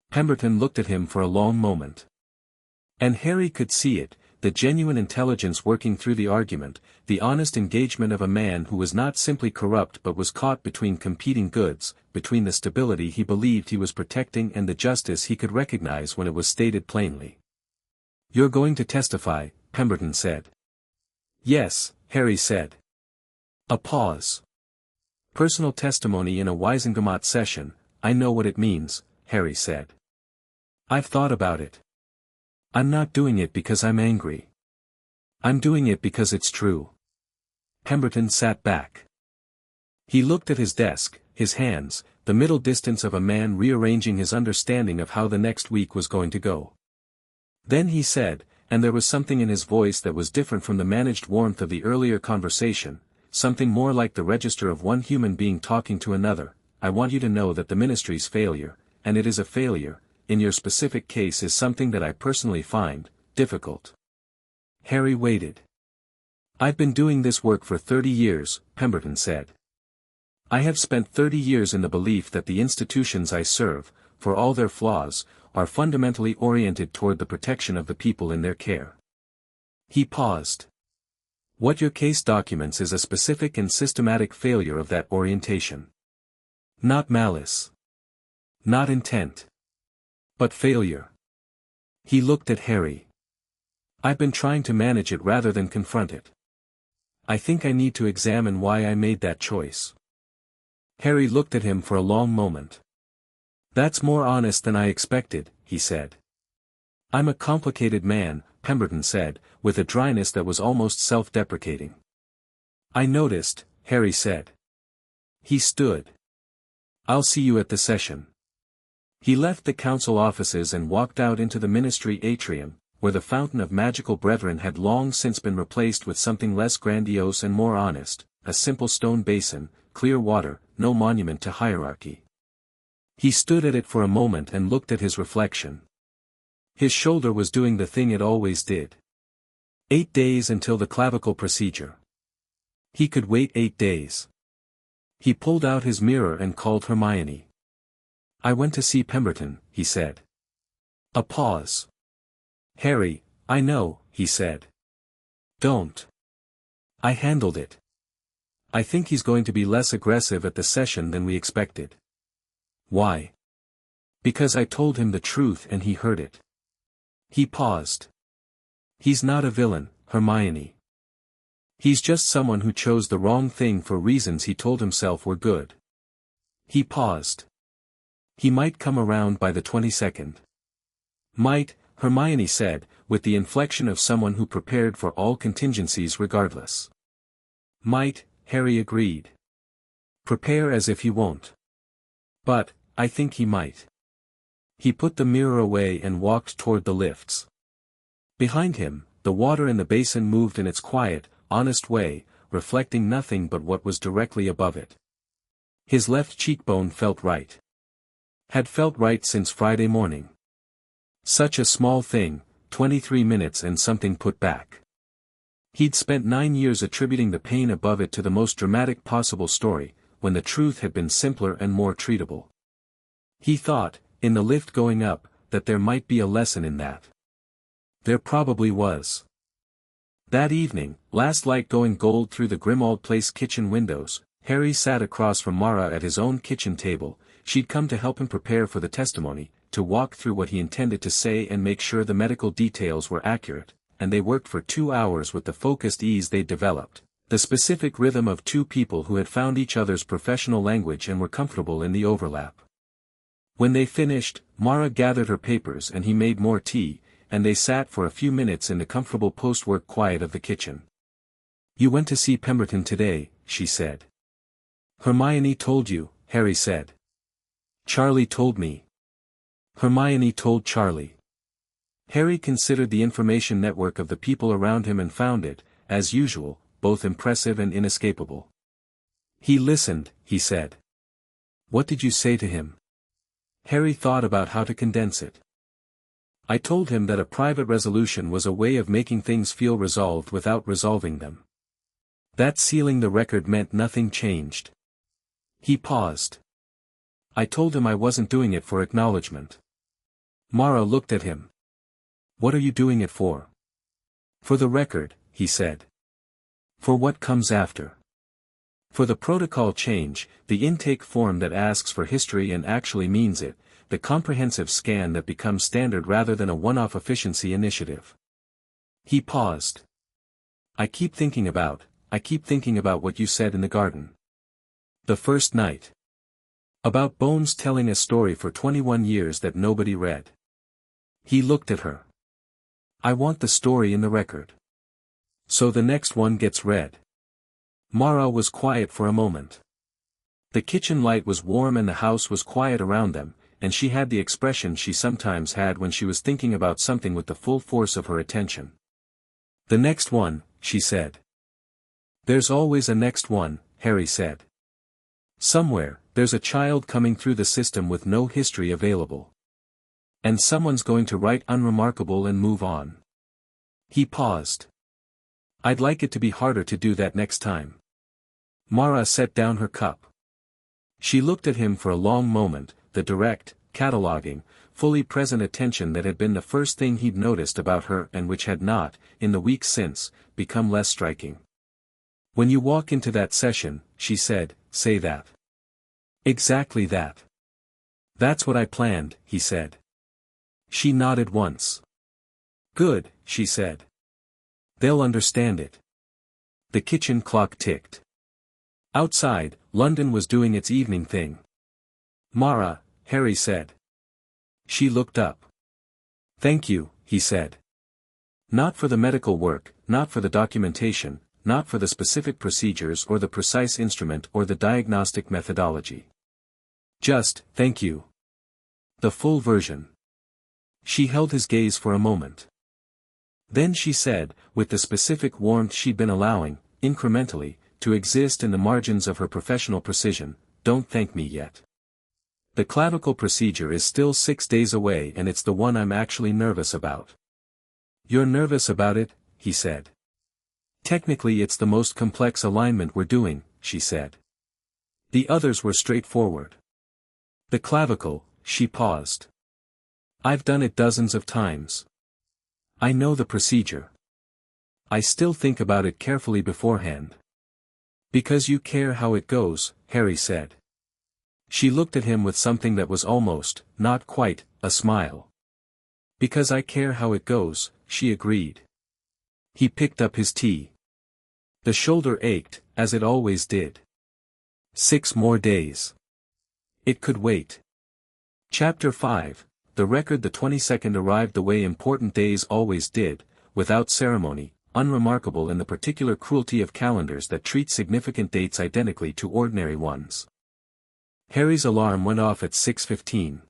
Pemberton looked at him for a long moment. And Harry could see it, the genuine intelligence working through the argument, the honest engagement of a man who was not simply corrupt but was caught between competing goods, between the stability he believed he was protecting and the justice he could recognize when it was stated plainly. You're going to testify, Pemberton said. Yes, Harry said. A pause. Personal testimony in a Wiesengemot session, I know what it means, Harry said. I've thought about it. I'm not doing it because I'm angry. I'm doing it because it's true. Pemberton sat back. He looked at his desk, his hands, the middle distance of a man rearranging his understanding of how the next week was going to go. Then he said, and there was something in his voice that was different from the managed warmth of the earlier conversation, something more like the register of one human being talking to another, I want you to know that the ministry's failure, and it is a failure, in your specific case is something that I personally find difficult. Harry waited. I've been doing this work for 30 years, Pemberton said. I have spent 30 years in the belief that the institutions I serve, for all their flaws, are fundamentally oriented toward the protection of the people in their care. He paused. What your case documents is a specific and systematic failure of that orientation. Not malice. Not intent. But failure. He looked at Harry. I've been trying to manage it rather than confront it. I think I need to examine why I made that choice. Harry looked at him for a long moment. That's more honest than I expected, he said. I'm a complicated man, Pemberton said, with a dryness that was almost self-deprecating. I noticed, Harry said. He stood. I'll see you at the session. He left the council offices and walked out into the ministry atrium, where the fountain of magical brethren had long since been replaced with something less grandiose and more honest, a simple stone basin, clear water, no monument to hierarchy. He stood at it for a moment and looked at his reflection. His shoulder was doing the thing it always did. 8 days until the clavicle procedure. He could wait 8 days. He pulled out his mirror and called Hermione. I went to see Pemberton, he said. A pause. Harry, I know, he said. Don't. I handled it. I think he's going to be less aggressive at the session than we expected. Why? Because I told him the truth and he heard it. He paused. He's not a villain, Hermione. He's just someone who chose the wrong thing for reasons he told himself were good. He paused. He might come around by the 22nd. Might, Hermione said, with the inflection of someone who prepared for all contingencies regardless. Might, Harry agreed. Prepare as if he won't. But, I think he might. He put the mirror away and walked toward the lifts. Behind him, the water in the basin moved in its quiet, honest way, reflecting nothing but what was directly above it. His left cheekbone felt right. Had felt right since Friday morning. Such a small thing, 23 minutes and something put back. He'd spent 9 years attributing the pain above it to the most dramatic possible story, when the truth had been simpler and more treatable. He thought, in the lift going up, that there might be a lesson in that. There probably was. That evening, last light going gold through the Grimmauld Place kitchen windows, Harry sat across from Mara at his own kitchen table. She'd come to help him prepare for the testimony, to walk through what he intended to say and make sure the medical details were accurate, and they worked for 2 hours with the focused ease they'd developed, the specific rhythm of two people who had found each other's professional language and were comfortable in the overlap. When they finished, Mara gathered her papers and he made more tea, and they sat for a few minutes in the comfortable post-work quiet of the kitchen. "You went to see Pemberton today," she said. "Hermione told you," Harry said. "Charlie told me." Hermione told Charlie. Harry considered the information network of the people around him and found it, as usual, both impressive and inescapable. "He listened," he said. "What did you say to him?" Harry thought about how to condense it. "I told him that a private resolution was a way of making things feel resolved without resolving them. That sealing the record meant nothing changed." He paused. "I told him I wasn't doing it for acknowledgement." Mara looked at him. "What are you doing it for?" "For the record," he said. "For what comes after?" "For the protocol change, the intake form that asks for history and actually means it, the comprehensive scan that becomes standard rather than a one-off efficiency initiative." He paused. I keep thinking about what you said in the garden. The first night. About Bones telling a story for 21 years that nobody read." He looked at her. "I want the story in the record. So the next one gets read." Mara was quiet for a moment. The kitchen light was warm and the house was quiet around them, and she had the expression she sometimes had when she was thinking about something with the full force of her attention. "The next one," she said. "There's always a next one," Harry said. "Somewhere, there's a child coming through the system with no history available. And someone's going to write unremarkable and move on." He paused. "I'd like it to be harder to do that next time." Mara set down her cup. She looked at him for a long moment, the direct, cataloging, fully present attention that had been the first thing he'd noticed about her and which had not, in the weeks since, become less striking. "When you walk into that session," she said, "say that." "Exactly that." "That's what I planned," he said. She nodded once. "Good," she said. "They'll understand it." The kitchen clock ticked. Outside, London was doing its evening thing. "Mara," Harry said. She looked up. "Thank you," he said. "Not for the medical work, not for the documentation, not for the specific procedures or the precise instrument or the diagnostic methodology. Just, thank you. The full version." She held his gaze for a moment. Then she said, with the specific warmth she'd been allowing, incrementally, to exist in the margins of her professional precision, "Don't thank me yet. The clavicle procedure is still 6 days away and it's the one I'm actually nervous about." "You're nervous about it?" he said. "Technically it's the most complex alignment we're doing," she said. "The others were straightforward." "The clavicle," she paused. "I've done it dozens of times. I know the procedure. I still think about it carefully beforehand." "Because you care how it goes," Harry said. She looked at him with something that was almost, not quite, a smile. "Because I care how it goes," she agreed. He picked up his tea. The shoulder ached, as it always did. 6 more days. It could wait. Chapter 5. The record. The 22nd arrived the way important days always did, without ceremony, unremarkable in the particular cruelty of calendars that treat significant dates identically to ordinary ones. Harry's alarm went off at 6:15.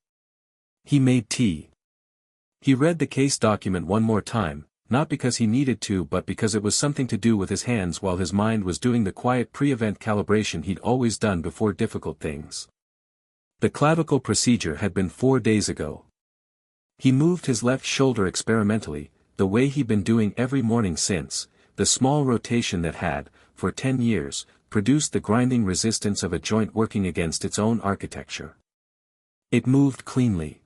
He made tea. He read the case document one more time, not because he needed to but because it was something to do with his hands while his mind was doing the quiet pre-event calibration he'd always done before difficult things. The clavicle procedure had been 4 days ago. He moved his left shoulder experimentally, the way he'd been doing every morning since, the small rotation that had, for 10 years, produced the grinding resistance of a joint working against its own architecture. It moved cleanly.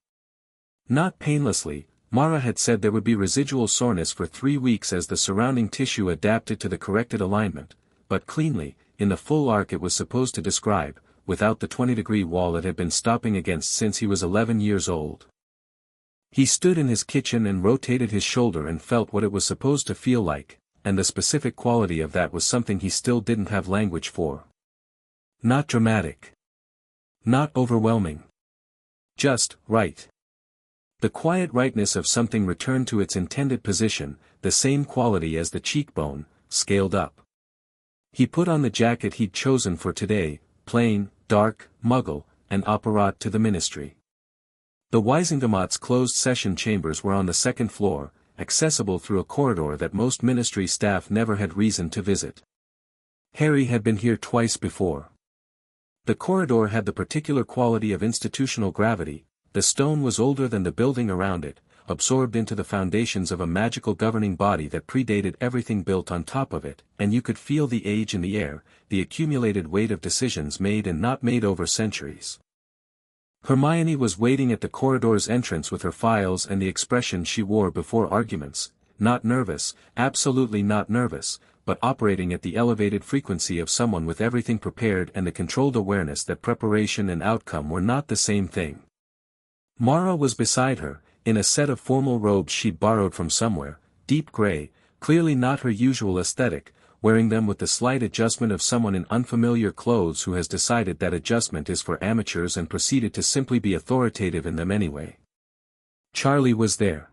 Not painlessly. Mara had said there would be residual soreness for 3 weeks as the surrounding tissue adapted to the corrected alignment, but cleanly, in the full arc it was supposed to describe, without the 20-degree wall it had been stopping against since he was 11 years old. He stood in his kitchen and rotated his shoulder and felt what it was supposed to feel like, and the specific quality of that was something he still didn't have language for. Not dramatic. Not overwhelming. Just, right. The quiet rightness of something returned to its intended position, the same quality as the cheekbone, scaled up. He put on the jacket he'd chosen for today, plain, dark, muggle, and apparat to the ministry. The Wisengamot's closed session chambers were on the second floor, accessible through a corridor that most ministry staff never had reason to visit. Harry had been here twice before. The corridor had the particular quality of institutional gravity. The stone was older than the building around it, absorbed into the foundations of a magical governing body that predated everything built on top of it, and you could feel the age in the air, the accumulated weight of decisions made and not made over centuries. Hermione was waiting at the corridor's entrance with her files and the expression she wore before arguments, not nervous, absolutely not nervous, but operating at the elevated frequency of someone with everything prepared and the controlled awareness that preparation and outcome were not the same thing. Mara was beside her, in a set of formal robes she'd borrowed from somewhere, deep gray, clearly not her usual aesthetic, wearing them with the slight adjustment of someone in unfamiliar clothes who has decided that adjustment is for amateurs and proceeded to simply be authoritative in them anyway. Charlie was there.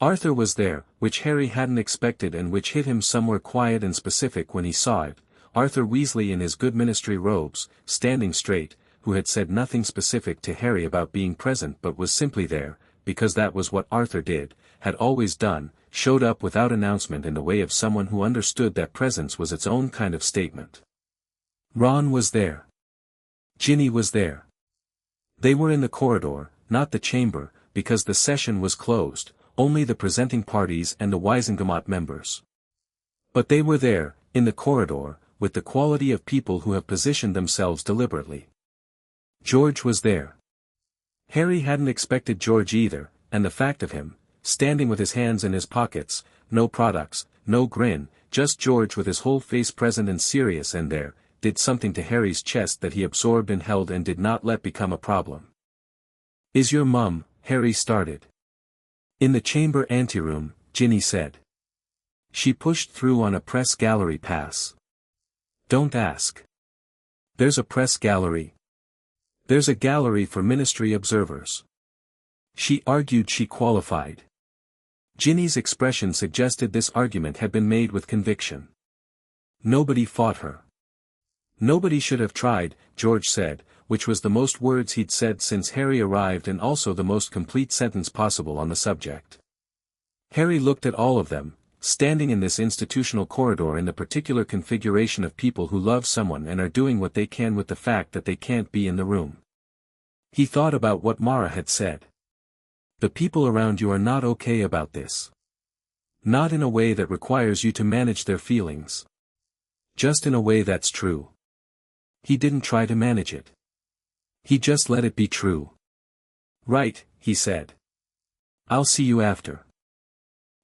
Arthur was there, which Harry hadn't expected and which hit him somewhere quiet and specific when he saw it. Arthur Weasley in his good ministry robes, standing straight, who had said nothing specific to Harry about being present but was simply there, because that was what Arthur did, had always done, showed up without announcement in the way of someone who understood that presence was its own kind of statement. Ron was there. Ginny was there. They were in the corridor, not the chamber, because the session was closed, only the presenting parties and the Wisengamot members. But they were there, in the corridor, with the quality of people who have positioned themselves deliberately. George was there. Harry hadn't expected George either, and the fact of him, standing with his hands in his pockets, no products, no grin, just George with his whole face present and serious and there, did something to Harry's chest that he absorbed and held and did not let become a problem. "Is your mum?" Harry started. "In the chamber anteroom," Ginny said. She pushed through on a press gallery pass. "Don't ask. There's a press gallery. There's a gallery for ministry observers." She argued she qualified. Ginny's expression suggested this argument had been made with conviction. Nobody fought her. "Nobody should have tried," George said, which was the most words he'd said since Harry arrived and also the most complete sentence possible on the subject. Harry looked at all of them, standing in this institutional corridor in the particular configuration of people who love someone and are doing what they can with the fact that they can't be in the room. He thought about what Mara had said. The people around you are not okay about this. Not in a way that requires you to manage their feelings. Just in a way that's true. He didn't try to manage it. He just let it be true. "Right," he said. "I'll see you after."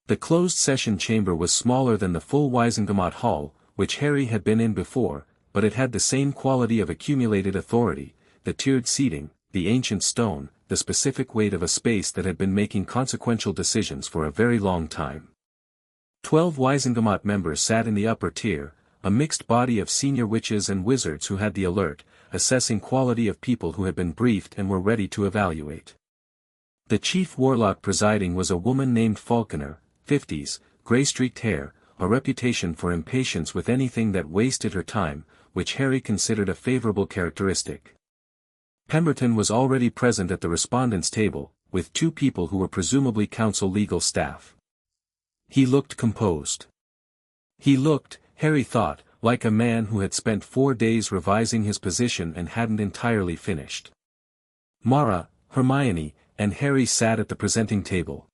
The closed session chamber was smaller than the full Wisengamot hall, which Harry had been in before, but it had the same quality of accumulated authority, the tiered seating, the ancient stone, the specific weight of a space that had been making consequential decisions for a very long time. 12 Wisengamot members sat in the upper tier, a mixed body of senior witches and wizards who had the alert, assessing quality of people who had been briefed and were ready to evaluate. The chief warlock presiding was a woman named Falconer, 50s, gray-streaked hair, a reputation for impatience with anything that wasted her time, which Harry considered a favorable characteristic. Pemberton was already present at the respondents' table, with 2 people who were presumably council legal staff. He looked composed. He looked, Harry thought, like a man who had spent 4 days revising his position and hadn't entirely finished. Mara, Hermione, and Harry sat at the presenting table.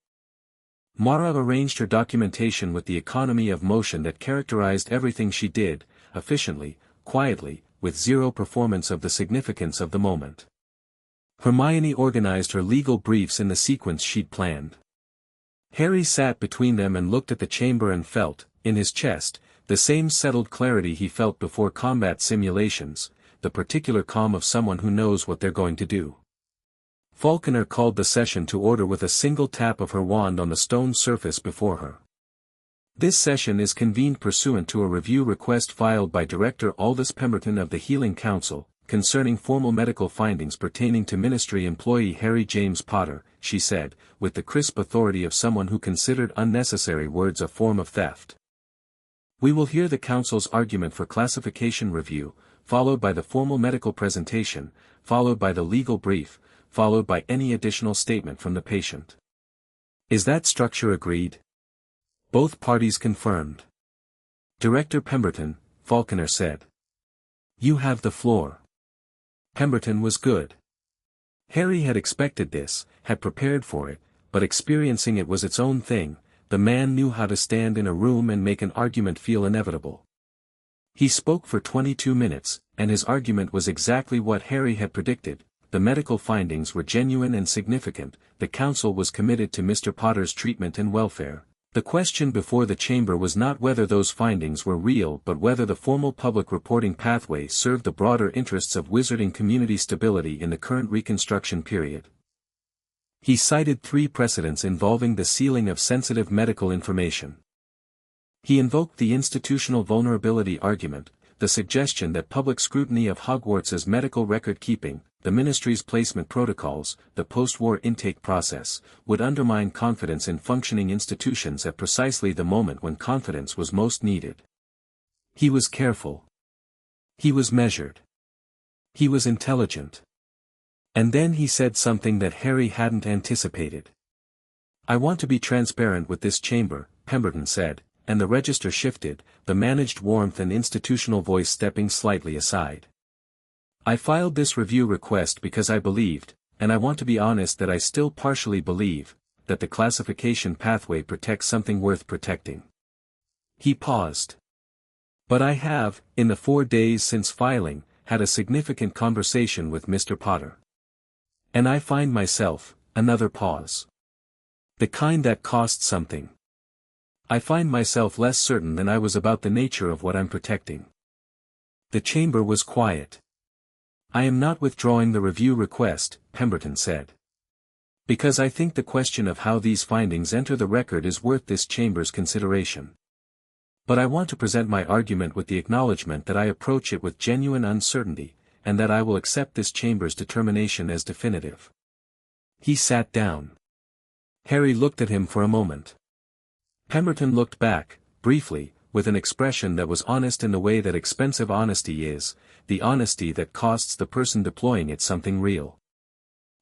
Mara arranged her documentation with the economy of motion that characterized everything she did, efficiently, quietly, with zero performance of the significance of the moment. Hermione organized her legal briefs in the sequence she'd planned. Harry sat between them and looked at the chamber and felt, in his chest, the same settled clarity he felt before combat simulations, the particular calm of someone who knows what they're going to do. Falconer called the session to order with a single tap of her wand on the stone surface before her. This session is convened pursuant to a review request filed by Director Aldous Pemberton of the Healing Council, concerning formal medical findings pertaining to Ministry employee Harry James Potter, she said, with the crisp authority of someone who considered unnecessary words a form of theft. We will hear the counsel's argument for classification review, followed by the formal medical presentation, followed by the legal brief, followed by any additional statement from the patient. Is that structure agreed? Both parties confirmed. Director Pemberton, Falconer said. You have the floor. Pemberton was good. Harry had expected this, had prepared for it, but experiencing it was its own thing. The man knew how to stand in a room and make an argument feel inevitable. He spoke for 22 minutes, and his argument was exactly what Harry had predicted. The medical findings were genuine and significant, the counsel was committed to Mr. Potter's treatment and welfare. The question before the chamber was not whether those findings were real but whether the formal public reporting pathway served the broader interests of Wizarding community stability in the current Reconstruction period. He cited 3 precedents involving the sealing of sensitive medical information. He invoked the institutional vulnerability argument, the suggestion that public scrutiny of Hogwarts's medical record-keeping, the ministry's placement protocols, the post-war intake process, would undermine confidence in functioning institutions at precisely the moment when confidence was most needed. He was careful. He was measured. He was intelligent. And then he said something that Harry hadn't anticipated. I want to be transparent with this chamber, Pemberton said, and the register shifted, the managed warmth and institutional voice stepping slightly aside. I filed this review request because I believed, and I want to be honest that I still partially believe, that the classification pathway protects something worth protecting. He paused. But I have, in the 4 days since filing, had a significant conversation with Mr. Potter. And I find myself, another pause. The kind that costs something. I find myself less certain than I was about the nature of what I'm protecting. The chamber was quiet. I am not withdrawing the review request, Pemberton said. Because I think the question of how these findings enter the record is worth this chamber's consideration. But I want to present my argument with the acknowledgement that I approach it with genuine uncertainty, and that I will accept this chamber's determination as definitive. He sat down. Harry looked at him for a moment. Pemberton looked back, briefly, with an expression that was honest in the way that expensive honesty is, the honesty that costs the person deploying it something real.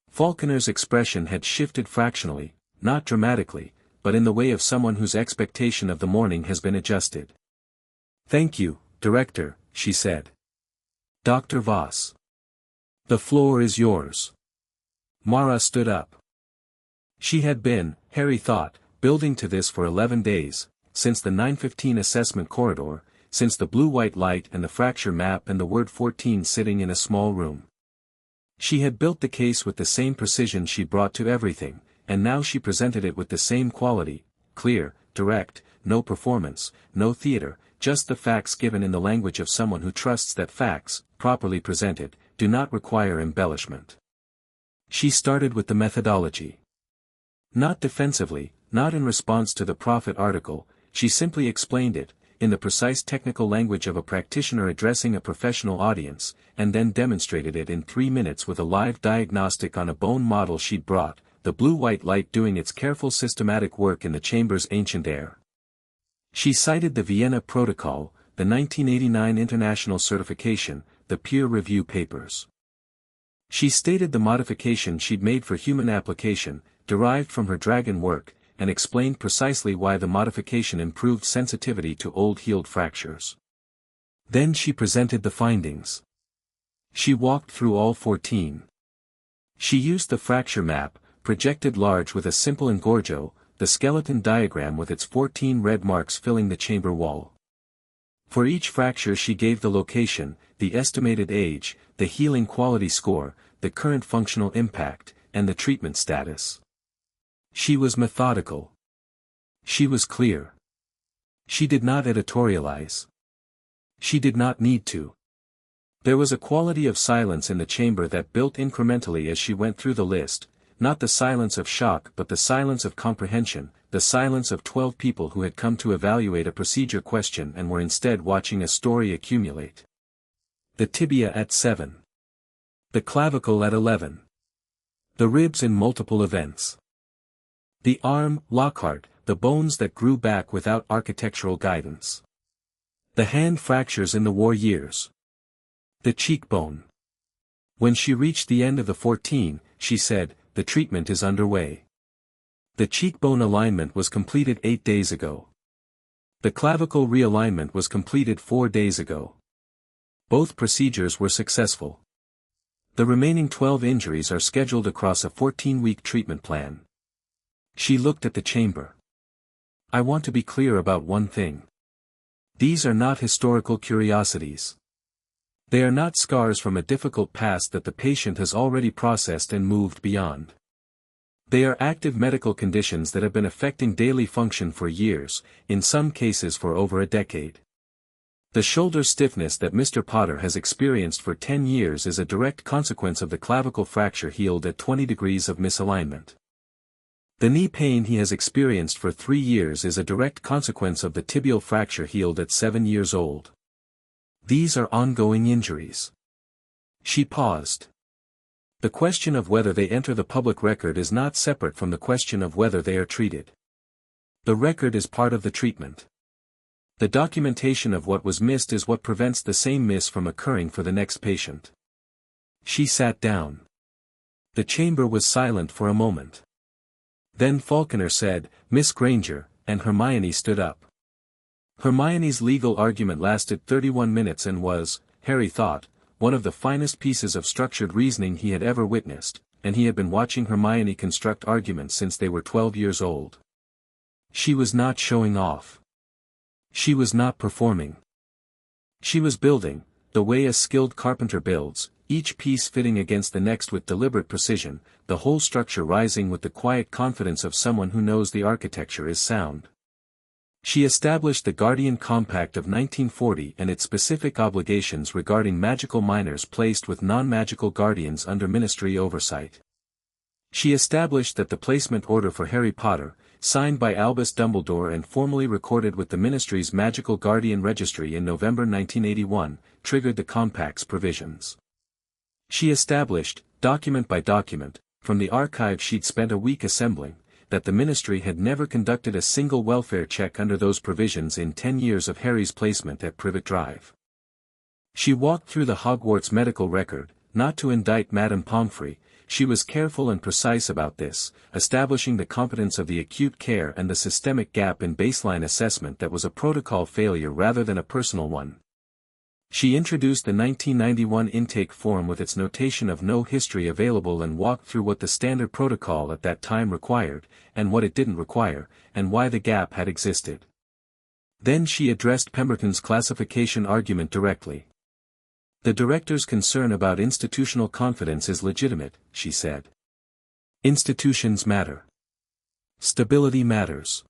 Falconer's expression had shifted fractionally, not dramatically, but in the way of someone whose expectation of the morning has been adjusted. Thank you, Director, she said. Dr. Voss. The floor is yours. Mara stood up. She had been, Harry thought, building to this for 11 days, since the 9:15 assessment corridor, since the blue-white light and the fracture map and the word 14 sitting in a small room. She had built the case with the same precision she brought to everything, and now she presented it with the same quality, clear, direct, no performance, no theater, just the facts given in the language of someone who trusts that facts, properly presented, do not require embellishment. She started with the methodology. Not defensively, not in response to the Prophet article, she simply explained it, in the precise technical language of a practitioner addressing a professional audience, and then demonstrated it in 3 minutes with a live diagnostic on a bone model she'd brought, the blue-white light doing its careful systematic work in the chamber's ancient air. She cited the Vienna Protocol, the 1989 International Certification, the peer review papers. She stated the modification she'd made for human application, derived from her dragon work, and explained precisely why the modification improved sensitivity to old healed fractures. Then she presented the findings. She walked through all 14. She used the fracture map, projected large with a simple engorgio, the skeleton diagram with its 14 red marks filling the chamber wall. For each fracture she gave the location, the estimated age, the healing quality score, the current functional impact, and the treatment status. She was methodical. She was clear. She did not editorialize. She did not need to. There was a quality of silence in the chamber that built incrementally as she went through the list, not the silence of shock but the silence of comprehension, the silence of 12 people who had come to evaluate a procedure question and were instead watching a story accumulate. The tibia at 7. The clavicle at 11. The ribs in multiple events. The arm, Lockhart, the bones that grew back without architectural guidance. The hand fractures in the war years. The cheekbone. When she reached the end of the 14, she said, "The treatment is underway." The cheekbone alignment was completed 8 days ago. The clavicle realignment was completed 4 days ago. Both procedures were successful. The remaining 12 injuries are scheduled across a 14-week treatment plan. She looked at the chamber. "I want to be clear about one thing. These are not historical curiosities. They are not scars from a difficult past that the patient has already processed and moved beyond. They are active medical conditions that have been affecting daily function for years, in some cases for over a decade. The shoulder stiffness that Mr. Potter has experienced for 10 years is a direct consequence of the clavicle fracture healed at 20 degrees of misalignment. The knee pain he has experienced for 3 years is a direct consequence of the tibial fracture healed at 7 years old. These are ongoing injuries." She paused. The question of whether they enter the public record is not separate from the question of whether they are treated. The record is part of the treatment. The documentation of what was missed is what prevents the same miss from occurring for the next patient. She sat down. The chamber was silent for a moment. Then Falconer said, "Miss Granger," and Hermione stood up. Hermione's legal argument lasted 31 minutes and was, Harry thought, one of the finest pieces of structured reasoning he had ever witnessed, and he had been watching Hermione construct arguments since they were 12 years old. She was not showing off. She was not performing. She was building, the way a skilled carpenter builds, each piece fitting against the next with deliberate precision, the whole structure rising with the quiet confidence of someone who knows the architecture is sound. She established the Guardian Compact of 1940 and its specific obligations regarding magical minors placed with non-magical guardians under ministry oversight. She established that the placement order for Harry Potter, signed by Albus Dumbledore and formally recorded with the Ministry's Magical Guardian Registry in November 1981, triggered the Compact's provisions. She established, document by document, from the archive she'd spent a week assembling, that the Ministry had never conducted a single welfare check under those provisions in 10 years of Harry's placement at Privet Drive. She walked through the Hogwarts medical record, not to indict Madame Pomfrey. She was careful and precise about this, establishing the competence of the acute care and the systemic gap in baseline assessment that was a protocol failure rather than a personal one. She introduced the 1991 intake form with its notation of no history available and walked through what the standard protocol at that time required, and what it didn't require, and why the gap had existed. Then she addressed Pemberton's classification argument directly. "The director's concern about institutional confidence is legitimate," she said. "Institutions matter. Stability matters.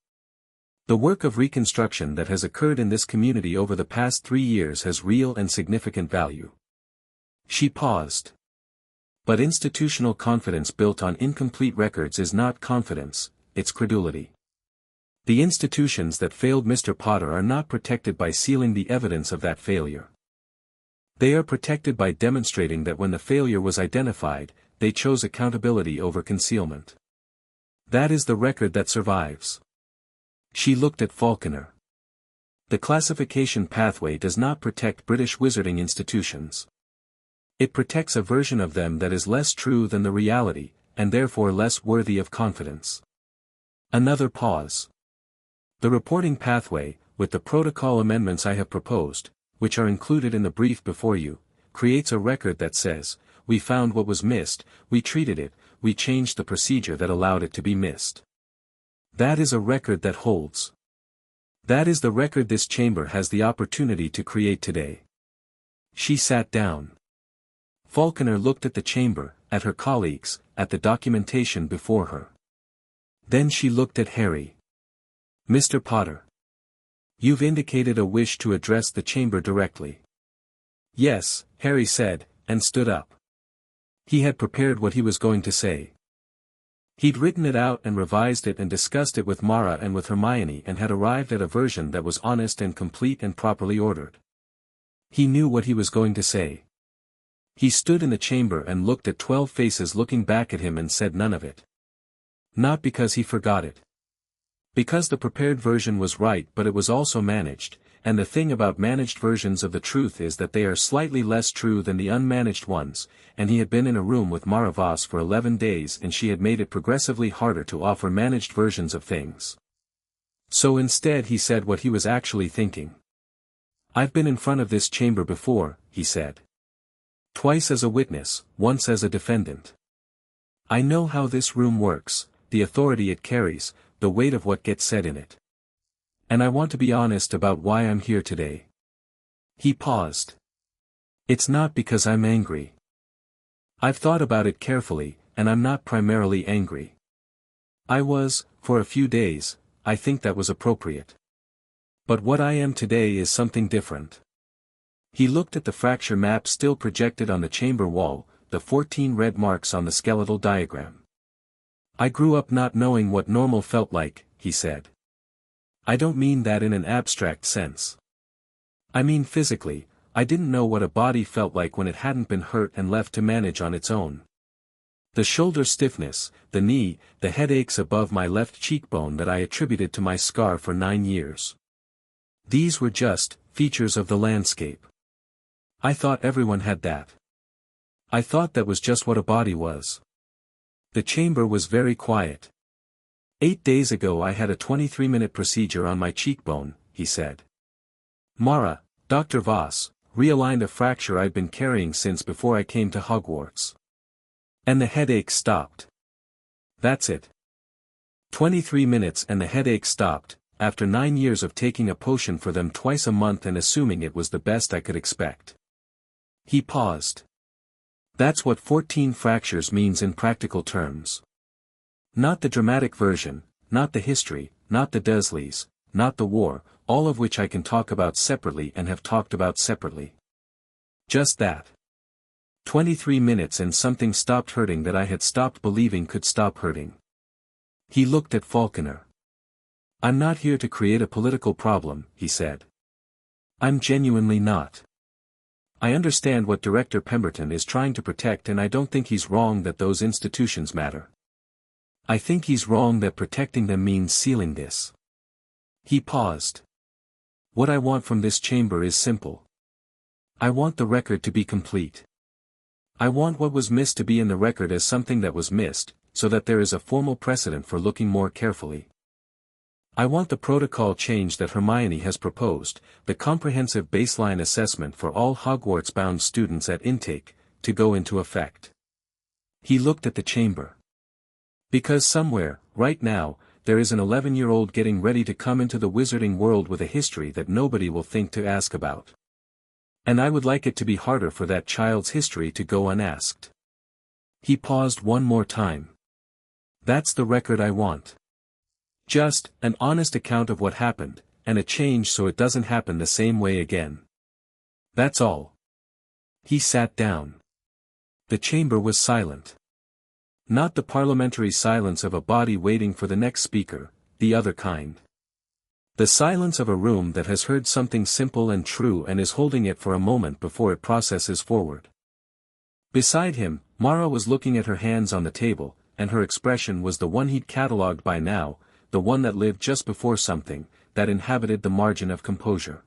The work of reconstruction that has occurred in this community over the past 3 years has real and significant value." She paused. "But institutional confidence built on incomplete records is not confidence, it's credulity. The institutions that failed Mr. Potter are not protected by sealing the evidence of that failure. They are protected by demonstrating that when the failure was identified, they chose accountability over concealment. That is the record that survives." She looked at Falconer. "The classification pathway does not protect British wizarding institutions. It protects a version of them that is less true than the reality, and therefore less worthy of confidence." Another pause. "The reporting pathway, with the protocol amendments I have proposed, which are included in the brief before you, creates a record that says, we found what was missed, we treated it, we changed the procedure that allowed it to be missed. That is a record that holds. That is the record this chamber has the opportunity to create today." She sat down. Falconer looked at the chamber, at her colleagues, at the documentation before her. Then she looked at Harry. "Mr. Potter. You've indicated a wish to address the chamber directly." "Yes," Harry said, and stood up. He had prepared what he was going to say. He'd written it out and revised it and discussed it with Mara and with Hermione and had arrived at a version that was honest and complete and properly ordered. He knew what he was going to say. He stood in the chamber and looked at 12 faces looking back at him and said none of it. Not because he forgot it. Because the prepared version was right, but it was also managed, and the thing about managed versions of the truth is that they are slightly less true than the unmanaged ones, and he had been in a room with Mara Voss for 11 days and she had made it progressively harder to offer managed versions of things. So instead he said what he was actually thinking. I've been in front of this chamber before, he said. Twice as a witness, once as a defendant. I know how this room works, the authority it carries, the weight of what gets said in it. And I want to be honest about why I'm here today. He paused. It's not because I'm angry. I've thought about it carefully, and I'm not primarily angry. I was, for a few days, I think that was appropriate. But what I am today is something different. He looked at the fracture map still projected on the chamber wall, the 14 red marks on the skeletal diagram. I grew up not knowing what normal felt like, he said. I don't mean that in an abstract sense. I mean physically, I didn't know what a body felt like when it hadn't been hurt and left to manage on its own. The shoulder stiffness, the knee, the headaches above my left cheekbone that I attributed to my scar for 9 years. These were just features of the landscape. I thought everyone had that. I thought that was just what a body was. The chamber was very quiet. 8 days ago I had a 23-minute procedure on my cheekbone, he said. Mara, Dr. Voss, realigned a fracture I'd been carrying since before I came to Hogwarts. And the headache stopped. That's it. 23 minutes and the headache stopped, after 9 years of taking a potion for them twice a month and assuming it was the best I could expect. He paused. That's what 14 fractures means in practical terms. Not the dramatic version, not the history, not the Dursleys, not the war, all of which I can talk about separately and have talked about separately. Just that. 23 minutes and something stopped hurting that I had stopped believing could stop hurting. He looked at Falconer. I'm not here to create a political problem, he said. I'm genuinely not. I understand what Director Pemberton is trying to protect and I don't think he's wrong that those institutions matter. I think he's wrong that protecting them means sealing this. He paused. What I want from this chamber is simple. I want the record to be complete. I want what was missed to be in the record as something that was missed, so that there is a formal precedent for looking more carefully. I want the protocol change that Hermione has proposed, the comprehensive baseline assessment for all Hogwarts-bound students at intake, to go into effect. He looked at the chamber. Because somewhere, right now, there is an 11-year-old getting ready to come into the wizarding world with a history that nobody will think to ask about. And I would like it to be harder for that child's history to go unasked. He paused one more time. That's the record I want. Just an honest account of what happened, and a change so it doesn't happen the same way again. That's all. He sat down. The chamber was silent. Not the parliamentary silence of a body waiting for the next speaker, the other kind. The silence of a room that has heard something simple and true and is holding it for a moment before it processes forward. Beside him, Mara was looking at her hands on the table, and her expression was the one he'd catalogued by now, the one that lived just before something, that inhabited the margin of composure.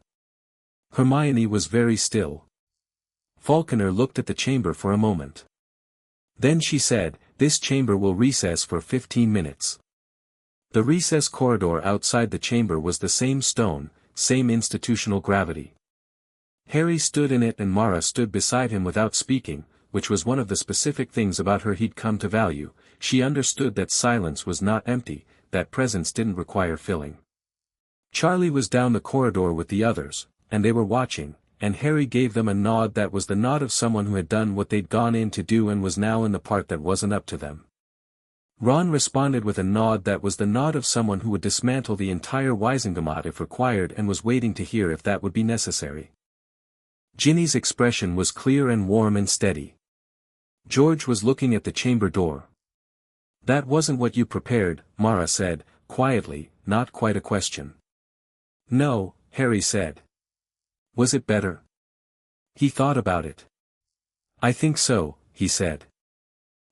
Hermione was very still. Falconer looked at the chamber for a moment. Then she said, "This chamber will recess for 15 minutes. The recess corridor outside the chamber was the same stone, same institutional gravity. Harry stood in it and Mara stood beside him without speaking, which was one of the specific things about her he'd come to value. She understood that silence was not empty, that presence didn't require filling. Charlie was down the corridor with the others, and they were watching, and Harry gave them a nod that was the nod of someone who had done what they'd gone in to do and was now in the part that wasn't up to them. Ron responded with a nod that was the nod of someone who would dismantle the entire Wisengamot if required and was waiting to hear if that would be necessary. Ginny's expression was clear and warm and steady. George was looking at the chamber door. "That wasn't what you prepared," Mara said, quietly, not quite a question. "No," Harry said. "Was it better?" He thought about it. I think so, he said.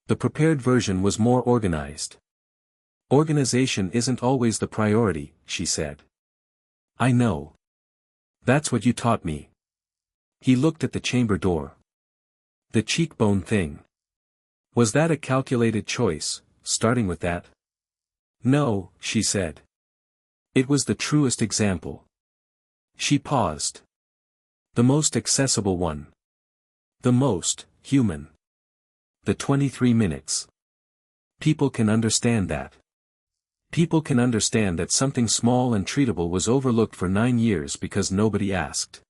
The prepared version was more organized. Organization isn't always the priority, she said. I know. That's what you taught me. He looked at the chamber door. The cheekbone thing. Was that a calculated choice, starting with that? No, she said. It was the truest example. She paused. The most accessible one. The most human. The 23 minutes. People can understand that. People can understand that something small and treatable was overlooked for 9 years because nobody asked.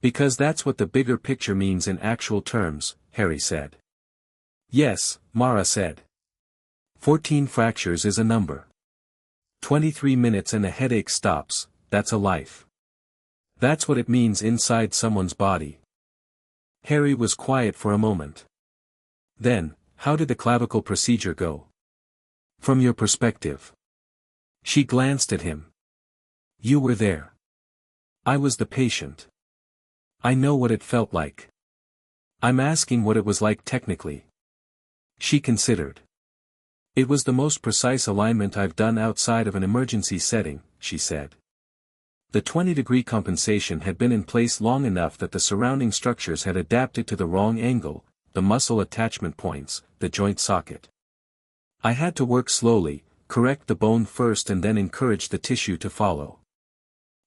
Because that's what the bigger picture means in actual terms, Harry said. Yes, Mara said. 14 fractures is a number. 23 minutes and a headache stops, that's a life. That's what it means inside someone's body. Harry was quiet for a moment. Then, how did the clavicle procedure go? From your perspective. She glanced at him. You were there. I was the patient. I know what it felt like. I'm asking what it was like technically. She considered. It was the most precise alignment I've done outside of an emergency setting, she said. The 20-degree compensation had been in place long enough that the surrounding structures had adapted to the wrong angle, the muscle attachment points, the joint socket. I had to work slowly, correct the bone first and then encourage the tissue to follow.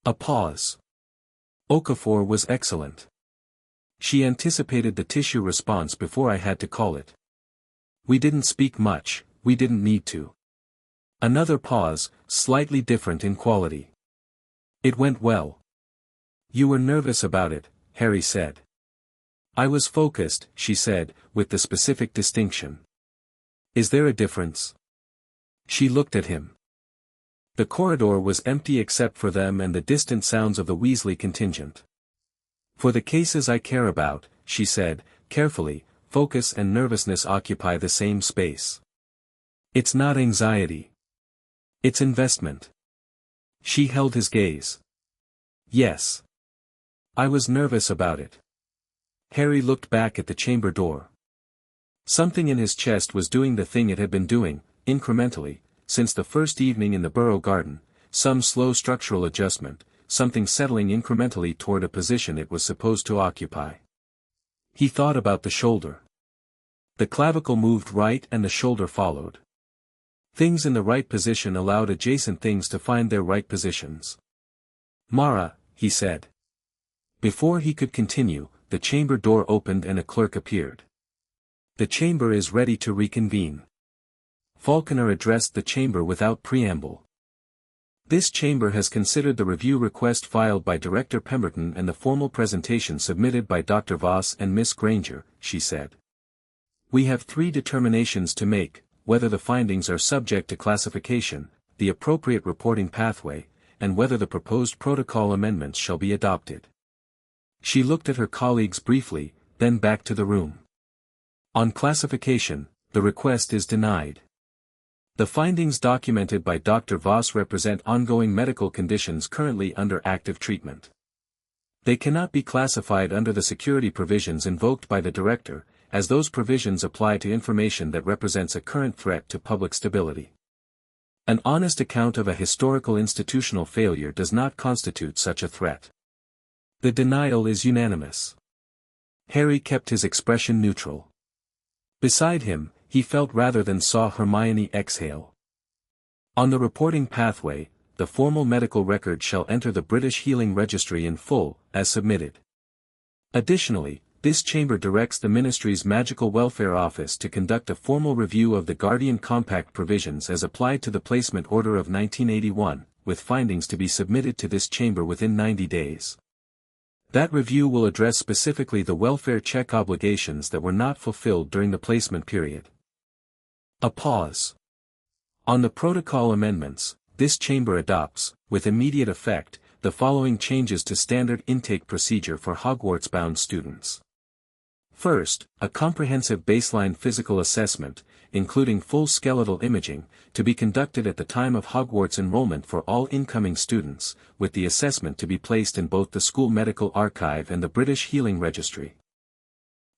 A pause. Okafor was excellent. She anticipated the tissue response before I had to call it. We didn't speak much, we didn't need to. Another pause, slightly different in quality. It went well. You were nervous about it, Harry said. I was focused, she said, with the specific distinction. Is there a difference? She looked at him. The corridor was empty except for them and the distant sounds of the Weasley contingent. For the cases I care about, she said, carefully, focus and nervousness occupy the same space. It's not anxiety. It's investment. She held his gaze. Yes. I was nervous about it. Harry looked back at the chamber door. Something in his chest was doing the thing it had been doing, incrementally, since the first evening in the Burrow Garden, some slow structural adjustment, something settling incrementally toward a position it was supposed to occupy. He thought about the shoulder. The clavicle moved right and the shoulder followed. Things in the right position allowed adjacent things to find their right positions. Mara, he said. Before he could continue, the chamber door opened and a clerk appeared. The chamber is ready to reconvene. Falconer addressed the chamber without preamble. This chamber has considered the review request filed by Director Pemberton and the formal presentation submitted by Dr. Voss and Miss Granger, she said. We have 3 determinations to make: whether the findings are subject to classification, the appropriate reporting pathway, and whether the proposed protocol amendments shall be adopted. She looked at her colleagues briefly, then back to the room. On classification, the request is denied. The findings documented by Dr. Voss represent ongoing medical conditions currently under active treatment. They cannot be classified under the security provisions invoked by the Director, as those provisions apply to information that represents a current threat to public stability. An honest account of a historical institutional failure does not constitute such a threat. The denial is unanimous. Harry kept his expression neutral. Beside him, he felt rather than saw Hermione exhale. On the reporting pathway, the formal medical record shall enter the British Healing Registry in full, as submitted. Additionally, this chamber directs the Ministry's Magical Welfare Office to conduct a formal review of the Guardian Compact provisions as applied to the Placement Order of 1981, with findings to be submitted to this chamber within 90 days. That review will address specifically the welfare check obligations that were not fulfilled during the placement period. A pause. On the protocol amendments, this chamber adopts, with immediate effect, the following changes to standard intake procedure for Hogwarts-bound students. First, a comprehensive baseline physical assessment, including full skeletal imaging, to be conducted at the time of Hogwarts enrollment for all incoming students, with the assessment to be placed in both the school medical archive and the British Healing Registry.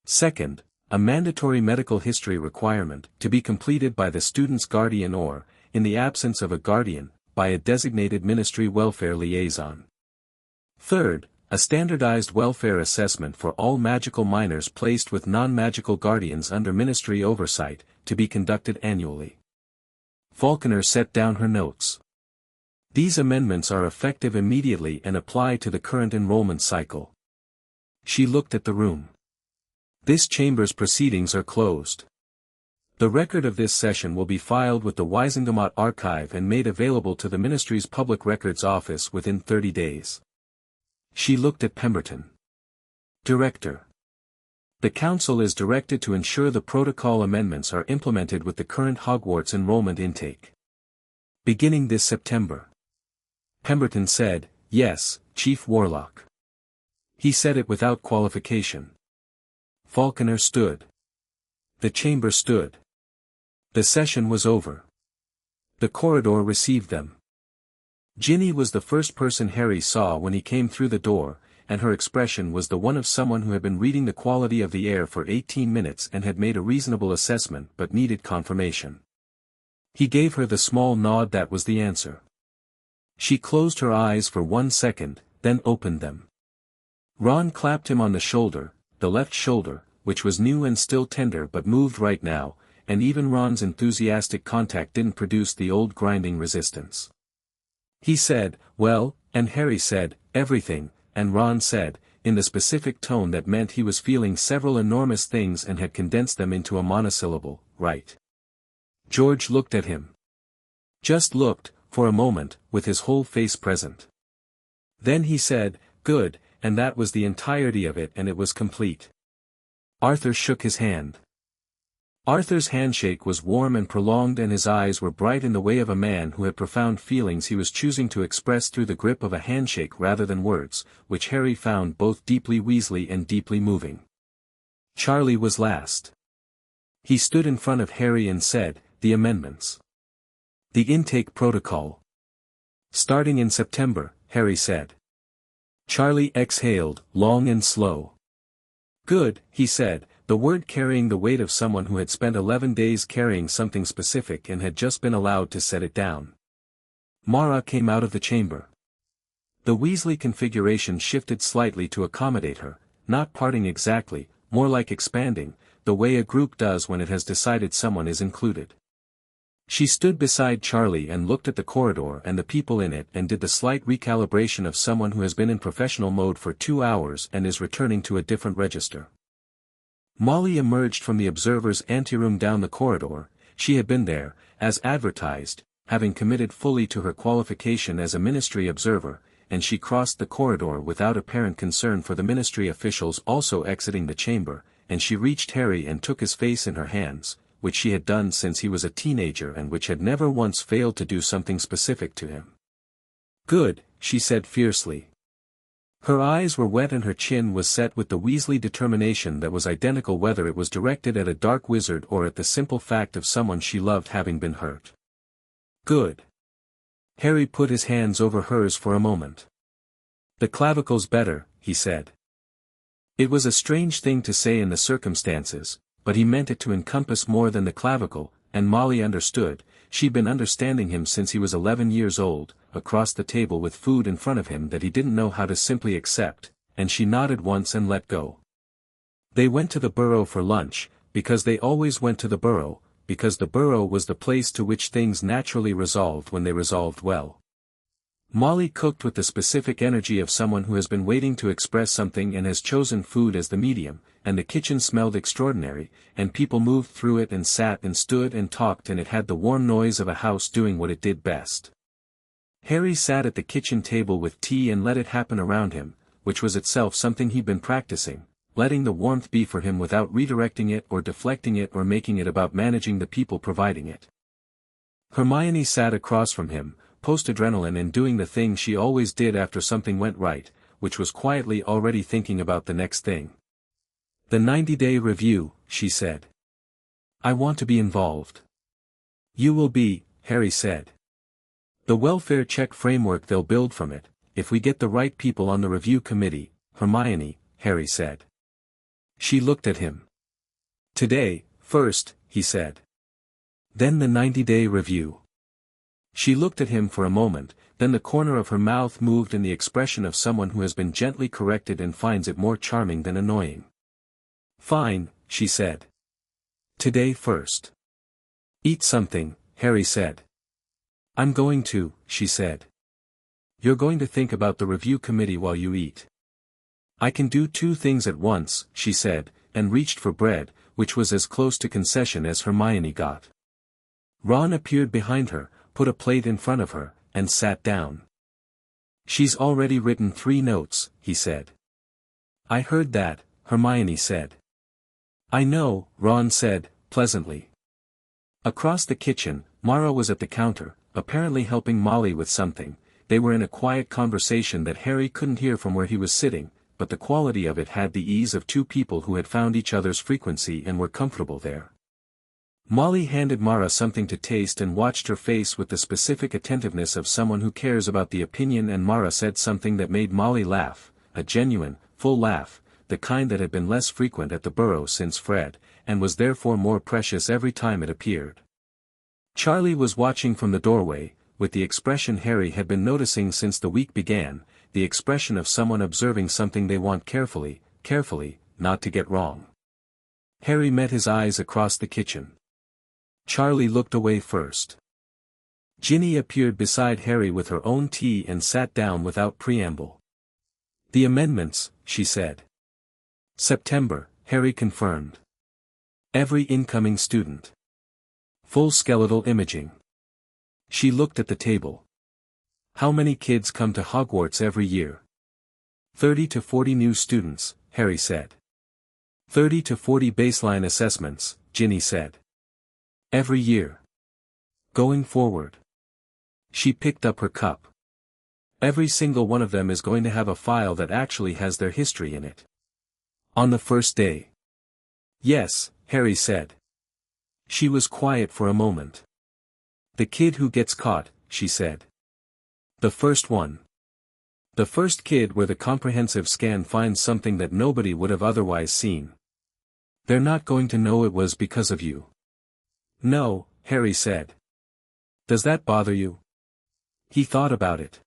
Second, a mandatory medical history requirement, to be completed by the student's guardian or, in the absence of a guardian, by a designated ministry welfare liaison. Third, a standardized welfare assessment for all magical minors placed with non-magical guardians under ministry oversight, to be conducted annually. Falconer set down her notes. These amendments are effective immediately and apply to the current enrollment cycle. She looked at the room. This chamber's proceedings are closed. The record of this session will be filed with the Weisengamot archive and made available to the ministry's public records office within 30 days. She looked at Pemberton. Director. The Council is directed to ensure the protocol amendments are implemented with the current Hogwarts enrollment intake. Beginning this September. Pemberton said, "Yes, Chief Warlock." He said it without qualification. Falconer stood. The chamber stood. The session was over. The corridor received them. Ginny was the first person Harry saw when he came through the door, and her expression was the one of someone who had been reading the quality of the air for 18 minutes and had made a reasonable assessment but needed confirmation. He gave her the small nod that was the answer. She closed her eyes for 1 second, then opened them. Ron clapped him on the shoulder, the left shoulder, which was new and still tender but moved right now, and even Ron's enthusiastic contact didn't produce the old grinding resistance. He said, "Well," and Harry said, "Everything," and Ron said, in the specific tone that meant he was feeling several enormous things and had condensed them into a monosyllable, "Right." George looked at him. Just looked, for a moment, with his whole face present. Then he said, "Good," and that was the entirety of it, and it was complete. Arthur shook his hand. Arthur's handshake was warm and prolonged, and his eyes were bright in the way of a man who had profound feelings he was choosing to express through the grip of a handshake rather than words, which Harry found both deeply Weasley and deeply moving. Charlie was last. He stood in front of Harry and said, "The amendments. The intake protocol. Starting in September," Harry said. Charlie exhaled, long and slow. "Good," he said, the word carrying the weight of someone who had spent 11 days carrying something specific and had just been allowed to set it down. Mara came out of the chamber. The Weasley configuration shifted slightly to accommodate her, not parting exactly, more like expanding, the way a group does when it has decided someone is included. She stood beside Charlie and looked at the corridor and the people in it and did the slight recalibration of someone who has been in professional mode for 2 hours and is returning to a different register. Molly emerged from the observer's anteroom down the corridor. She had been there, as advertised, having committed fully to her qualification as a ministry observer, and she crossed the corridor without apparent concern for the ministry officials also exiting the chamber, and she reached Harry and took his face in her hands, which she had done since he was a teenager and which had never once failed to do something specific to him. "Good," she said fiercely. Her eyes were wet and her chin was set with the Weasley determination that was identical whether it was directed at a dark wizard or at the simple fact of someone she loved having been hurt. "Good." Harry put his hands over hers for a moment. "The clavicle's better," he said. It was a strange thing to say in the circumstances, but he meant it to encompass more than the clavicle, and Molly understood. She'd been understanding him since he was 11 years old, across the table with food in front of him that he didn't know how to simply accept, and she nodded once and let go. They went to the Burrow for lunch, because they always went to the Burrow, because the Burrow was the place to which things naturally resolved when they resolved well. Molly cooked with the specific energy of someone who has been waiting to express something and has chosen food as the medium, and the kitchen smelled extraordinary, and people moved through it and sat and stood and talked, and it had the warm noise of a house doing what it did best. Harry sat at the kitchen table with tea and let it happen around him, which was itself something he'd been practicing, letting the warmth be for him without redirecting it or deflecting it or making it about managing the people providing it. Hermione sat across from him, post-adrenaline and doing the thing she always did after something went right, which was quietly already thinking about the next thing. "The 90-day review," she said. "I want to be involved." "You will be," Harry said. "The welfare check framework they'll build from it, if we get the right people on the review committee, Hermione," Harry said. She looked at him. Today, first, he said. Then the 90-day review. She looked at him for a moment, then the corner of her mouth moved in the expression of someone who has been gently corrected and finds it more charming than annoying. Fine, she said. Today first. Eat something, Harry said. I'm going to, she said. You're going to think about the review committee while you eat. I can do two things at once, she said, and reached for bread, which was as close to concession as Hermione got. Ron appeared behind her, put a plate in front of her, and sat down. She's already written 3 notes, he said. I heard that, Hermione said. I know, Ron said, pleasantly. Across the kitchen, Mara was at the counter, apparently helping Molly with something. They were in a quiet conversation that Harry couldn't hear from where he was sitting, but the quality of it had the ease of two people who had found each other's frequency and were comfortable there. Molly handed Mara something to taste and watched her face with the specific attentiveness of someone who cares about the opinion, and Mara said something that made Molly laugh, a genuine, full laugh, the kind that had been less frequent at the Burrow since Fred, and was therefore more precious every time it appeared. Charlie was watching from the doorway, with the expression Harry had been noticing since the week began, the expression of someone observing something they want carefully, not to get wrong. Harry met his eyes across the kitchen. Charlie looked away first. Ginny appeared beside Harry with her own tea and sat down without preamble. The amendments, she said. September, Harry confirmed. Every incoming student. Full skeletal imaging. She looked at the table. How many kids come to Hogwarts every year? 30 to 40 new students, Harry said. 30 to 40 baseline assessments, Ginny said. Every year. Going forward. She picked up her cup. Every single one of them is going to have a file that actually has their history in it. On the first day. Yes, Harry said. She was quiet for a moment. The kid who gets caught, she said. The first one. The first kid where the comprehensive scan finds something that nobody would have otherwise seen. They're not going to know it was because of you. No, Harry said. Does that bother you? He thought about it.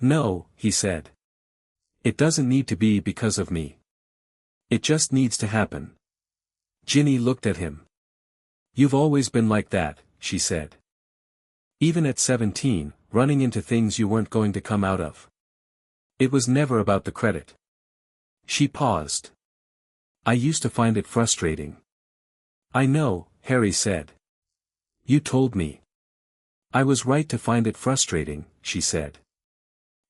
No, he said. It doesn't need to be because of me. It just needs to happen. Ginny looked at him. You've always been like that, she said. Even at 17, running into things you weren't going to come out of. It was never about the credit. She paused. I used to find it frustrating. I know, Harry said. You told me. I was right to find it frustrating, she said.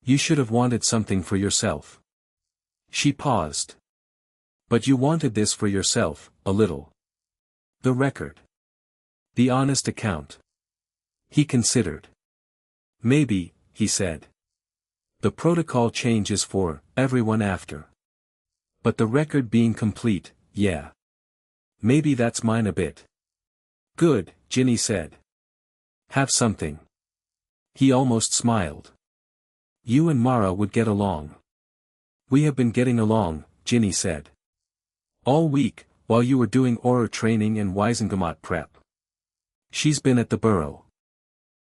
You should have wanted something for yourself. She paused. But you wanted this for yourself, a little. The record. The honest account. He considered. Maybe, he said. The protocol changes for everyone after. But the record being complete, yeah. Maybe that's mine a bit. Good, Ginny said. Have something. He almost smiled. You and Mara would get along. We have been getting along, Ginny said. All week, while you were doing Auror training and Wisengamot prep. She's been at the Burrow.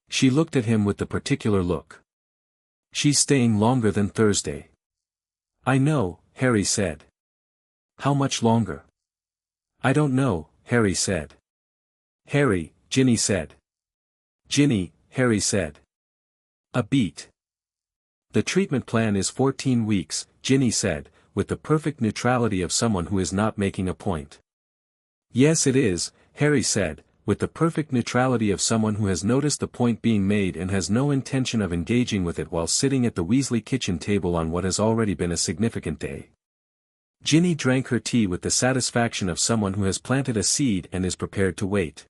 She looked at him with the particular look. She's staying longer than Thursday. I know, Harry said. How much longer? I don't know, Harry said. Harry, Ginny said. Ginny, Harry said. A beat. The treatment plan is 14 weeks, Ginny said, with the perfect neutrality of someone who is not making a point. Yes it is, Harry said, with the perfect neutrality of someone who has noticed the point being made and has no intention of engaging with it while sitting at the Weasley kitchen table on what has already been a significant day. Ginny drank her tea with the satisfaction of someone who has planted a seed and is prepared to wait.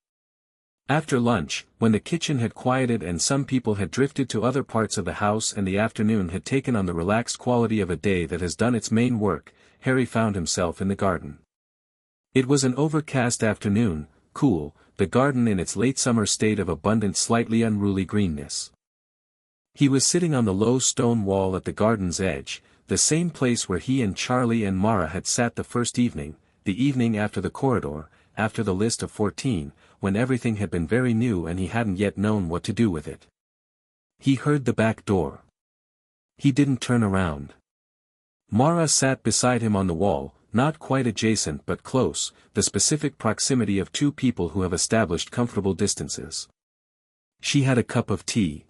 After lunch, when the kitchen had quieted and some people had drifted to other parts of the house and the afternoon had taken on the relaxed quality of a day that has done its main work, Harry found himself in the garden. It was an overcast afternoon, cool, the garden in its late summer state of abundant slightly unruly greenness. He was sitting on the low stone wall at the garden's edge, the same place where he and Charlie and Mara had sat the first evening, the evening after the corridor, after the list of 14, when everything had been very new and he hadn't yet known what to do with it. He heard the back door. He didn't turn around. Mara sat beside him on the wall, not quite adjacent but close, the specific proximity of two people who have established comfortable distances. She had a cup of tea.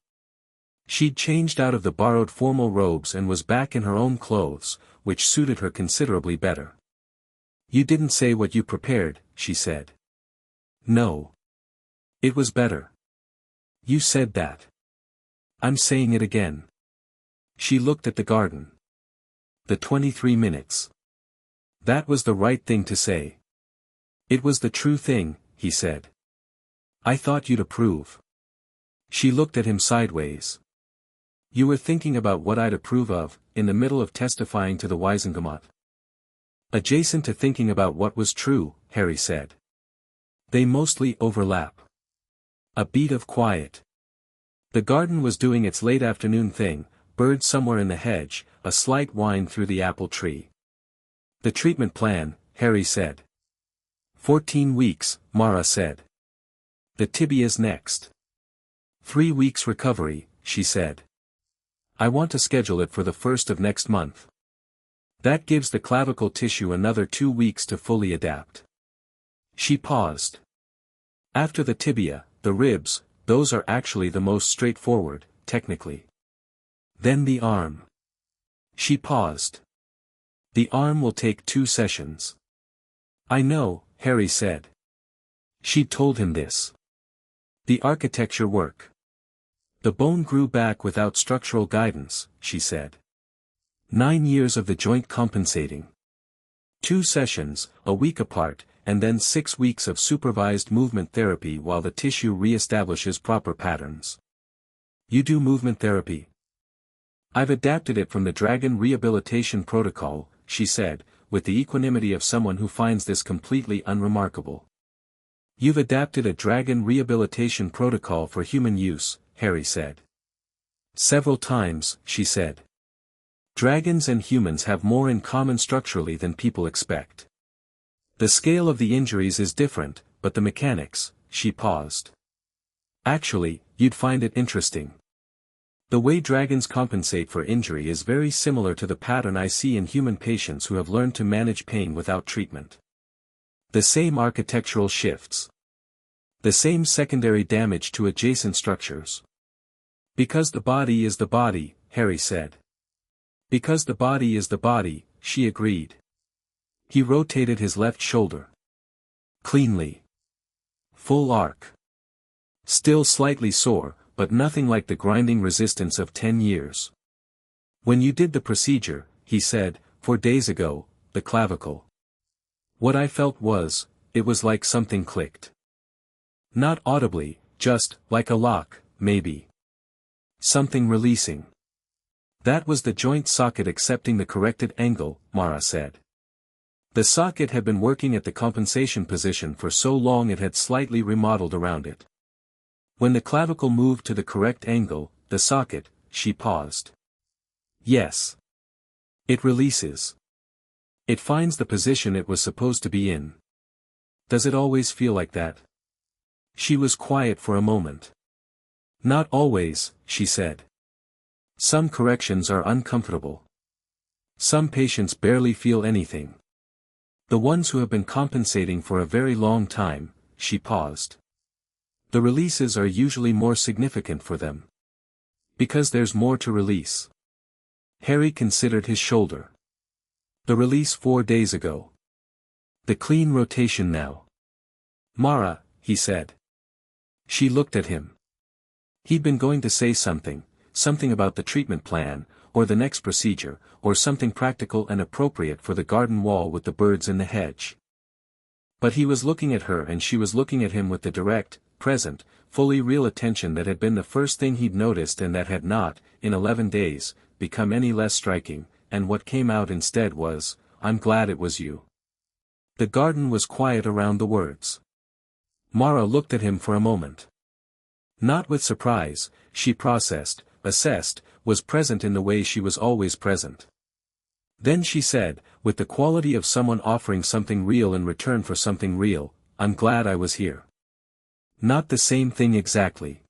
She'd changed out of the borrowed formal robes and was back in her own clothes, which suited her considerably better. "You didn't say what you prepared," she said. "No. It was better." "You said that." "I'm saying it again." She looked at the garden. The 23 minutes. That was the right thing to say. It was the true thing, he said. "I thought you'd approve." She looked at him sideways. "You were thinking about what I'd approve of, in the middle of testifying to the Wiesengemot." "Adjacent to thinking about what was true," Harry said. "They mostly overlap." A beat of quiet. The garden was doing its late afternoon thing, birds somewhere in the hedge, a slight whine through the apple tree. "The treatment plan," Harry said. 14 weeks, Mara said. "The tibia's next." 3 weeks recovery, she said. "I want to schedule it for the 1st of next month. That gives the clavicle tissue another 2 weeks to fully adapt." She paused. "After the tibia, the ribs, those are actually the most straightforward, technically. Then the arm." She paused. "The arm will take 2 sessions." "I know," Harry said. She'd told him this. "The architecture work. The bone grew back without structural guidance," she said. 9 years of the joint compensating. 2 sessions, a week apart, and then 6 weeks of supervised movement therapy while the tissue re-establishes proper patterns. "You do movement therapy?" "I've adapted it from the Dragon Rehabilitation Protocol," she said, with the equanimity of someone who finds this completely unremarkable. "You've adapted a Dragon Rehabilitation Protocol for human use," Harry said. "Several times," she said. "Dragons and humans have more in common structurally than people expect. The scale of the injuries is different, but the mechanics," she paused. "Actually, you'd find it interesting. The way dragons compensate for injury is very similar to the pattern I see in human patients who have learned to manage pain without treatment. The same architectural shifts. The same secondary damage to adjacent structures. Because the body is the body," Harry said. "Because the body is the body," she agreed. He rotated his left shoulder. Cleanly. Full arc. Still slightly sore, but nothing like the grinding resistance of 10 years. "When you did the procedure," he said, 4 days ago, "the clavicle. What I felt was, it was like something clicked. Not audibly, just, like a lock, maybe. Something releasing. That was the joint socket accepting the corrected angle," Mara said. The socket had been working at the compensation position for so long it had slightly remodeled around it. "When the clavicle moved to the correct angle, the socket," she paused. "Yes. It releases. It finds the position it was supposed to be in. Does it always feel like that?" She was quiet for a moment. "Not always," she said. "Some corrections are uncomfortable. Some patients barely feel anything. The ones who have been compensating for a very long time," she paused. "The releases are usually more significant for them. Because there's more to release." Harry considered his shoulder. "The release 4 days ago. The clean rotation now." "Mara," he said. She looked at him. He'd been going to say something about the treatment plan, or the next procedure, or something practical and appropriate for the garden wall with the birds in the hedge. But he was looking at her and she was looking at him with the direct, present, fully real attention that had been the first thing he'd noticed and that had not, in 11 days, become any less striking, and what came out instead was, "I'm glad it was you." The garden was quiet around the words. Mara looked at him for a moment. Not with surprise, she processed, assessed, was present in the way she was always present. Then she said, with the quality of someone offering something real in return for something real, "I'm glad I was here." Not the same thing exactly.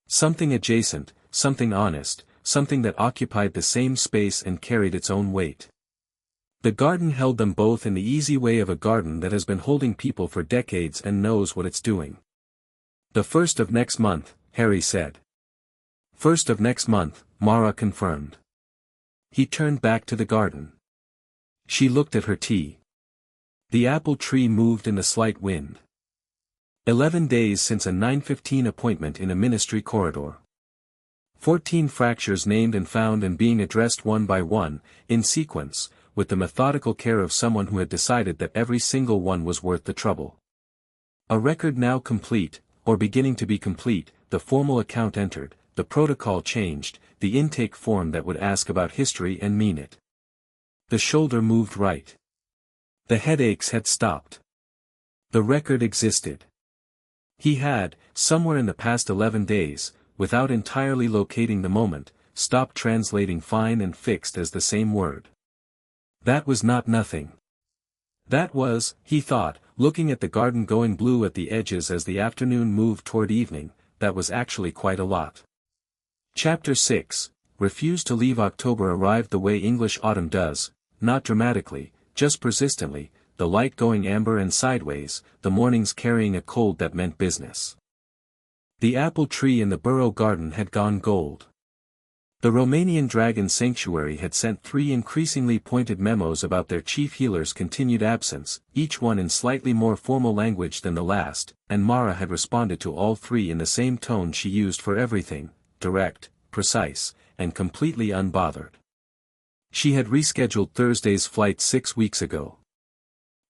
Something adjacent, something honest, something that occupied the same space and carried its own weight. The garden held them both in the easy way of a garden that has been holding people for decades and knows what it's doing. "The 1st of next month," Harry said. "1st of next month," Mara confirmed. He turned back to the garden. She looked at her tea. The apple tree moved in the slight wind. 11 days since a 9:15 appointment in a ministry corridor. 14 fractures named and found and being addressed one by one, in sequence, with the methodical care of someone who had decided that every single one was worth the trouble. A record now complete, or beginning to be complete, the formal account entered, the protocol changed, the intake form that would ask about history and mean it. The shoulder moved right. The headaches had stopped. The record existed. He had, somewhere in the past 11 days, without entirely locating the moment, stopped translating fine and fixed as the same word. That was not nothing. That was, he thought, looking at the garden going blue at the edges as the afternoon moved toward evening, that was actually quite a lot. Chapter 6, Refused to Leave. October arrived the way English autumn does, not dramatically, just persistently, the light going amber and sideways, the mornings carrying a cold that meant business. The apple tree in the Borough garden had gone gold. The Romanian Dragon Sanctuary had sent 3 increasingly pointed memos about their chief healer's continued absence, each one in slightly more formal language than the last, and Mara had responded to all 3 in the same tone she used for everything, direct, precise, and completely unbothered. She had rescheduled Thursday's flight 6 weeks ago.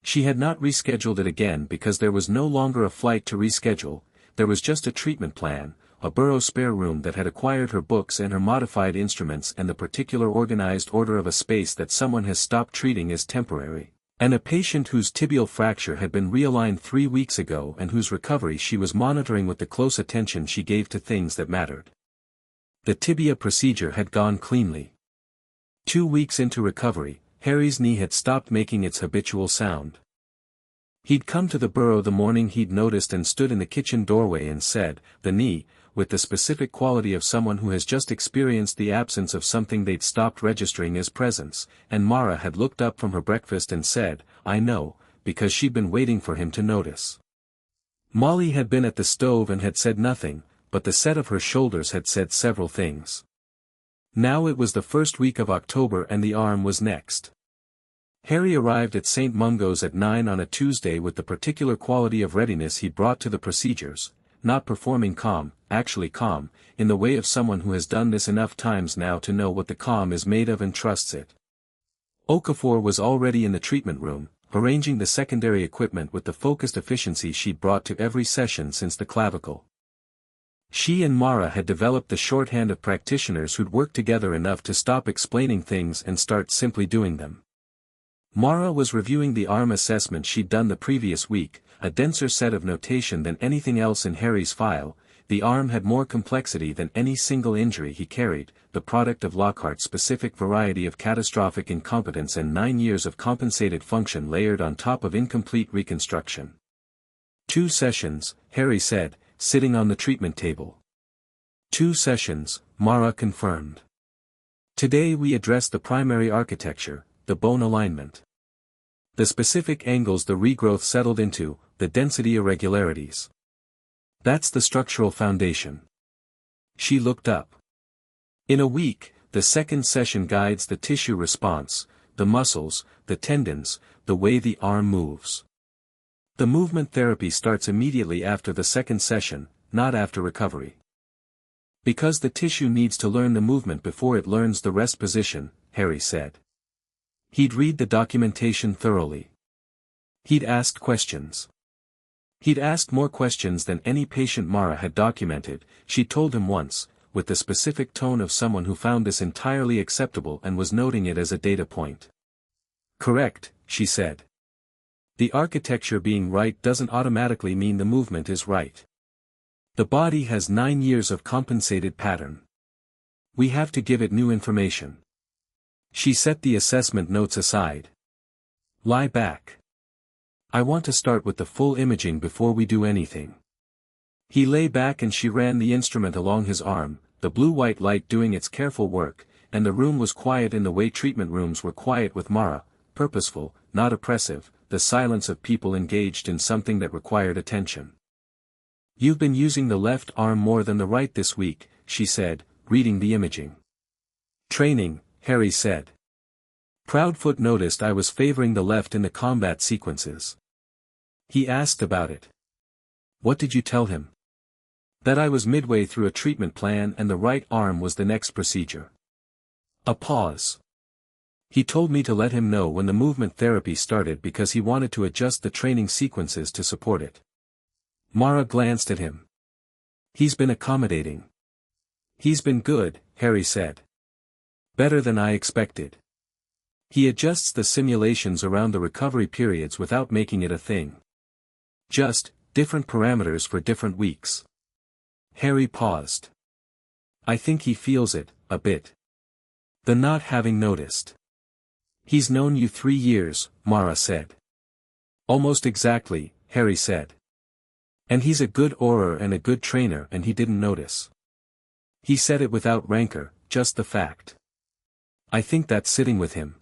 She had not rescheduled it again because there was no longer a flight to reschedule, there was just a treatment plan, a Borough spare room that had acquired her books and her modified instruments and the particular organized order of a space that someone has stopped treating as temporary, and a patient whose tibial fracture had been realigned 3 weeks ago and whose recovery she was monitoring with the close attention she gave to things that mattered. The tibia procedure had gone cleanly. 2 weeks into recovery, Harry's knee had stopped making its habitual sound. He'd come to the Borough the morning he'd noticed and stood in the kitchen doorway and said, "The knee," with the specific quality of someone who has just experienced the absence of something they'd stopped registering as presence, and Mara had looked up from her breakfast and said, "I know," because she'd been waiting for him to notice. Molly had been at the stove and had said nothing, but the set of her shoulders had said several things. Now it was the first week of October and the arm was next. Harry arrived at St. Mungo's at 9 on a Tuesday with the particular quality of readiness he'd brought to the procedures, not performing calm, actually calm, in the way of someone who has done this enough times now to know what the calm is made of and trusts it. Okafor was already in the treatment room, arranging the secondary equipment with the focused efficiency she'd brought to every session since the clavicle. She and Mara had developed the shorthand of practitioners who'd worked together enough to stop explaining things and start simply doing them. Mara was reviewing the arm assessment she'd done the previous week, a denser set of notation than anything else in Harry's file. The arm had more complexity than any single injury he carried, the product of Lockhart's specific variety of catastrophic incompetence and 9 years of compensated function layered on top of incomplete reconstruction. 2 sessions, Harry said, sitting on the treatment table. 2 sessions, Mara confirmed. Today we address the primary architecture, the bone alignment. The specific angles the regrowth settled into, the density irregularities. That's the structural foundation. She looked up. In a week, the second session guides the tissue response, the muscles, the tendons, the way the arm moves. The movement therapy starts immediately after the second session, not after recovery. Because the tissue needs to learn the movement before it learns the rest position, Harry said. He'd read the documentation thoroughly. He'd asked questions. He'd asked more questions than any patient Mara had documented, she told him once, with the specific tone of someone who found this entirely acceptable and was noting it as a data point. Correct, she said. The architecture being right doesn't automatically mean the movement is right. The body has 9 years of compensated pattern. We have to give it new information. She set the assessment notes aside. Lie back. I want to start with the full imaging before we do anything. He lay back and she ran the instrument along his arm, the blue-white light doing its careful work, and the room was quiet in the way treatment rooms were quiet with Mara, purposeful, not oppressive, the silence of people engaged in something that required attention. You've been using the left arm more than the right this week, she said, reading the imaging. Training, Harry said. Proudfoot noticed I was favoring the left in the combat sequences. He asked about it. What did you tell him? That I was midway through a treatment plan and the right arm was the next procedure. A pause. He told me to let him know when the movement therapy started because he wanted to adjust the training sequences to support it. Mara glanced at him. He's been accommodating. He's been good, Harry said. Better than I expected. He adjusts the simulations around the recovery periods without making it a thing. Just, different parameters for different weeks. Harry paused. I think he feels it, a bit. The not having noticed. He's known you 3 years, Mara said. Almost exactly, Harry said. And he's a good Auror and a good trainer and he didn't notice. He said it without rancor, just the fact. I think that's sitting with him.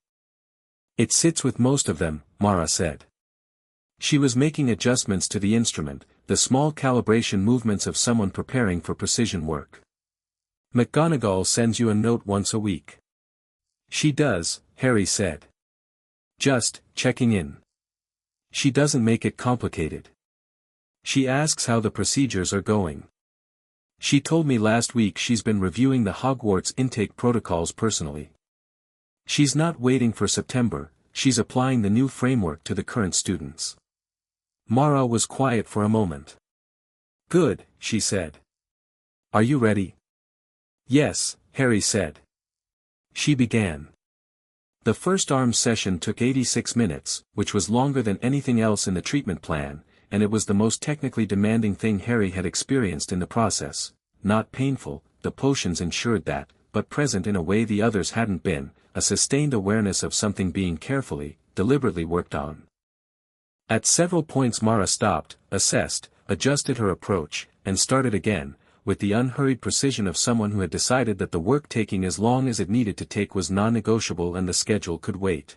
It sits with most of them, Mara said. She was making adjustments to the instrument, the small calibration movements of someone preparing for precision work. McGonagall sends you a note once a week. She does, Harry said. Just, checking in. She doesn't make it complicated. She asks how the procedures are going. She told me last week she's been reviewing the Hogwarts intake protocols personally. She's not waiting for September, she's applying the new framework to the current students. Mara was quiet for a moment. Good, she said. Are you ready? Yes, Harry said. She began. The first arm session took 86 minutes, which was longer than anything else in the treatment plan, and it was the most technically demanding thing Harry had experienced in the process. Not painful, the potions ensured that, but present in a way the others hadn't been, a sustained awareness of something being carefully, deliberately worked on. At several points Mara stopped, assessed, adjusted her approach, and started again, with the unhurried precision of someone who had decided that the work taking as long as it needed to take was non-negotiable and the schedule could wait.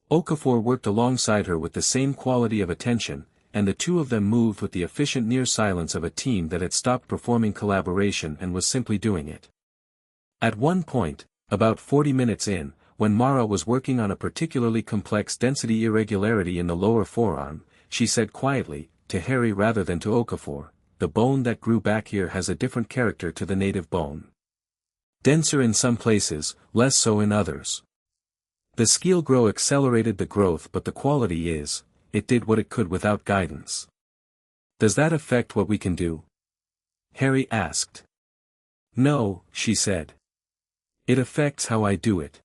Okafor worked alongside her with the same quality of attention, and the two of them moved with the efficient near silence of a team that had stopped performing collaboration and was simply doing it. At one point, about 40 minutes in, when Mara was working on a particularly complex density irregularity in the lower forearm, she said quietly, to Harry rather than to Okafor, the bone that grew back here has a different character to the native bone. Denser in some places, less so in others. The skill grow accelerated the growth but the quality is, it did what it could without guidance. Does that affect what we can do? Harry asked. No, she said. It affects how I do it.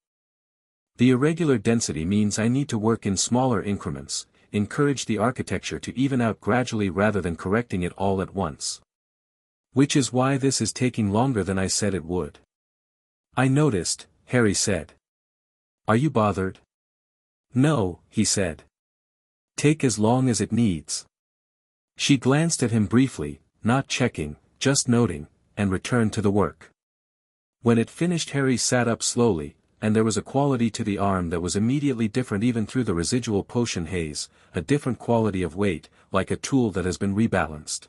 The irregular density means I need to work in smaller increments, encourage the architecture to even out gradually rather than correcting it all at once. Which is why this is taking longer than I said it would. I noticed, Harry said. Are you bothered? No, he said. Take as long as it needs. She glanced at him briefly, not checking, just noting, and returned to the work. When it finished Harry sat up slowly, and there was a quality to the arm that was immediately different even through the residual potion haze, a different quality of weight, like a tool that has been rebalanced.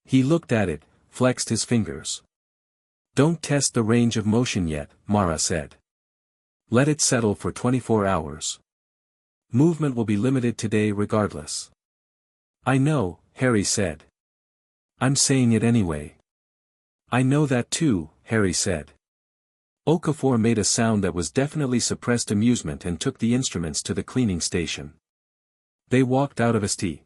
He looked at it, flexed his fingers. Don't test the range of motion yet, Mara said. Let it settle for 24 hours. Movement will be limited today regardless. I know, Harry said. I'm saying it anyway. I know that too, Harry said. Okafor made a sound that was definitely suppressed amusement and took the instruments to the cleaning station. They walked out of St.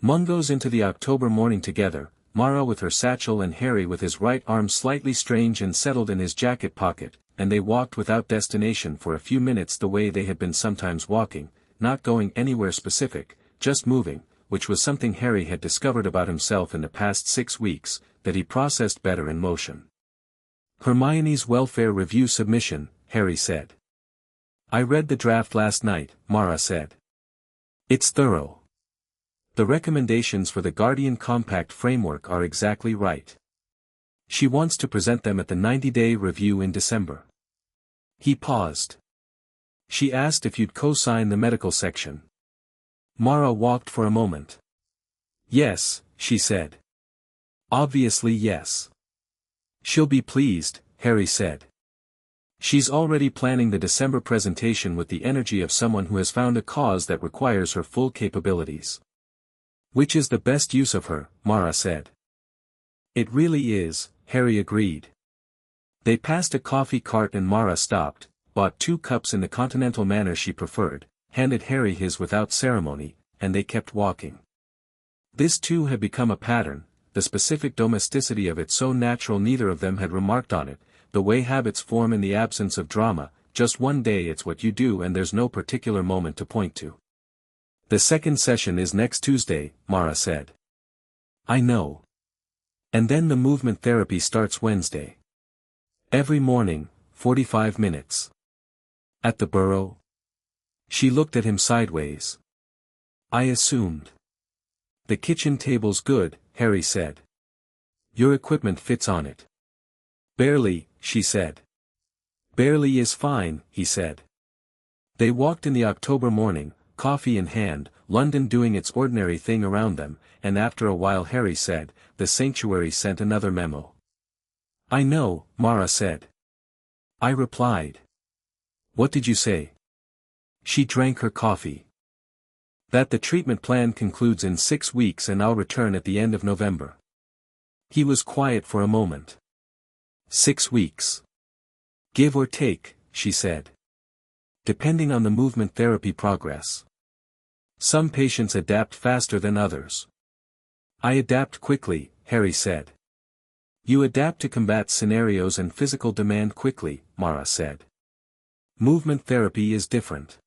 Mungo's into the October morning together, Mara with her satchel and Harry with his right arm slightly strange and settled in his jacket pocket, and they walked without destination for a few minutes the way they had been sometimes walking, not going anywhere specific, just moving, which was something Harry had discovered about himself in the past 6 weeks, that he processed better in motion. Hermione's welfare review submission, Harry said. I read the draft last night, Mara said. It's thorough. The recommendations for the Guardian Compact framework are exactly right. She wants to present them at the 90-day review in December. He paused. She asked if you'd co-sign the medical section. Mara walked for a moment. Yes, she said. Obviously yes. She'll be pleased, Harry said. She's already planning the December presentation with the energy of someone who has found a cause that requires her full capabilities. Which is the best use of her, Mara said. It really is, Harry agreed. They passed a coffee cart and Mara stopped, bought 2 cups in the continental manner she preferred, handed Harry his without ceremony, and they kept walking. This too had become a pattern, the specific domesticity of it so natural neither of them had remarked on it, the way habits form in the absence of drama, just one day it's what you do and there's no particular moment to point to. The second session is next Tuesday, Mara said. I know. And then the movement therapy starts Wednesday. Every morning, 45 minutes. At the Burrow? She looked at him sideways. I assumed. The kitchen table's good, Harry said. Your equipment fits on it. Barely, she said. Barely is fine, he said. They walked in the October morning, coffee in hand, London doing its ordinary thing around them, and after a while Harry said, the sanctuary sent another memo. I know, Mara said. I replied. What did you say? She drank her coffee. That the treatment plan concludes in 6 weeks and I'll return at the end of November. He was quiet for a moment. 6 weeks. Give or take, she said. Depending on the movement therapy progress. Some patients adapt faster than others. I adapt quickly, Harry said. You adapt to combat scenarios and physical demand quickly, Mara said. Movement therapy is different.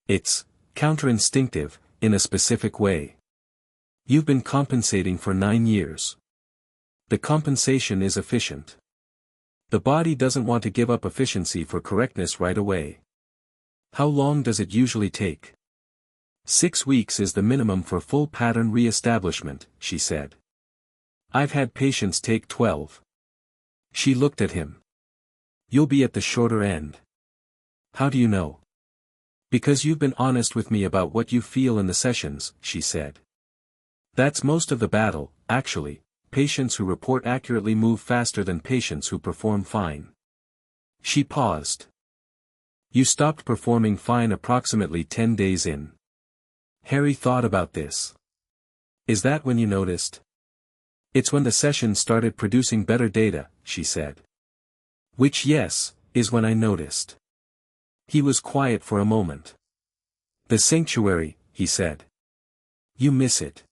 It's counterinstinctive, in a specific way. You've been compensating for 9 years. The compensation is efficient. The body doesn't want to give up efficiency for correctness right away. How long does it usually take? 6 weeks is the minimum for full pattern re-establishment, she said. I've had patients take 12. She looked at him. You'll be at the shorter end. How do you know? Because you've been honest with me about what you feel in the sessions, she said. That's most of the battle, actually. Patients who report accurately move faster than patients who perform fine. She paused. You stopped performing fine approximately 10 days in. Harry thought about this. Is that when you noticed? It's when the session started producing better data, she said. Which yes, is when I noticed. He was quiet for a moment. The sanctuary, he said. You miss it.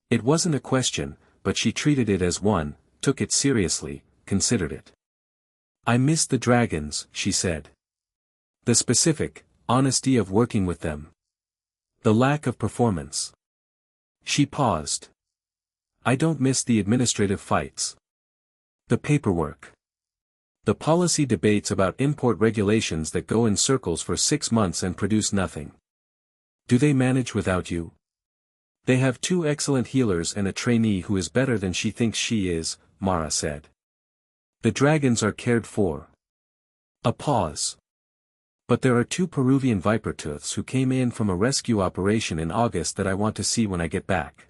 It wasn't a question, but she treated it as one, took it seriously, considered it. I miss the dragons, she said. The specific, honesty of working with them. The lack of performance. She paused. I don't miss the administrative fights. The paperwork. The policy debates about import regulations that go in circles for 6 months and produce nothing. Do they manage without you? They have 2 excellent healers and a trainee who is better than she thinks she is, Mara said. The dragons are cared for. A pause. But there are 2 Peruvian vipertooths who came in from a rescue operation in August that I want to see when I get back.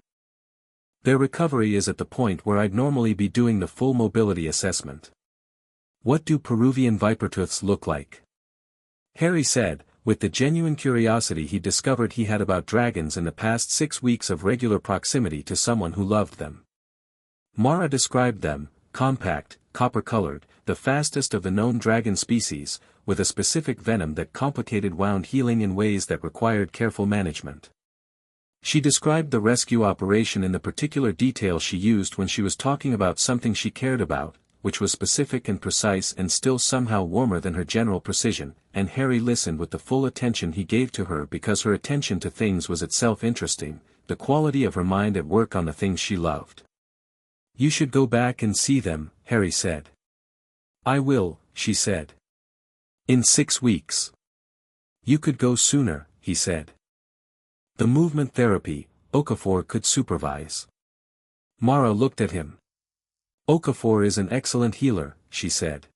Their recovery is at the point where I'd normally be doing the full mobility assessment. What do Peruvian vipertooths look like? Harry said, with the genuine curiosity he discovered he had about dragons in the past 6 weeks of regular proximity to someone who loved them. Mara described them, compact, copper-colored, the fastest of the known dragon species, with a specific venom that complicated wound healing in ways that required careful management. She described the rescue operation in the particular detail she used when she was talking about something she cared about, which was specific and precise and still somehow warmer than her general precision, and Harry listened with the full attention he gave to her because her attention to things was itself interesting, the quality of her mind at work on the things she loved. You should go back and see them, Harry said. I will, she said. In 6 weeks. You could go sooner, he said. The movement therapy, Okafor could supervise. Mara looked at him. Okafor is an excellent healer, she said.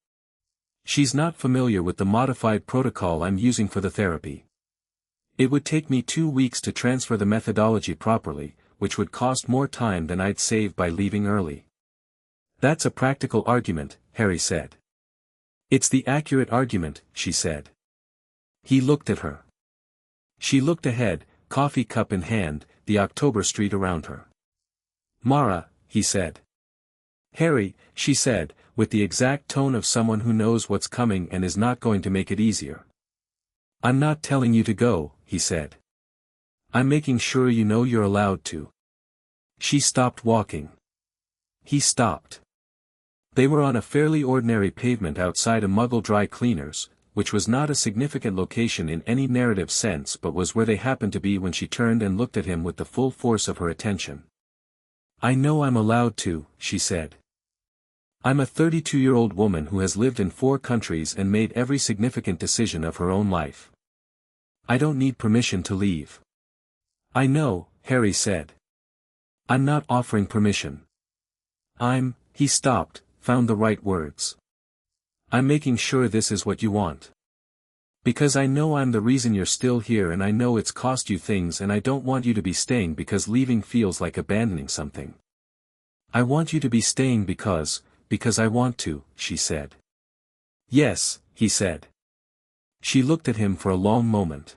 She's not familiar with the modified protocol I'm using for the therapy. It would take me 2 weeks to transfer the methodology properly, which would cost more time than I'd save by leaving early. That's a practical argument, Harry said. It's the accurate argument, she said. He looked at her. She looked ahead, coffee cup in hand, the October street around her. Mara, he said. Harry, she said, with the exact tone of someone who knows what's coming and is not going to make it easier. I'm not telling you to go, he said. I'm making sure you know you're allowed to. She stopped walking. He stopped. They were on a fairly ordinary pavement outside a Muggle dry cleaners, which was not a significant location in any narrative sense but was where they happened to be when she turned and looked at him with the full force of her attention. I know I'm allowed to, she said. I'm a 32-year-old woman who has lived in 4 countries and made every significant decision of her own life. I don't need permission to leave. I know, Harry said. I'm not offering permission. He stopped, found the right words. I'm making sure this is what you want. Because I know I'm the reason you're still here and I know it's cost you things and I don't want you to be staying because leaving feels like abandoning something. I want you to be staying because I want to, she said. Yes, he said. She looked at him for a long moment.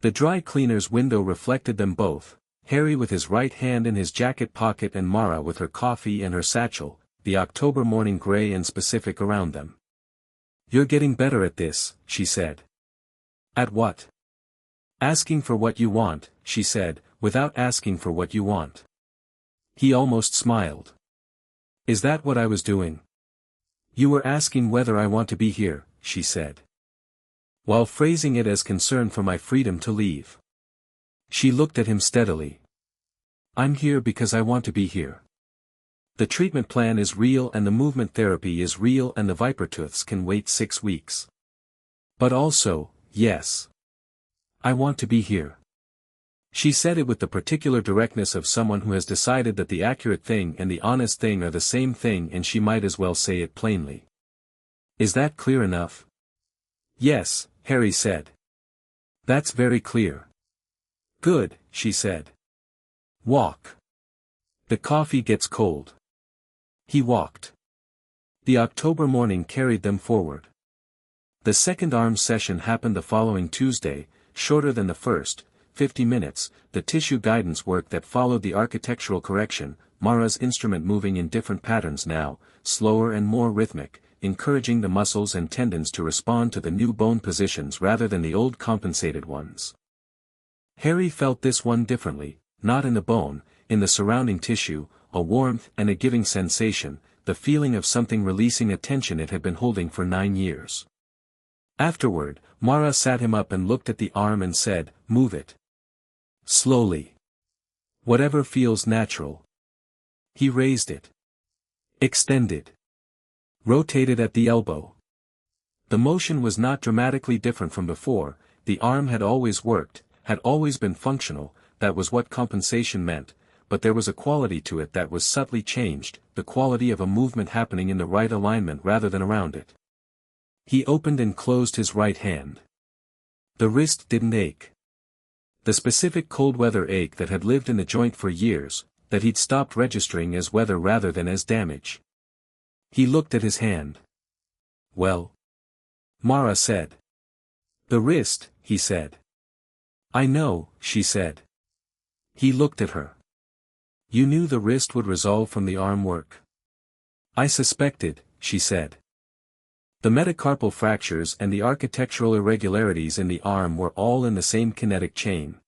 The dry cleaner's window reflected them both, Harry with his right hand in his jacket pocket and Mara with her coffee and her satchel, the October morning grey and specific around them. You're getting better at this, she said. At what? Asking for what you want, she said, without asking for what you want. He almost smiled. Is that what I was doing? You were asking whether I want to be here, she said. While phrasing it as concern for my freedom to leave. She looked at him steadily. I'm here because I want to be here. The treatment plan is real and the movement therapy is real and the Vipertooths can wait 6 weeks. But also, yes. I want to be here. She said it with the particular directness of someone who has decided that the accurate thing and the honest thing are the same thing and she might as well say it plainly. Is that clear enough? Yes, Harry said. That's very clear. Good, she said. Walk. The coffee gets cold. He walked. The October morning carried them forward. The second arms session happened the following Tuesday, shorter than the first, 50 minutes, the tissue guidance work that followed the architectural correction, Mara's instrument moving in different patterns now, slower and more rhythmic, encouraging the muscles and tendons to respond to the new bone positions rather than the old compensated ones. Harry felt this one differently, not in the bone, in the surrounding tissue, a warmth and a giving sensation, the feeling of something releasing a tension it had been holding for 9 years. Afterward, Mara sat him up and looked at the arm and said, "Move it. Slowly. Whatever feels natural." He raised it. Extended. Rotated at the elbow. The motion was not dramatically different from before, the arm had always worked, had always been functional, that was what compensation meant, but there was a quality to it that was subtly changed, the quality of a movement happening in the right alignment rather than around it. He opened and closed his right hand. The wrist didn't ache. The specific cold weather ache that had lived in the joint for years, that he'd stopped registering as weather rather than as damage. He looked at his hand. Well? Mara said. The wrist, he said. I know, she said. He looked at her. You knew the wrist would resolve from the arm work. I suspected, she said. The metacarpal fractures and the architectural irregularities in the arm were all in the same kinetic chain.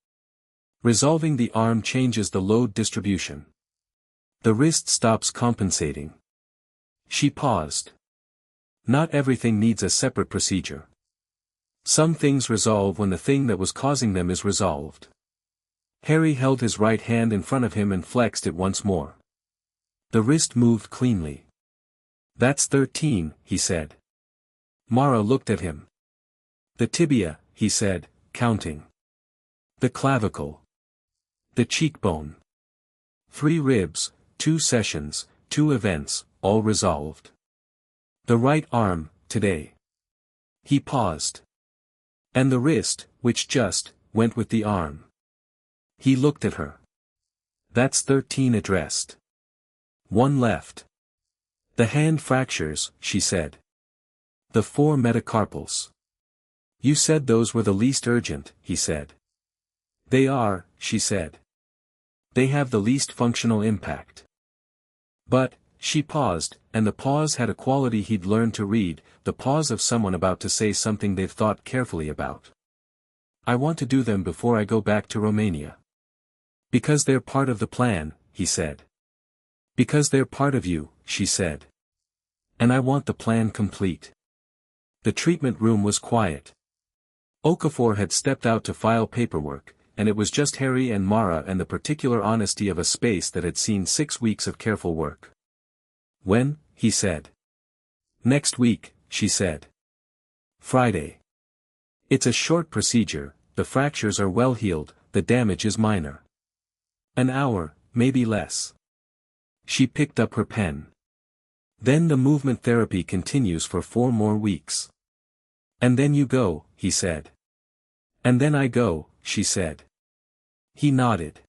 Resolving the arm changes the load distribution. The wrist stops compensating. She paused. Not everything needs a separate procedure. Some things resolve when the thing that was causing them is resolved. Harry held his right hand in front of him and flexed it once more. The wrist moved cleanly. That's 13, he said. Mara looked at him. The tibia, he said, counting. The clavicle. The cheekbone. 3 ribs, 2 sessions, 2 events, all resolved. The right arm, today. He paused. And the wrist, which just went with the arm. He looked at her. That's 13 addressed. 1 left. The hand fractures, she said. The 4 metacarpals. You said those were the least urgent, he said. They are, she said. They have the least functional impact. But, she paused, and the pause had a quality he'd learned to read, the pause of someone about to say something they've thought carefully about. I want to do them before I go back to Romania. Because they're part of the plan, he said. Because they're part of you, she said. And I want the plan complete. The treatment room was quiet. Okafor had stepped out to file paperwork, and it was just Harry and Mara and the particular honesty of a space that had seen 6 weeks of careful work. When? He said. Next week, she said. Friday. It's a short procedure, the fractures are well healed, the damage is minor. An hour, maybe less. She picked up her pen. Then the movement therapy continues for 4 more weeks. And then you go, he said. And then I go, she said. He nodded.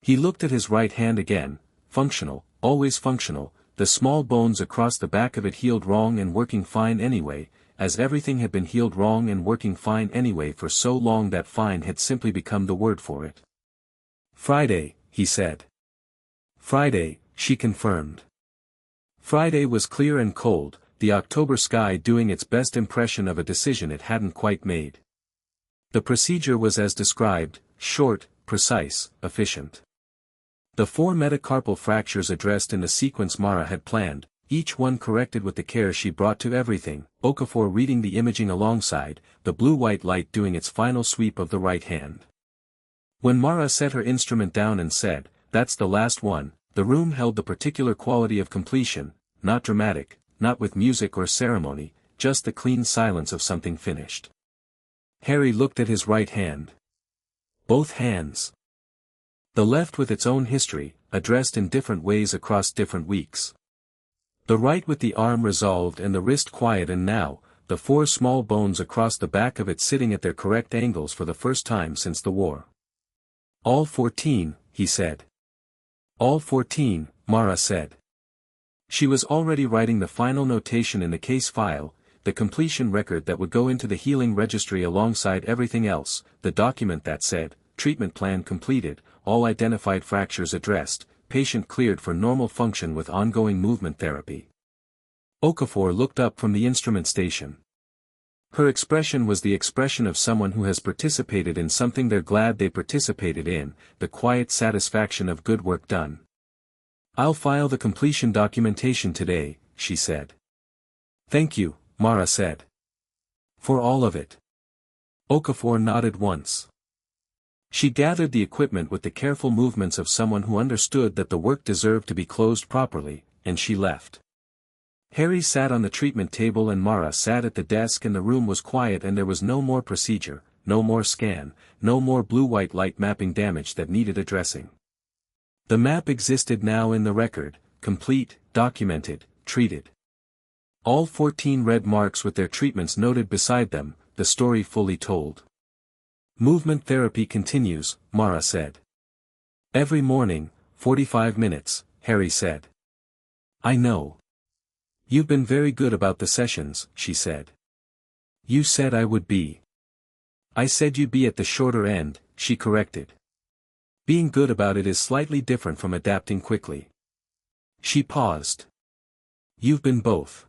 He looked at his right hand again, functional, always functional, the small bones across the back of it healed wrong and working fine anyway, as everything had been healed wrong and working fine anyway for so long that fine had simply become the word for it. Friday, he said. Friday, she confirmed. Friday was clear and cold, the October sky doing its best impression of a decision it hadn't quite made. The procedure was as described, short, precise, efficient. The 4 metacarpal fractures addressed in the sequence Mara had planned, each one corrected with the care she brought to everything, Okafor reading the imaging alongside, the blue-white light doing its final sweep of the right hand. When Mara set her instrument down and said, "That's the last one," the room held the particular quality of completion, not dramatic, not with music or ceremony, just the clean silence of something finished. Harry looked at his right hand. Both hands. The left with its own history, addressed in different ways across different weeks. The right with the arm resolved and the wrist quiet, and now, the 4 small bones across the back of it sitting at their correct angles for the first time since the war. All 14, he said. All 14, Mara said. She was already writing the final notation in the case file, the completion record that would go into the healing registry alongside everything else, the document that said, treatment plan completed, all identified fractures addressed, patient cleared for normal function with ongoing movement therapy. Okafor looked up from the instrument station. Her expression was the expression of someone who has participated in something they're glad they participated in, the quiet satisfaction of good work done. I'll file the completion documentation today, she said. Thank you, Mara said. For all of it. Okafor nodded once. She gathered the equipment with the careful movements of someone who understood that the work deserved to be closed properly, and she left. Harry sat on the treatment table and Mara sat at the desk, and the room was quiet and there was no more procedure, no more scan, no more blue-white light mapping damage that needed addressing. The map existed now in the record, complete, documented, treated. All 14 red marks with their treatments noted beside them, the story fully told. Movement therapy continues, Mara said. Every morning, 45 minutes, Harry said. I know. You've been very good about the sessions, she said. You said I would be. I said you'd be at the shorter end, she corrected. Being good about it is slightly different from adapting quickly. She paused. You've been both.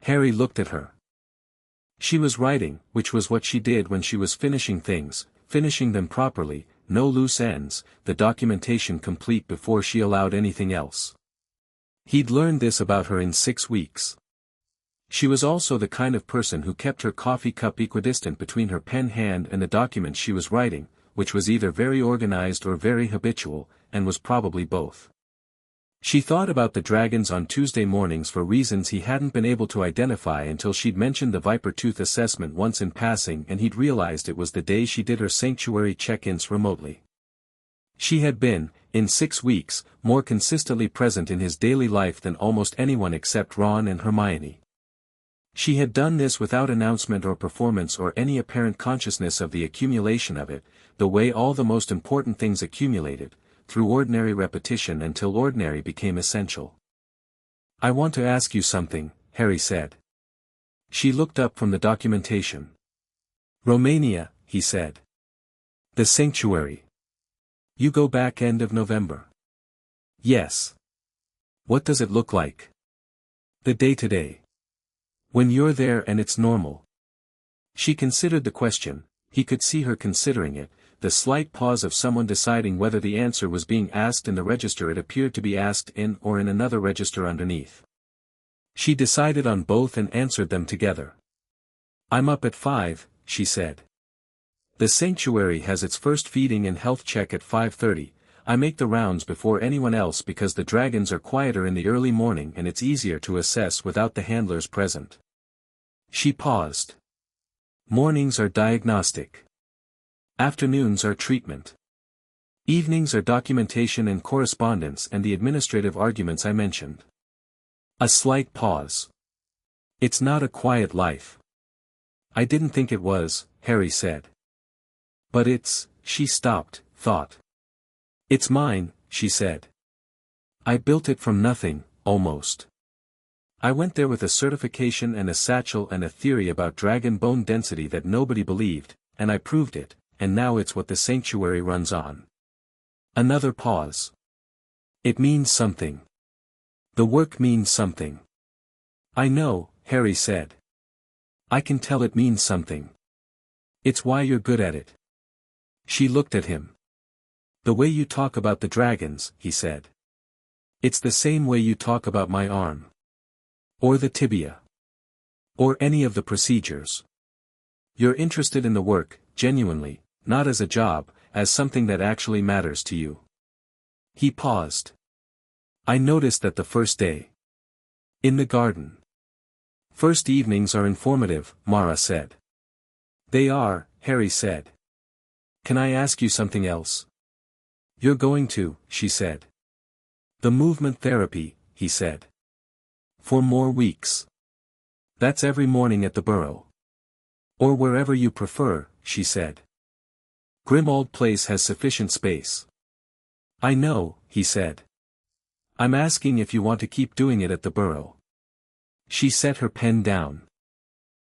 Harry looked at her. She was writing, which was what she did when she was finishing things, finishing them properly, no loose ends, the documentation complete before she allowed anything else. He'd learned this about her in 6 weeks. She was also the kind of person who kept her coffee cup equidistant between her pen hand and the document she was writing, which was either very organized or very habitual, and was probably both. She thought about the dragons on Tuesday mornings for reasons he hadn't been able to identify until she'd mentioned the viper tooth assessment once in passing and he'd realized it was the day she did her sanctuary check-ins remotely. She had been, in 6 weeks, more consistently present in his daily life than almost anyone except Ron and Hermione. She had done this without announcement or performance or any apparent consciousness of the accumulation of it, the way all the most important things accumulated, through ordinary repetition until ordinary became essential. "I want to ask you something," Harry said. She looked up from the documentation. "Romania," he said. "The sanctuary. You go back end of November." "Yes." "What does it look like?" "The day-to-day. When you're there and it's normal." She considered the question. He could see her considering it, the slight pause of someone deciding whether the answer was being asked in the register it appeared to be asked in or in another register underneath. She decided on both and answered them together. "I'm up at 5, she said. "The sanctuary has its first feeding and health check at 5:30, I make the rounds before anyone else because the dragons are quieter in the early morning and it's easier to assess without the handlers present." She paused. "Mornings are diagnostic. Afternoons are treatment. Evenings are documentation and correspondence and the administrative arguments I mentioned." A slight pause. "It's not a quiet life." "I didn't think it was," Harry said. "But she stopped, thought. "It's mine," she said. "I built it from nothing, almost. I went there with a certification and a satchel and a theory about dragon bone density that nobody believed, and I proved it. And now it's what the sanctuary runs on." Another pause. "It means something. The work means something." "I know," Harry said. "I can tell it means something. It's why you're good at it." She looked at him. "The way you talk about the dragons," he said. "It's the same way you talk about my arm. Or the tibia. Or any of the procedures. You're interested in the work, genuinely. Not as a job, as something that actually matters to you." He paused. "I noticed that the first day. In the garden." "First evenings are informative," Mara said. "They are," Harry said. "Can I ask you something else?" "You're going to," she said. "The movement therapy," he said. "For more weeks." "That's every morning at the Burrow." "Or wherever you prefer," she said. "Grimmauld Place has sufficient space." "I know," he said. "I'm asking if you want to keep doing it at the Burrow." She set her pen down.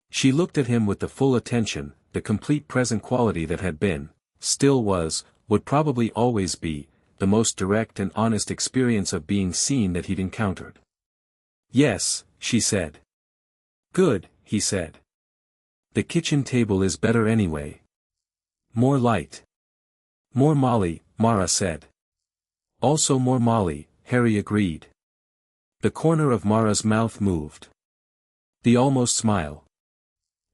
She looked at him with the full attention, the complete present quality that had been, still was, would probably always be, the most direct and honest experience of being seen that he'd encountered. "Yes," she said. "Good," he said. "The kitchen table is better anyway. More light." "More Molly," Mara said. "Also more Molly," Harry agreed. The corner of Mara's mouth moved. The almost smile.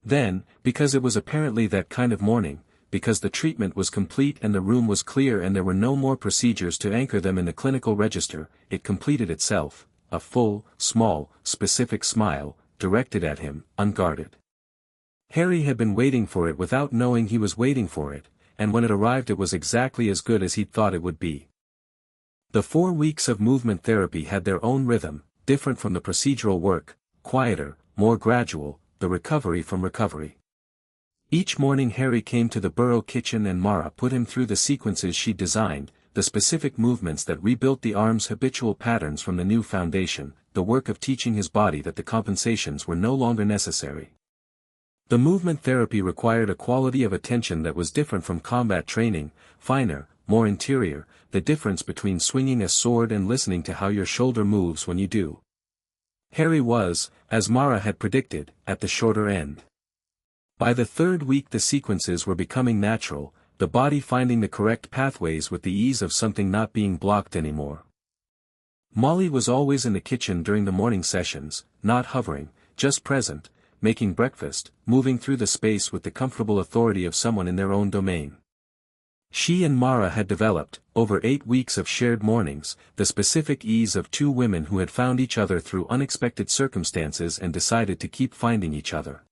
Then, because it was apparently that kind of morning, because the treatment was complete and the room was clear and there were no more procedures to anchor them in the clinical register, it completed itself, a full, small, specific smile, directed at him, unguarded. Harry had been waiting for it without knowing he was waiting for it, and when it arrived it was exactly as good as he'd thought it would be. The 4 weeks of movement therapy had their own rhythm, different from the procedural work, quieter, more gradual, the recovery from recovery. Each morning Harry came to the Burrow kitchen and Mara put him through the sequences she'd designed, the specific movements that rebuilt the arm's habitual patterns from the new foundation, the work of teaching his body that the compensations were no longer necessary. The movement therapy required a quality of attention that was different from combat training, finer, more interior, the difference between swinging a sword and listening to how your shoulder moves when you do. Harry was, as Mara had predicted, at the shorter end. By the 3rd week the sequences were becoming natural, the body finding the correct pathways with the ease of something not being blocked anymore. Molly was always in the kitchen during the morning sessions, not hovering, just present, making breakfast, moving through the space with the comfortable authority of someone in their own domain. She and Mara had developed, over 8 weeks of shared mornings, the specific ease of two women who had found each other through unexpected circumstances and decided to keep finding each other.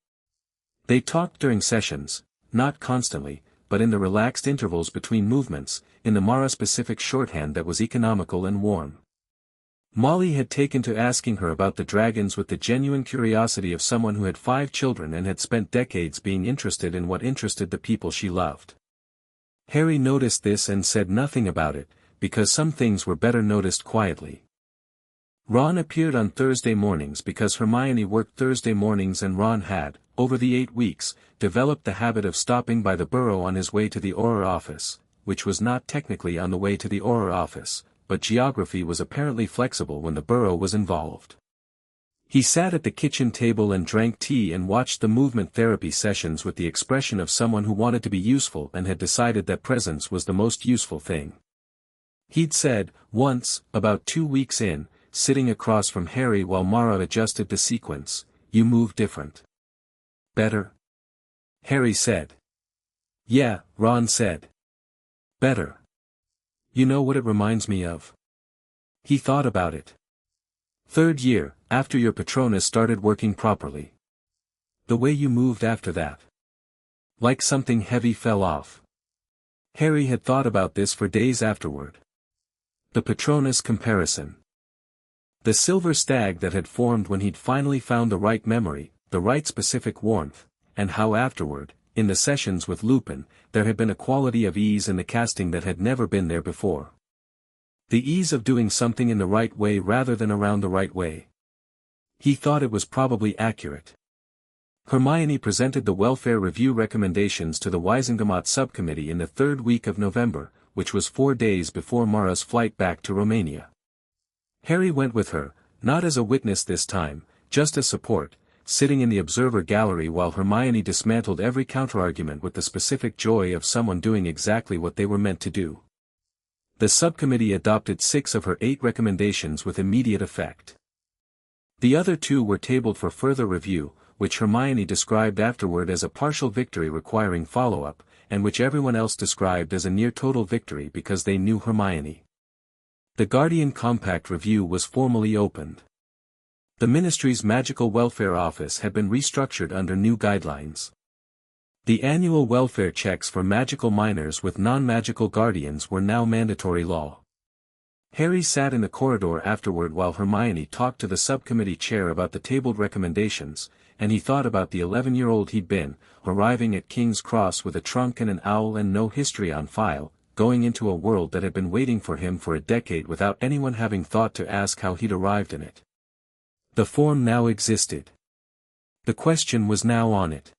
They talked during sessions, not constantly, but in the relaxed intervals between movements, in the Mara-specific shorthand that was economical and warm. Molly had taken to asking her about the dragons with the genuine curiosity of someone who had 5 children and had spent decades being interested in what interested the people she loved. Harry noticed this and said nothing about it, because some things were better noticed quietly. Ron appeared on Thursday mornings because Hermione worked Thursday mornings and Ron had, over the 8 weeks, developed the habit of stopping by the Burrow on his way to the Auror office, which was not technically on the way to the Auror office, but geography was apparently flexible when the Burrow was involved. He sat at the kitchen table and drank tea and watched the movement therapy sessions with the expression of someone who wanted to be useful and had decided that presence was the most useful thing. He'd said, once, about 2 weeks in, sitting across from Harry while Mara adjusted the sequence, "You move different." "Better?" Harry said. "Yeah," Ron said. "Better. You know what it reminds me of?" He thought about it. "Third year, after your Patronus started working properly. The way you moved after that. Like something heavy fell off." Harry had thought about this for days afterward. The Patronus comparison. The silver stag that had formed when he'd finally found the right memory, the right specific warmth, and how afterward, in the sessions with Lupin, there had been a quality of ease in the casting that had never been there before. The ease of doing something in the right way rather than around the right way. He thought it was probably accurate. Hermione presented the welfare review recommendations to the Wisengamot subcommittee in the 3rd week of November, which was 4 days before Mara's flight back to Romania. Harry went with her, not as a witness this time, just as support, sitting in the observer gallery while Hermione dismantled every counterargument with the specific joy of someone doing exactly what they were meant to do. The subcommittee adopted 6 of her 8 recommendations with immediate effect. The other 2 were tabled for further review, which Hermione described afterward as a partial victory requiring follow-up, and which everyone else described as a near-total victory because they knew Hermione. The Guardian Compact review was formally opened. The Ministry's Magical Welfare Office had been restructured under new guidelines. The annual welfare checks for magical minors with non-magical guardians were now mandatory law. Harry sat in the corridor afterward while Hermione talked to the subcommittee chair about the tabled recommendations, and he thought about the 11-year-old he'd been, arriving at King's Cross with a trunk and an owl and no history on file, going into a world that had been waiting for him for a decade without anyone having thought to ask how he'd arrived in it. The form now existed. The question was now on it.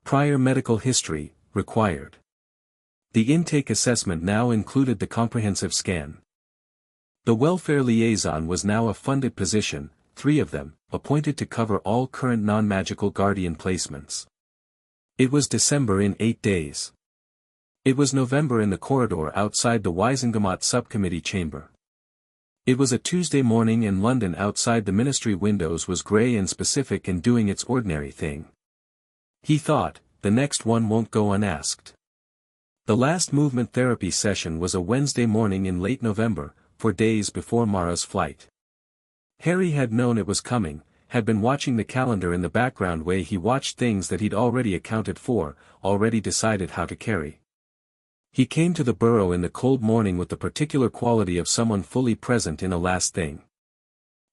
Prior medical history, required. The intake assessment now included the comprehensive scan. The welfare liaison was now a funded position, 3 of them, appointed to cover all current non-magical guardian placements. It was December in 8 days. It was November in the corridor outside the Wisengamot subcommittee chamber. It was a Tuesday morning and London outside the ministry windows was grey and specific and doing its ordinary thing. He thought, the next one won't go unasked. The last movement therapy session was a Wednesday morning in late November, 4 days before Mara's flight. Harry had known it was coming, had been watching the calendar in the background way he watched things that he'd already accounted for, already decided how to carry. He came to the Burrow in the cold morning with the particular quality of someone fully present in a last thing.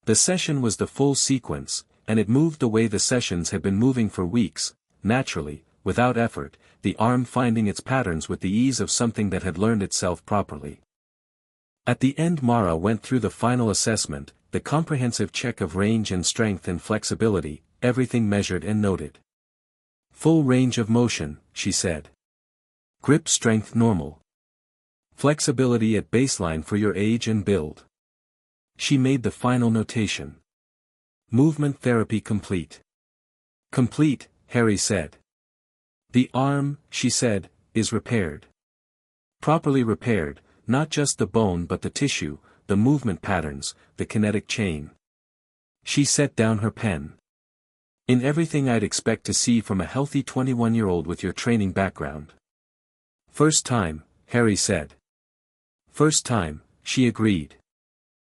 The session was the full sequence, and it moved the way the sessions had been moving for weeks, naturally, without effort, the arm finding its patterns with the ease of something that had learned itself properly. At the end Mara went through the final assessment, the comprehensive check of range and strength and flexibility, everything measured and noted. "Full range of motion," she said. "Grip strength normal. Flexibility at baseline for your age and build." She made the final notation. "Movement therapy complete." "Complete," Harry said. "The arm," she said, "is repaired. Properly repaired, not just the bone but the tissue, the movement patterns, the kinetic chain." She set down her pen. "In everything I'd expect to see from a healthy 21-year-old with your training background. First time, Harry said. First time, she agreed.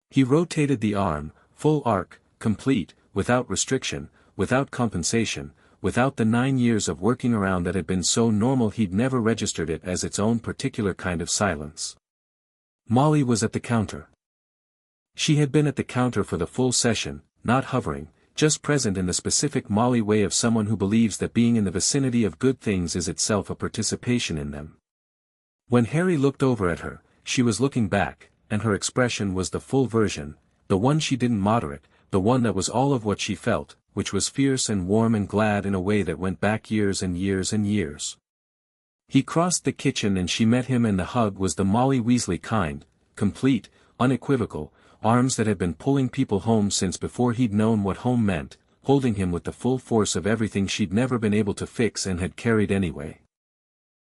He rotated the arm, full arc, complete, without restriction, without compensation, without the 9 years of working around that had been so normal he'd never registered it as its own particular kind of silence. Molly was at the counter. She had been at the counter for the full session, not hovering, just present in the specific Molly way of someone who believes that being in the vicinity of good things is itself a participation in them. When Harry looked over at her, she was looking back, and her expression was the full version, the one she didn't moderate, the one that was all of what she felt, which was fierce and warm and glad in a way that went back years and years and years. He crossed the kitchen and she met him, and the hug was the Molly Weasley kind, complete, unequivocal, arms that had been pulling people home since before he'd known what home meant, holding him with the full force of everything she'd never been able to fix and had carried anyway.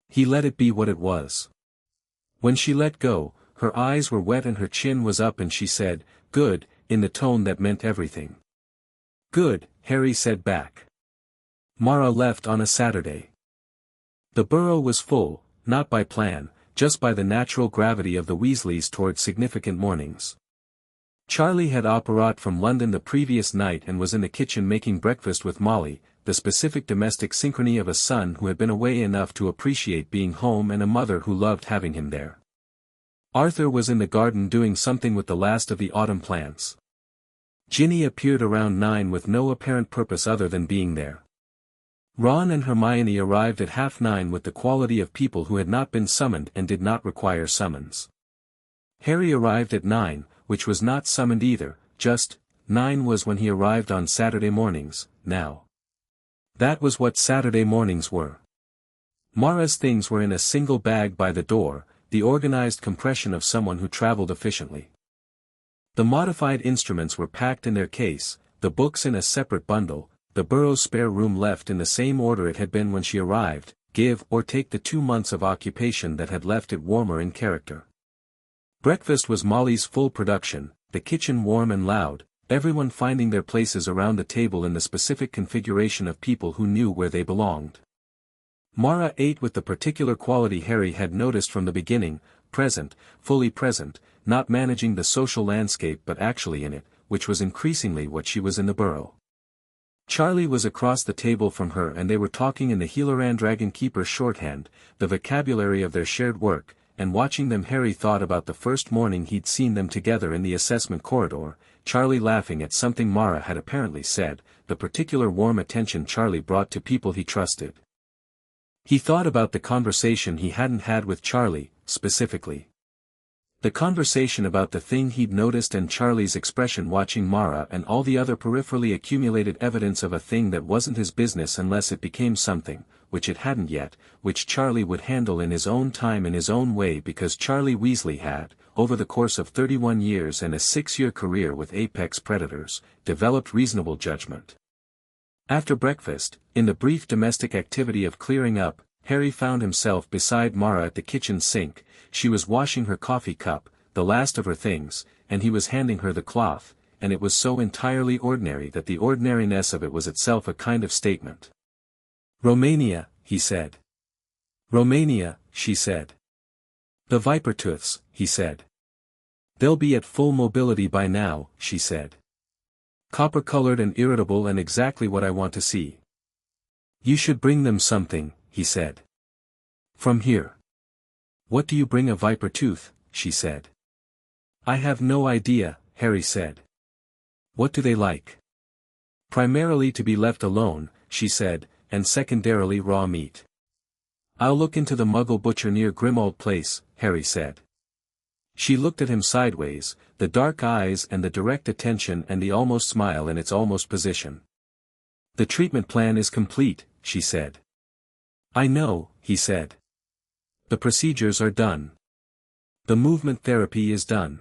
He let it be what it was. When she let go, her eyes were wet and her chin was up, and she said, "Good," in the tone that meant everything. "Good," Harry said back. Mara left on a Saturday. The burrow was full, not by plan, just by the natural gravity of the Weasleys toward significant mornings. Charlie had apparat from London the previous night and was in the kitchen making breakfast with Molly, the specific domestic synchrony of a son who had been away enough to appreciate being home and a mother who loved having him there. Arthur was in the garden doing something with the last of the autumn plants. Ginny appeared around 9 with no apparent purpose other than being there. Ron and Hermione arrived at 9:30 with the quality of people who had not been summoned and did not require summons. Harry arrived at 9, which was not summoned either, just 9 was when he arrived on Saturday mornings, now. That was what Saturday mornings were. Mara's things were in a single bag by the door, the organized compression of someone who traveled efficiently. The modified instruments were packed in their case, the books in a separate bundle, the burrow's spare room left in the same order it had been when she arrived, give or take the 2 months of occupation that had left it warmer in character. Breakfast was Molly's full production, the kitchen warm and loud, everyone finding their places around the table in the specific configuration of people who knew where they belonged. Mara ate with the particular quality Harry had noticed from the beginning, present, fully present, not managing the social landscape but actually in it, which was increasingly what she was in the burrow. Charlie was across the table from her and they were talking in the Healer Dragonkeeper shorthand, the vocabulary of their shared work, and watching them Harry thought about the first morning he'd seen them together in the assessment corridor, Charlie laughing at something Mara had apparently said, the particular warm attention Charlie brought to people he trusted. He thought about the conversation he hadn't had with Charlie, specifically. The conversation about the thing he'd noticed and Charlie's expression watching Mara and all the other peripherally accumulated evidence of a thing that wasn't his business unless it became something, which it hadn't yet, which Charlie would handle in his own time in his own way because Charlie Weasley had, over the course of 31 years and a 6-year career with apex predators, developed reasonable judgment. After breakfast, in the brief domestic activity of clearing up, Harry found himself beside Mara at the kitchen sink. She was washing her coffee cup, the last of her things, and he was handing her the cloth, and it was so entirely ordinary that the ordinariness of it was itself a kind of statement. "Romania," he said. "Romania," she said. "The Vipertooths," he said. "They'll be at full mobility by now," she said. "Copper-colored and irritable and exactly what I want to see." "You should bring them something," he said. "From here." "What do you bring a Vipertooth?" she said. "I have no idea," Harry said. "What do they like?" "Primarily to be left alone," she said, "and secondarily raw meat." "I'll look into the Muggle butcher near Grimmauld Place," Harry said. She looked at him sideways, the dark eyes and the direct attention and the almost smile in its almost position. "The treatment plan is complete," she said. "I know," he said. "The procedures are done. The movement therapy is done.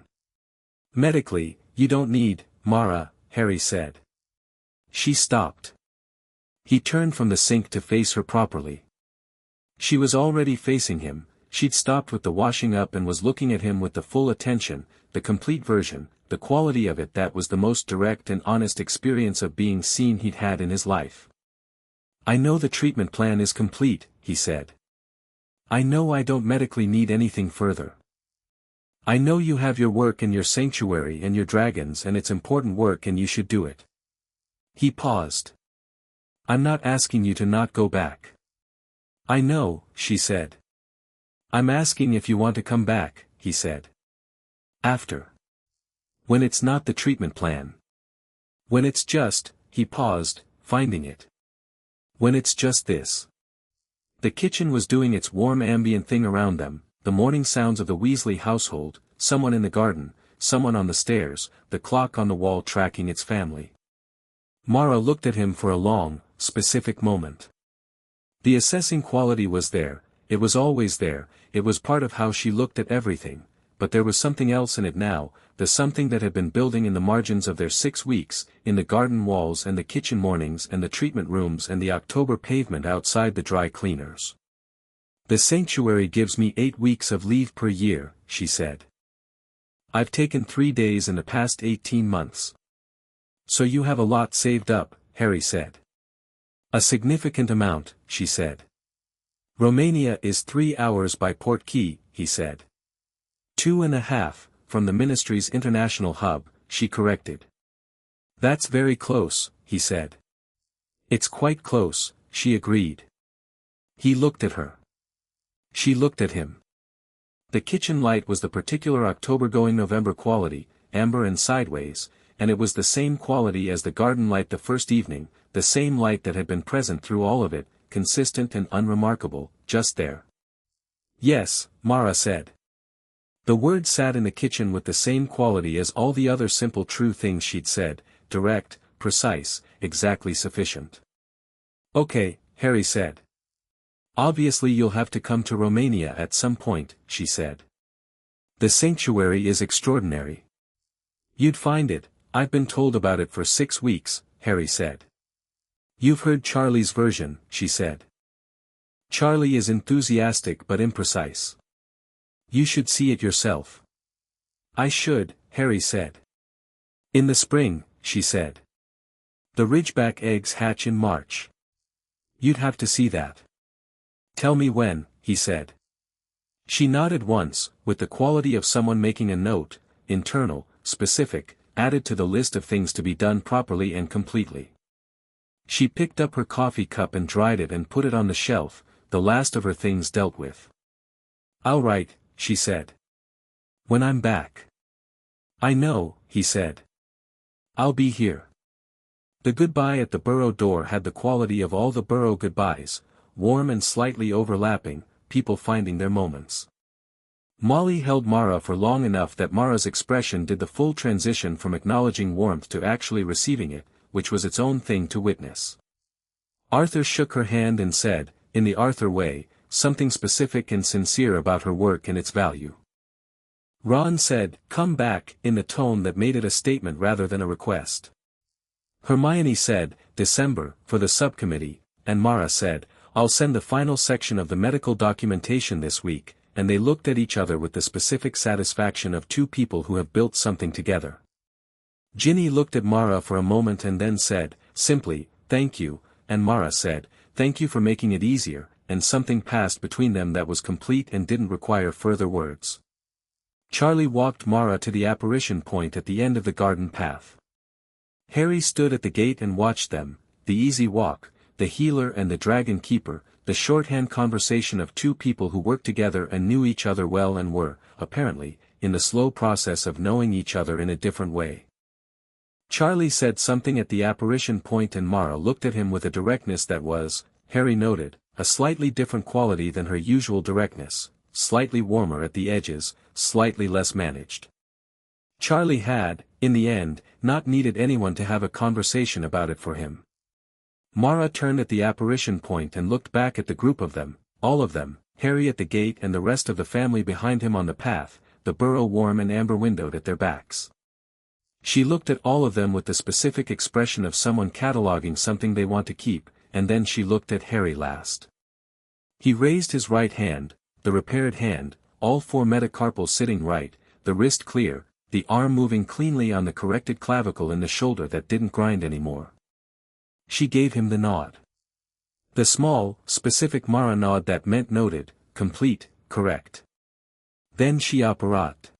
Medically, you don't need, Mara," Harry said. She stopped. He turned from the sink to face her properly. She was already facing him, she'd stopped with the washing up and was looking at him with the full attention, the complete version, the quality of it that was the most direct and honest experience of being seen he'd had in his life. "I know the treatment plan is complete," he said. I know I don't medically need anything further. I know you have your work and your sanctuary and your dragons and it's important work and you should do it. He paused. I'm not asking you to not go back. I know, she said. I'm asking if you want to come back, he said. After. When it's not the treatment plan. When it's just, he paused, finding it. When it's just this. The kitchen was doing its warm ambient thing around them, the morning sounds of the Weasley household, someone in the garden, someone on the stairs, the clock on the wall tracking its family. Mara looked at him for a long, specific moment. The assessing quality was there, it was always there, it was part of how she looked at everything, but there was something else in it now, the something that had been building in the margins of their 6 weeks, in the garden walls and the kitchen mornings and the treatment rooms and the October pavement outside the dry cleaners. The sanctuary gives me 8 weeks of leave per year, she said. I've taken 3 days in the past 18 months. So you have a lot saved up, Harry said. A significant amount, she said. Romania is 3 hours by Portkey, he said. 2.5, from the ministry's international hub, she corrected. That's very close, he said. It's quite close, she agreed. He looked at her. She looked at him. The kitchen light was the particular October-going November quality, amber and sideways, and it was the same quality as the garden light the first evening, the same light that had been present through all of it, consistent and unremarkable, just there. Yes, Mara said. The word sat in the kitchen with the same quality as all the other simple true things she'd said, direct, precise, exactly sufficient. Okay, Harry said. Obviously you'll have to come to Romania at some point, she said. The sanctuary is extraordinary. You'd find it, I've been told about it for 6 weeks, Harry said. You've heard Charlie's version, she said. Charlie is enthusiastic but imprecise. You should see it yourself. I should, Harry said. In the spring, she said. The ridgeback eggs hatch in March. You'd have to see that. Tell me when, he said. She nodded once, with the quality of someone making a note, internal, specific, added to the list of things to be done properly and completely. She picked up her coffee cup and dried it and put it on the shelf, the last of her things dealt with. I'll write, she said. When I'm back. I know, he said. I'll be here. The goodbye at the burrow door had the quality of all the burrow goodbyes, warm and slightly overlapping, people finding their moments. Molly held Mara for long enough that Mara's expression did the full transition from acknowledging warmth to actually receiving it, which was its own thing to witness. Arthur shook her hand and said, in the Arthur way, something specific and sincere about her work and its value. Ron said, "Come back," in the tone that made it a statement rather than a request. Hermione said, "December, for the subcommittee," and Mara said, "I'll send the final section of the medical documentation this week," and they looked at each other with the specific satisfaction of two people who have built something together. Ginny looked at Mara for a moment and then said, simply, "Thank you," and Mara said, "Thank you for making it easier," and something passed between them that was complete and didn't require further words. Charlie walked Mara to the apparition point at the end of the garden path. Harry stood at the gate and watched them, the easy walk, the healer and the dragon keeper, the shorthand conversation of two people who worked together and knew each other well and were, apparently, in the slow process of knowing each other in a different way. Charlie said something at the apparition point and Mara looked at him with a directness that was, Harry noted, a slightly different quality than her usual directness, slightly warmer at the edges, slightly less managed. Charlie had, in the end, not needed anyone to have a conversation about it for him. Mara turned at the apparition point and looked back at the group of them, all of them, Harry at the gate and the rest of the family behind him on the path, the burrow warm and amber windowed at their backs. She looked at all of them with the specific expression of someone cataloging something they want to keep, and then she looked at Harry last. He raised his right hand, the repaired hand, all four metacarpals sitting right, the wrist clear, the arm moving cleanly on the corrected clavicle and the shoulder that didn't grind anymore. She gave him the nod. The small, specific Mara nod that meant noted, complete, correct. Then she apparat.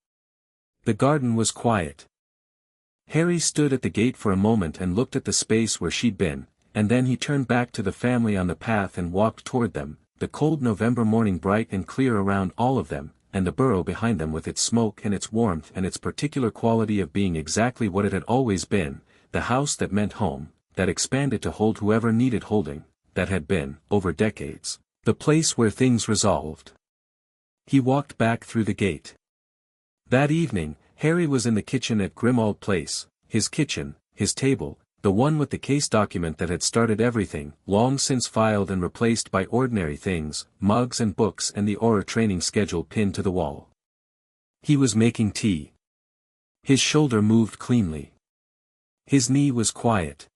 The garden was quiet. Harry stood at the gate for a moment and looked at the space where she'd been, and then he turned back to the family on the path and walked toward them, the cold November morning bright and clear around all of them, and the burrow behind them with its smoke and its warmth and its particular quality of being exactly what it had always been, the house that meant home, that expanded to hold whoever needed holding, that had been, over decades, the place where things resolved. He walked back through the gate. That evening, Harry was in the kitchen at Grimmauld Place, his kitchen, his table, the one with the case document that had started everything, long since filed and replaced by ordinary things, mugs and books and the Auror training schedule pinned to the wall. He was making tea. His shoulder moved cleanly. His knee was quiet.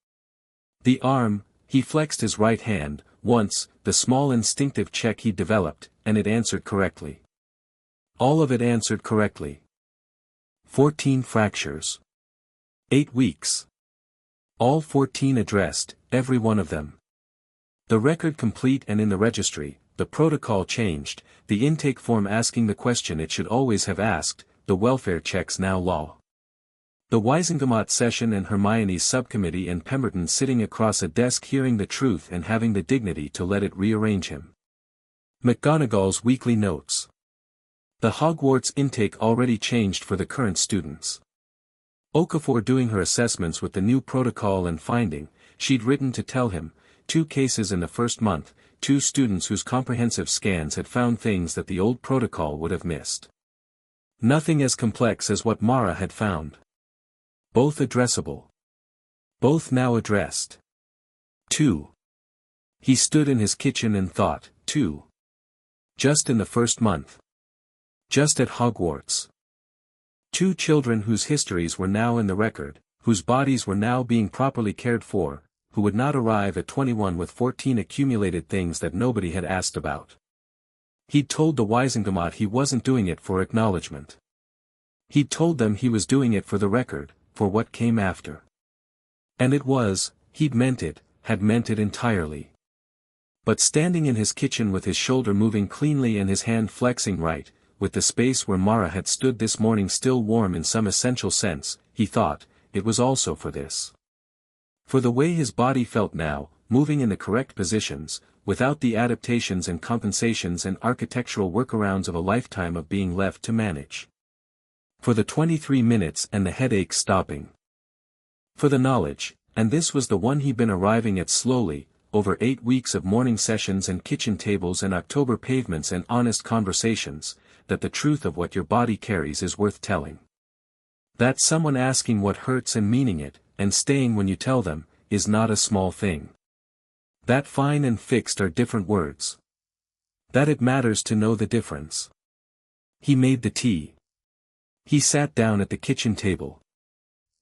The arm, he flexed his right hand, once, the small instinctive check he'd developed, and it answered correctly. All of it answered correctly. 14 fractures. 8 weeks. All 14 addressed, every one of them. The record complete and in the registry, the protocol changed, the intake form asking the question it should always have asked, the welfare checks now law. The Wisengamot session and Hermione's subcommittee and Pemberton sitting across a desk hearing the truth and having the dignity to let it rearrange him. McGonagall's weekly notes. The Hogwarts intake already changed for the current students. Okafor doing her assessments with the new protocol and finding, she'd written to tell him, 2 cases in the first month, 2 students whose comprehensive scans had found things that the old protocol would have missed. Nothing as complex as what Mara had found. Both addressable. Both now addressed. 2. He stood in his kitchen and thought, 2. Just in the first month. Just at Hogwarts. 2 children whose histories were now in the record, whose bodies were now being properly cared for, who would not arrive at 21 with 14 accumulated things that nobody had asked about. He'd told the Wisengamot he wasn't doing it for acknowledgement. He'd told them he was doing it for the record, for what came after. And it was, he'd meant it, had meant it entirely. But standing in his kitchen with his shoulder moving cleanly and his hand flexing right, with the space where Mara had stood this morning still warm in some essential sense, he thought, it was also for this. For the way his body felt now, moving in the correct positions, without the adaptations and compensations and architectural workarounds of a lifetime of being left to manage. For the 23 minutes and the headache stopping. For the knowledge, and this was the one he'd been arriving at slowly, over 8 weeks of morning sessions and kitchen tables and October pavements and honest conversations, that the truth of what your body carries is worth telling. That someone asking what hurts and meaning it, and staying when you tell them, is not a small thing. That fine and fixed are different words. That it matters to know the difference. He made the tea. He sat down at the kitchen table.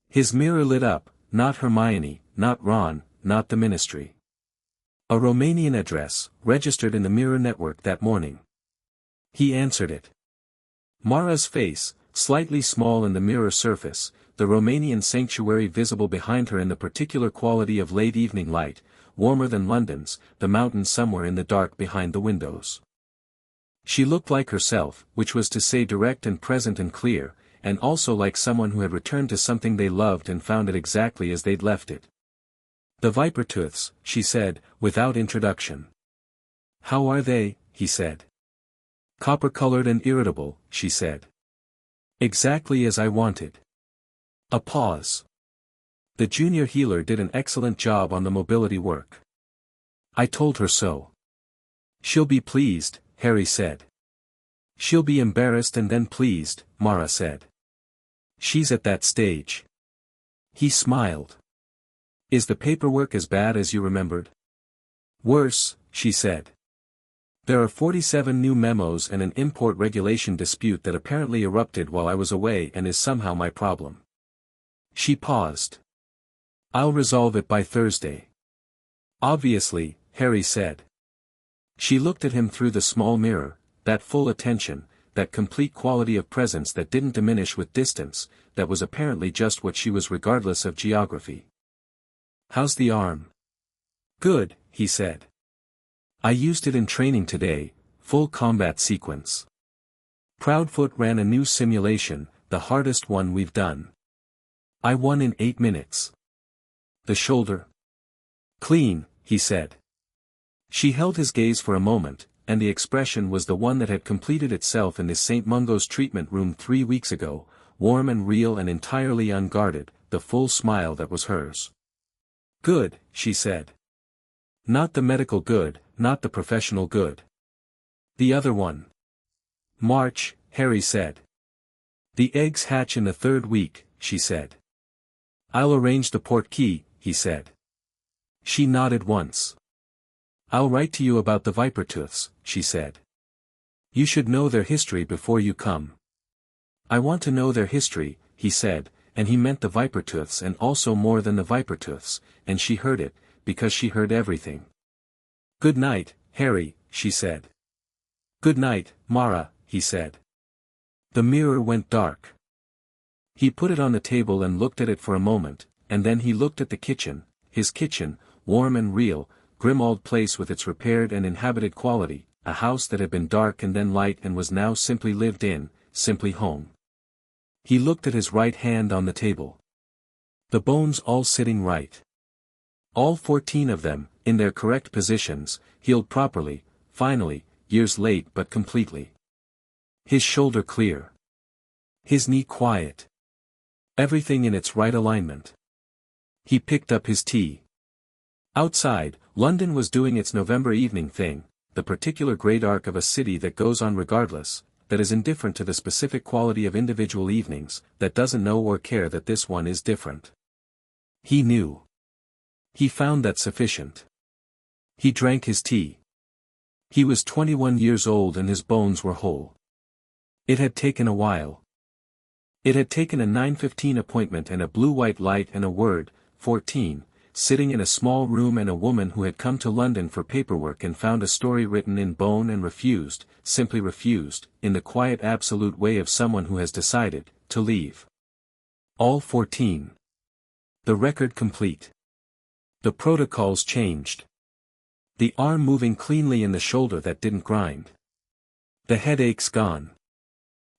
His mirror lit up, not Hermione, not Ron, not the ministry. A Romanian address, registered in the Mirror network that morning. He answered it. Mara's face, slightly small in the mirror surface, the Romanian sanctuary visible behind her in the particular quality of late evening light, warmer than London's, the mountains somewhere in the dark behind the windows. She looked like herself, which was to say direct and present and clear, and also like someone who had returned to something they loved and found it exactly as they'd left it. The Vipertooths, she said, without introduction. How are they? He said. Copper-colored and irritable, she said. Exactly as I wanted. A pause. The junior healer did an excellent job on the mobility work. I told her so. She'll be pleased, Harry said. She'll be embarrassed and then pleased, Mara said. She's at that stage. He smiled. Is the paperwork as bad as you remembered? Worse, she said. There are 47 new memos and an import regulation dispute that apparently erupted while I was away and is somehow my problem. She paused. I'll resolve it by Thursday. Obviously, Harry said. She looked at him through the small mirror, that full attention, that complete quality of presence that didn't diminish with distance, that was apparently just what she was regardless of geography. How's the arm? Good, he said. I used it in training today, full combat sequence. Proudfoot ran a new simulation, the hardest one we've done. I won in 8 minutes. The shoulder? Clean, he said. She held his gaze for a moment, and the expression was the one that had completed itself in the St. Mungo's treatment room 3 weeks ago, warm and real and entirely unguarded, the full smile that was hers. Good, she said. Not the medical good, not the professional good. The other one. March, Harry said. The eggs hatch in the 3rd week, she said. I'll arrange the port key, he said. She nodded once. I'll write to you about the vipertooths, she said. You should know their history before you come. I want to know their history, he said, and he meant the vipertooths and also more than the vipertooths, and she heard it, because she heard everything. Good night, Harry, she said. Good night, Mara, he said. The mirror went dark. He put it on the table and looked at it for a moment, and then he looked at the kitchen, his kitchen, warm and real, grim old place with its repaired and inhabited quality, a house that had been dark and then light and was now simply lived in, simply home. He looked at his right hand on the table. The bones all sitting right. All 14 of them, in their correct positions, healed properly, finally, years late but completely. His shoulder clear. His knee quiet. Everything in its right alignment. He picked up his tea. Outside, London was doing its November evening thing, the particular great arc of a city that goes on regardless, that is indifferent to the specific quality of individual evenings, that doesn't know or care that this one is different. He knew. He found that sufficient. He drank his tea. He was 21 years old and his bones were whole. It had taken a while. It had taken a 9:15 appointment and a blue-white light and a word, 14, sitting in a small room and a woman who had come to London for paperwork and found a story written in bone and refused, simply refused, in the quiet absolute way of someone who has decided, to leave. All 14. The record complete. The protocols changed. The arm moving cleanly in the shoulder that didn't grind. The headaches gone.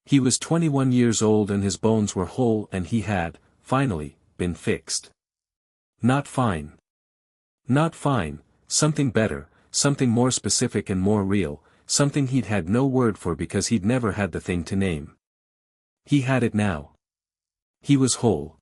He was 21 years old and his bones were whole and he had, finally, been fixed. Not fine. Not fine, something better, something more specific and more real, something he'd had no word for because he'd never had the thing to name. He had it now. He was whole.